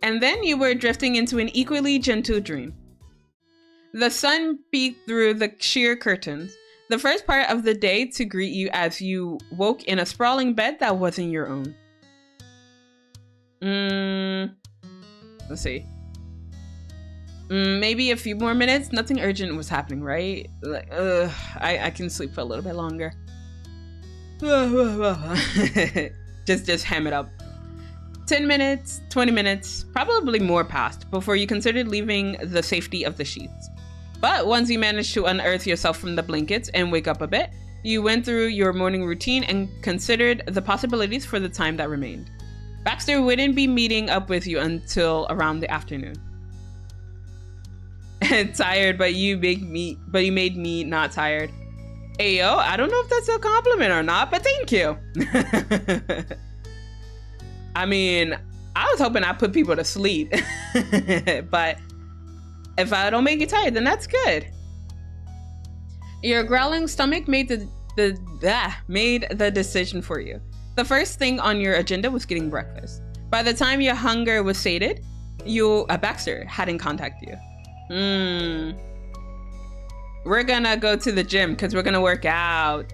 and then you were drifting into an equally gentle dream. The sun peeked through the sheer curtains, the first part of the day to greet you as you woke in a sprawling bed that wasn't your own. Let's see. Maybe a few more minutes. Nothing urgent was happening, right? Like, I can sleep for a little bit longer. just ham it up. 10 minutes, 20 minutes, probably more passed before you considered leaving the safety of the sheets. But once you managed to unearth yourself from the blankets and wake up a bit, you went through your morning routine and considered the possibilities for the time that remained. Baxter wouldn't be meeting up with you until around the afternoon. Tired, but you made me not tired. Ayo, I don't know if that's a compliment or not, but thank you. I mean, I was hoping I put people to sleep, but if I don't make you tired, then that's good. Your growling stomach made the decision for you. The first thing on your agenda was getting breakfast. By the time your hunger was sated, Baxter hadn't contacted you. We're gonna go to the gym because we're gonna work out.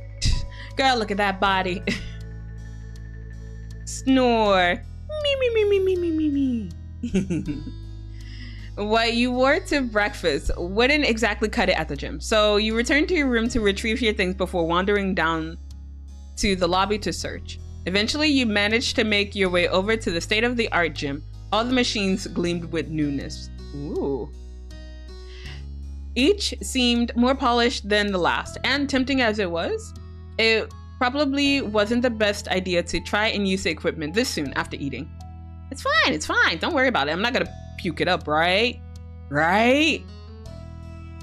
Girl, look at that body. Snore. Me. What you wore to breakfast wouldn't exactly cut it at the gym, so you returned to your room to retrieve your things before wandering down to the lobby to search. Eventually, you managed to make your way over to the state-of-the-art gym. All the machines gleamed with newness. Ooh. Each seemed more polished than the last, and tempting as it was, it probably wasn't the best idea to try and use the equipment this soon after eating. It's fine. Don't worry about it. I'm not gonna puke it up, right? Right?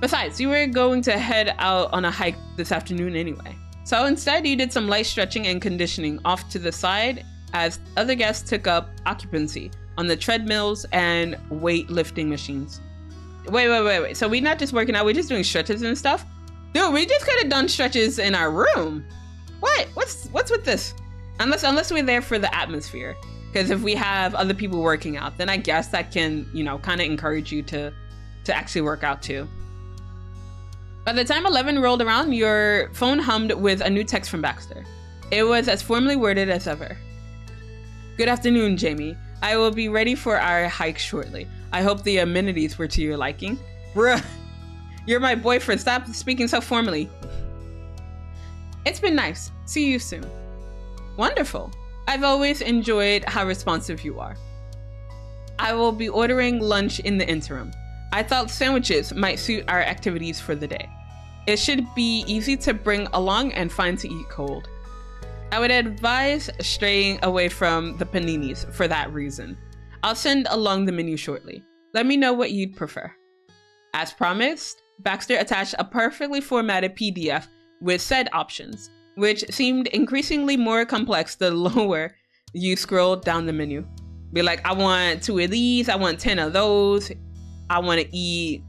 Besides, you were going to head out on a hike this afternoon anyway. So instead, you did some light stretching and conditioning off to the side as other guests took up occupancy on the treadmills and weightlifting machines. Wait. So we're not just working out, we're just doing stretches and stuff? Dude, we just could have done stretches in our room. What? What's with this? Unless we're there for the atmosphere. Because if we have other people working out, then I guess that can, kind of encourage you to actually work out too. By the time 11 rolled around, your phone hummed with a new text from Baxter. It was as formally worded as ever. Good afternoon, Jamie. I will be ready for our hike shortly. I hope the amenities were to your liking. Bruh, you're my boyfriend. Stop speaking so formally. It's been nice. See you soon. Wonderful. I've always enjoyed how responsive you are. I will be ordering lunch in the interim. I thought sandwiches might suit our activities for the day. It should be easy to bring along and fine to eat cold. I would advise straying away from the paninis for that reason. I'll send along the menu shortly. Let me know what you'd prefer. As promised, Baxter attached a perfectly formatted PDF with said options, which seemed increasingly more complex the lower you scrolled down the menu. Be like, I want 2 of these, I want 10 of those, I want to eat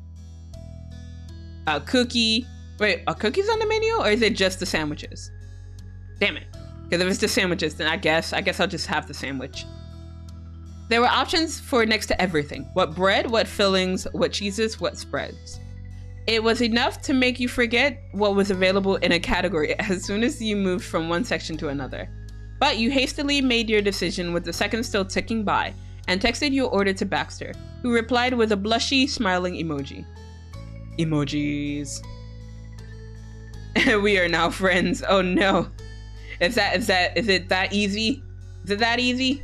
a cookie. Wait, are cookies on the menu or is it just the sandwiches? Damn it. Because if it's the sandwiches, then I guess I'll just have the sandwich. There were options for next to everything. What bread, what fillings, what cheeses, what spreads. It was enough to make you forget what was available in a category as soon as you moved from one section to another. But you hastily made your decision with the seconds still ticking by and texted your order to Baxter, who replied with a blushy, smiling emoji. Emojis. We are now friends. Oh no. Is it that easy? Is it that easy?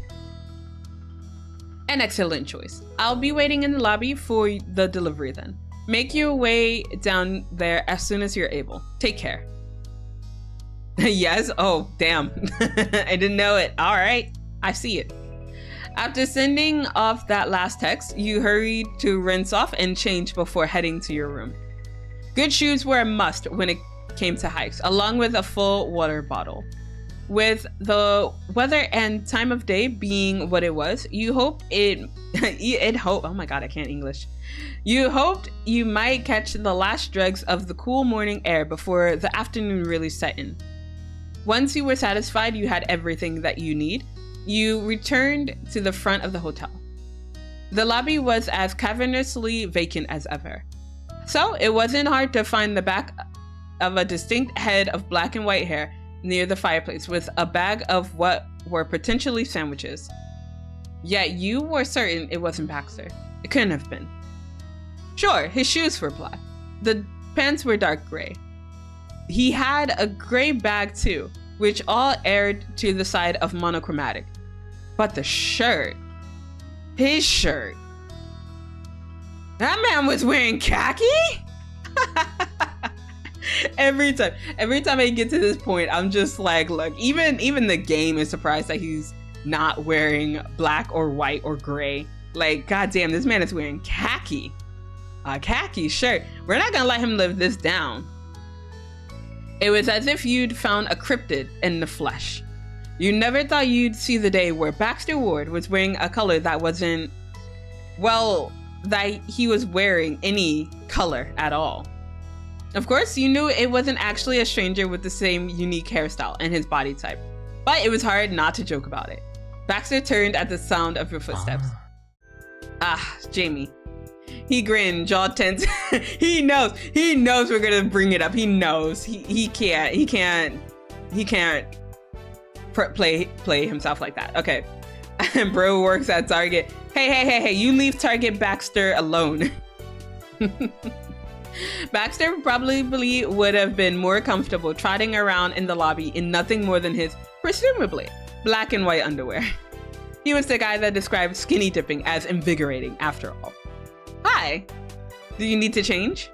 An excellent choice. I'll be waiting in the lobby for the delivery then. Make your way down there as soon as you're able. Take care. Yes? Oh, damn. I didn't know it. All right. I see it. After sending off that last text, you hurried to rinse off and change before heading to your room. Good shoes were a must when it came to hikes, along with a full water bottle. With the weather and time of day being what it was, you hoped oh my god, I can't English. You hoped you might catch the last dregs of the cool morning air before the afternoon really set in. Once you were satisfied you had everything that you need, you returned to the front of the hotel. The lobby was as cavernously vacant as ever. So it wasn't hard to find the back of a distinct head of black and white hair near the fireplace with a bag of what were potentially sandwiches. Yet you were certain it wasn't Baxter. It couldn't have been. Sure, his shoes were black. The pants were dark gray. He had a gray bag too, which all erred to the side of monochromatic. But the shirt, his shirt, that man was wearing khaki? Every time I get to this point, I'm just like, look, even the game is surprised that he's not wearing black or white or gray. Like, goddamn, this man is wearing khaki. A khaki shirt. We're not gonna let him live this down. It was as if you'd found a cryptid in the flesh. You never thought you'd see the day where Baxter Ward was wearing a color that wasn't, well, that he was wearing any color at all. Of course, you knew it wasn't actually a stranger with the same unique hairstyle and his body type, but it was hard not to joke about it. Baxter turned at the sound of your footsteps. Jamie. He grinned, jaw tense. He knows we're gonna bring it up. He knows he can't play himself like that. Okay. Bro works at Target. Hey, you leave Target Baxter alone. Baxter probably would have been more comfortable trotting around in the lobby in nothing more than his, presumably, black and white underwear. He was the guy that described skinny dipping as invigorating, after all. Hi. Do you need to change?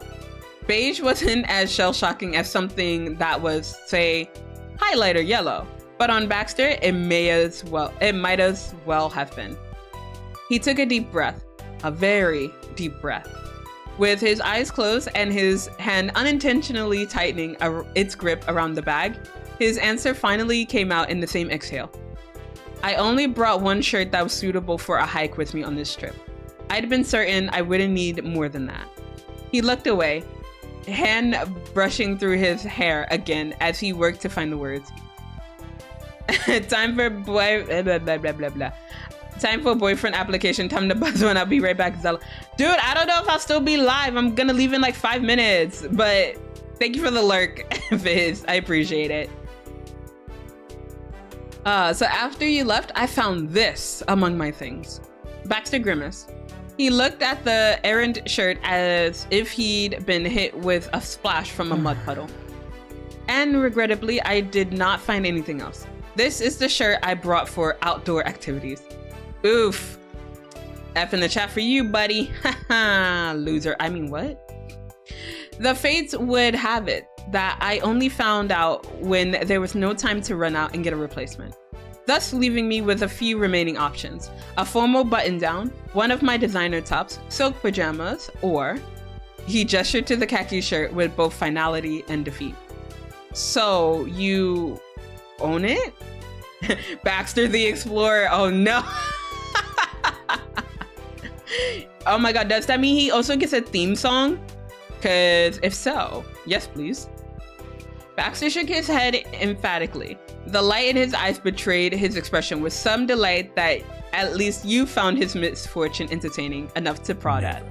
Beige wasn't as shell-shocking as something that was, say, highlighter yellow, but on Baxter, it might as well have been. He took a deep breath. a very deep breath. With his eyes closed and his hand unintentionally tightening its grip around the bag, his answer finally came out in the same exhale. I only brought one shirt that was suitable for a hike with me on this trip. I'd been certain I wouldn't need more than that. He looked away, hand brushing through his hair again as he worked to find the words. Time for boyfriend application. Time to buzz one. I'll be right back, Zela. Dude, I don't know if I'll still be live. I'm gonna leave in like 5 minutes, but thank you for the lurk, Viz. I appreciate it. So after you left, I found this among my things. Baxter grimaced. He looked at the errant shirt as if he'd been hit with a splash from a mud puddle. And regrettably, I did not find anything else. This is the shirt I brought for outdoor activities. Oof. F in the chat for you, buddy. Haha, loser. I mean, what? The fates would have it that I only found out when there was no time to run out and get a replacement, thus leaving me with a few remaining options: a formal button-down, one of my designer tops, silk pajamas, or he gestured to the khaki shirt with both finality and defeat. So you own it? Baxter the Explorer. Oh no. Oh my god, does that mean he also gets a theme song? Because if so, yes please. Baxter shook his head emphatically. The light in his eyes betrayed his expression with some delight that at least you found his misfortune entertaining enough to prod at.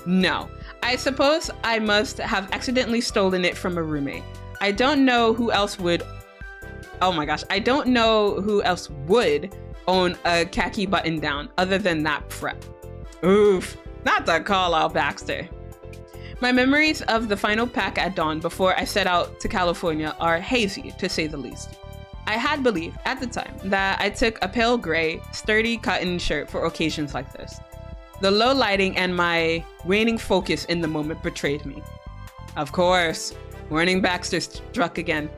No, I suppose I must have accidentally stolen it from a roommate. I don't know who else would. Oh my gosh, I don't know who else would own a khaki button down other than that prep. Oof, not to call out Baxter. My memories of the final pack at dawn before I set out to California are hazy, to say the least. I had believed at the time that I took a pale gray, sturdy cotton shirt for occasions like this. The low lighting and my waning focus in the moment betrayed me. Of course, warning Baxter struck again.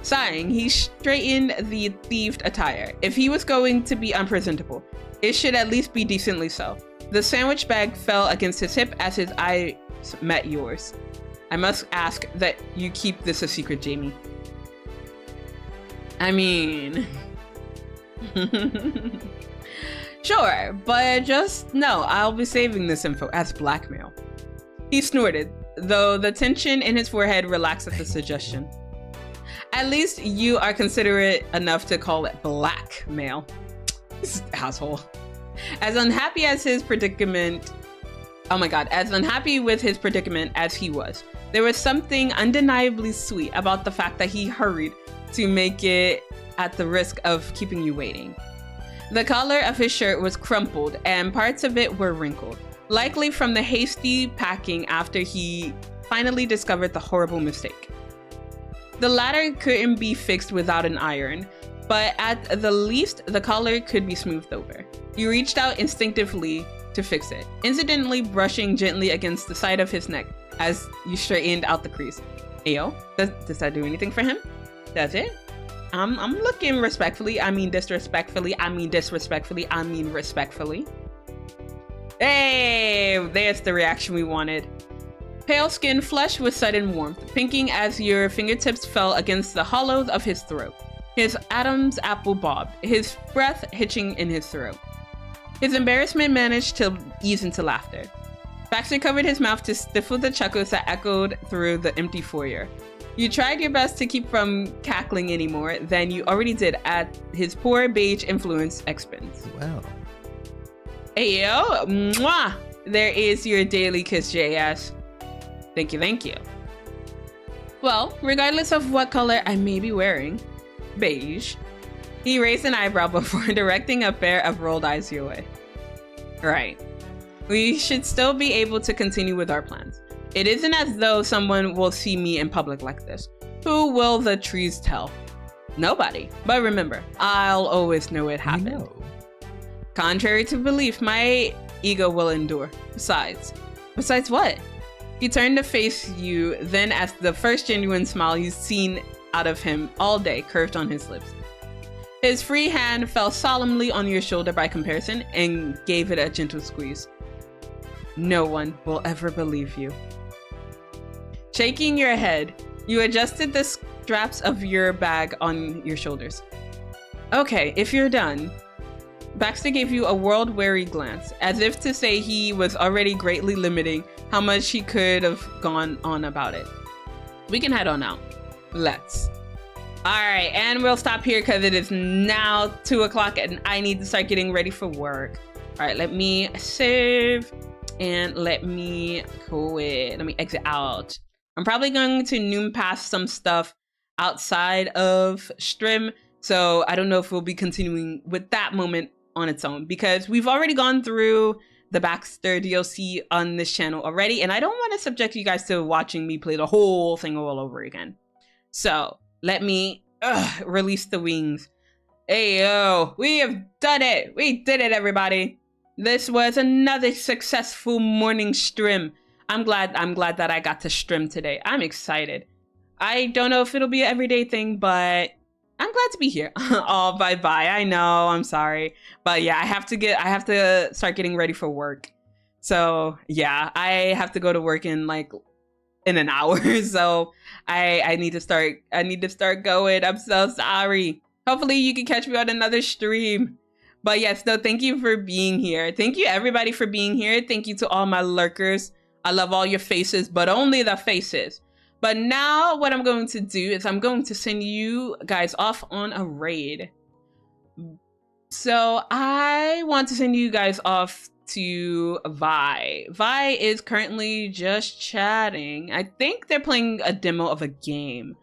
Sighing, he straightened the thieved attire. If he was going to be unpresentable, it should at least be decently so. The sandwich bag fell against his hip as his eyes met yours. I must ask that you keep this a secret, Jamie. I mean... Sure, but just know I'll be saving this info as blackmail. He snorted, though the tension in his forehead relaxed at the suggestion. At least you are considerate enough to call it blackmail. Asshole. As unhappy as his predicament... Oh my god, as unhappy with his predicament as he was, there was something undeniably sweet about the fact that he hurried to make it at the risk of keeping you waiting. The collar of his shirt was crumpled and parts of it were wrinkled, likely from the hasty packing after he finally discovered the horrible mistake. The latter couldn't be fixed without an iron, but at the least, the collar could be smoothed over. You reached out instinctively to fix it, incidentally brushing gently against the side of his neck as you straightened out the crease. Ayo, does that do anything for him? Does it? I'm looking respectfully. I mean disrespectfully. I mean disrespectfully. I mean respectfully. Hey, there's the reaction we wanted. Pale skin flushed with sudden warmth, pinking as your fingertips fell against the hollows of his throat. His Adam's apple bobbed, his breath hitching in his throat. His embarrassment managed to ease into laughter. Baxter covered his mouth to stifle the chuckles that echoed through the empty foyer. You tried your best to keep from cackling any more than you already did at his poor beige influence expense. Well. Hey yo, mwah! There is your daily kiss, JS. Thank you, thank you. Well, regardless of what color I may be wearing, beige. He raised an eyebrow before directing a pair of rolled eyes your way. Right. We should still be able to continue with our plans. It isn't as though someone will see me in public like this. Who will the trees tell? Nobody. But remember, I'll always know it happened. Contrary to belief, my ego will endure. Besides what? He turned to face you, then as the first genuine smile you've seen out of him all day curved on his lips. His free hand fell solemnly on your shoulder by comparison and gave it a gentle squeeze. No one will ever believe you. Shaking your head, you adjusted the straps of your bag on your shoulders. Okay, if you're done. Baxter gave you a world-weary glance, as if to say he was already greatly limiting how much he could have gone on about it. We can head on out. Let's. All right, and we'll stop here because it is now 2 o'clock and I need to start getting ready for work. All right, let me save and let me quit. Let me exit out. I'm probably going to noon pass some stuff outside of stream, so I don't know if we'll be continuing with that moment on its own because we've already gone through the Baxter DLC on this channel already, and I don't want to subject you guys to watching me play the whole thing all over again. So let me release the wings. Hey yo, we have done it. We did it, everybody. This was another successful morning stream. I'm glad that I got to stream today. I'm excited. I don't know if it'll be an everyday thing, but I'm glad to be here. Oh, bye-bye. I know, I'm sorry. But yeah, I have to start getting ready for work. So yeah, I have to go to work in an hour. So I need to start going. I'm so sorry. Hopefully you can catch me on another stream. But yes, no, thank you for being here. Thank you everybody for being here. Thank you to all my lurkers. I love all your faces, but only the faces. But now what I'm going to do is I'm going to send you guys off on a raid. So I want to send you guys off to Vi. Vi is currently just chatting. I think they're playing a demo of a game.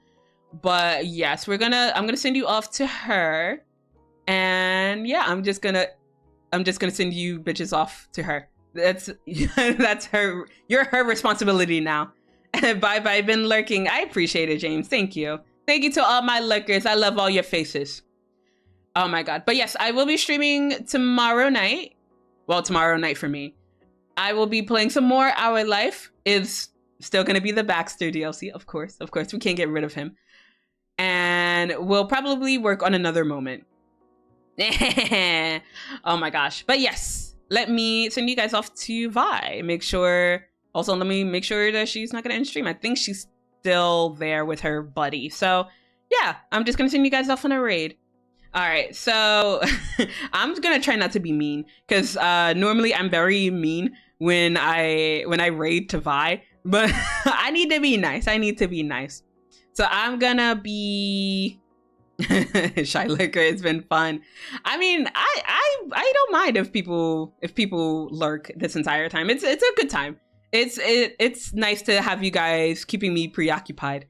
But yes, I'm gonna send you off to her. And yeah, I'm just gonna send you bitches off to her. That's her. You're her responsibility now. Bye bye, been lurking. I appreciate it, James. Thank you. Thank you to all my lurkers. I love all your faces. Oh my god. But yes, I will be streaming tomorrow night. Well, tomorrow night for me. I will be playing some more Our Life. It's still gonna be the Baxter DLC, of course. Of course, we can't get rid of him. And we'll probably work on another moment. Oh my gosh. But yes, let me send you guys off to Vi. Let me make sure that she's not gonna end stream. I think she's still there with her buddy. So yeah, I'm just gonna send you guys off on a raid. All right, so I'm gonna try not to be mean because normally I'm very mean when I raid to Vi, but I need to be nice. So I'm gonna be Shy Liquor. It's been fun. I mean, I don't mind if people lurk this entire time. It's a good time. It's nice to have you guys keeping me preoccupied.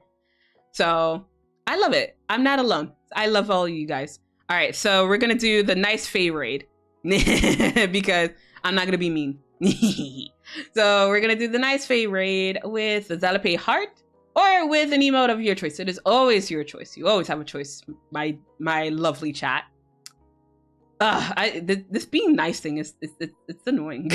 So I love it. I'm not alone. I love all of you guys. All right, so we're gonna do the nice Fae raid because I'm not gonna be mean. So we're gonna do the nice Fae raid with the Zela Pay Heart or with an emote of your choice. It is always your choice. You always have a choice, my lovely chat. This being nice thing it's annoying.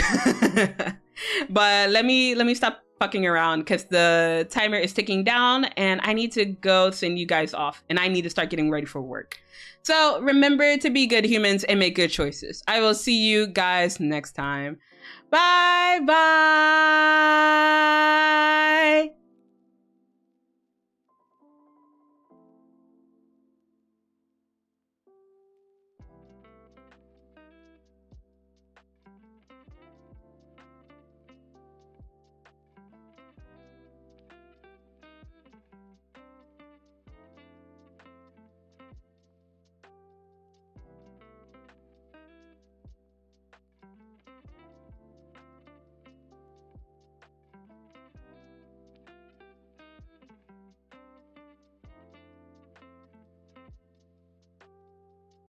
But let me stop fucking around because the timer is ticking down and I need to go send you guys off and I need to start getting ready for work. So remember to be good humans and make good choices. I will see you guys next time. Bye bye.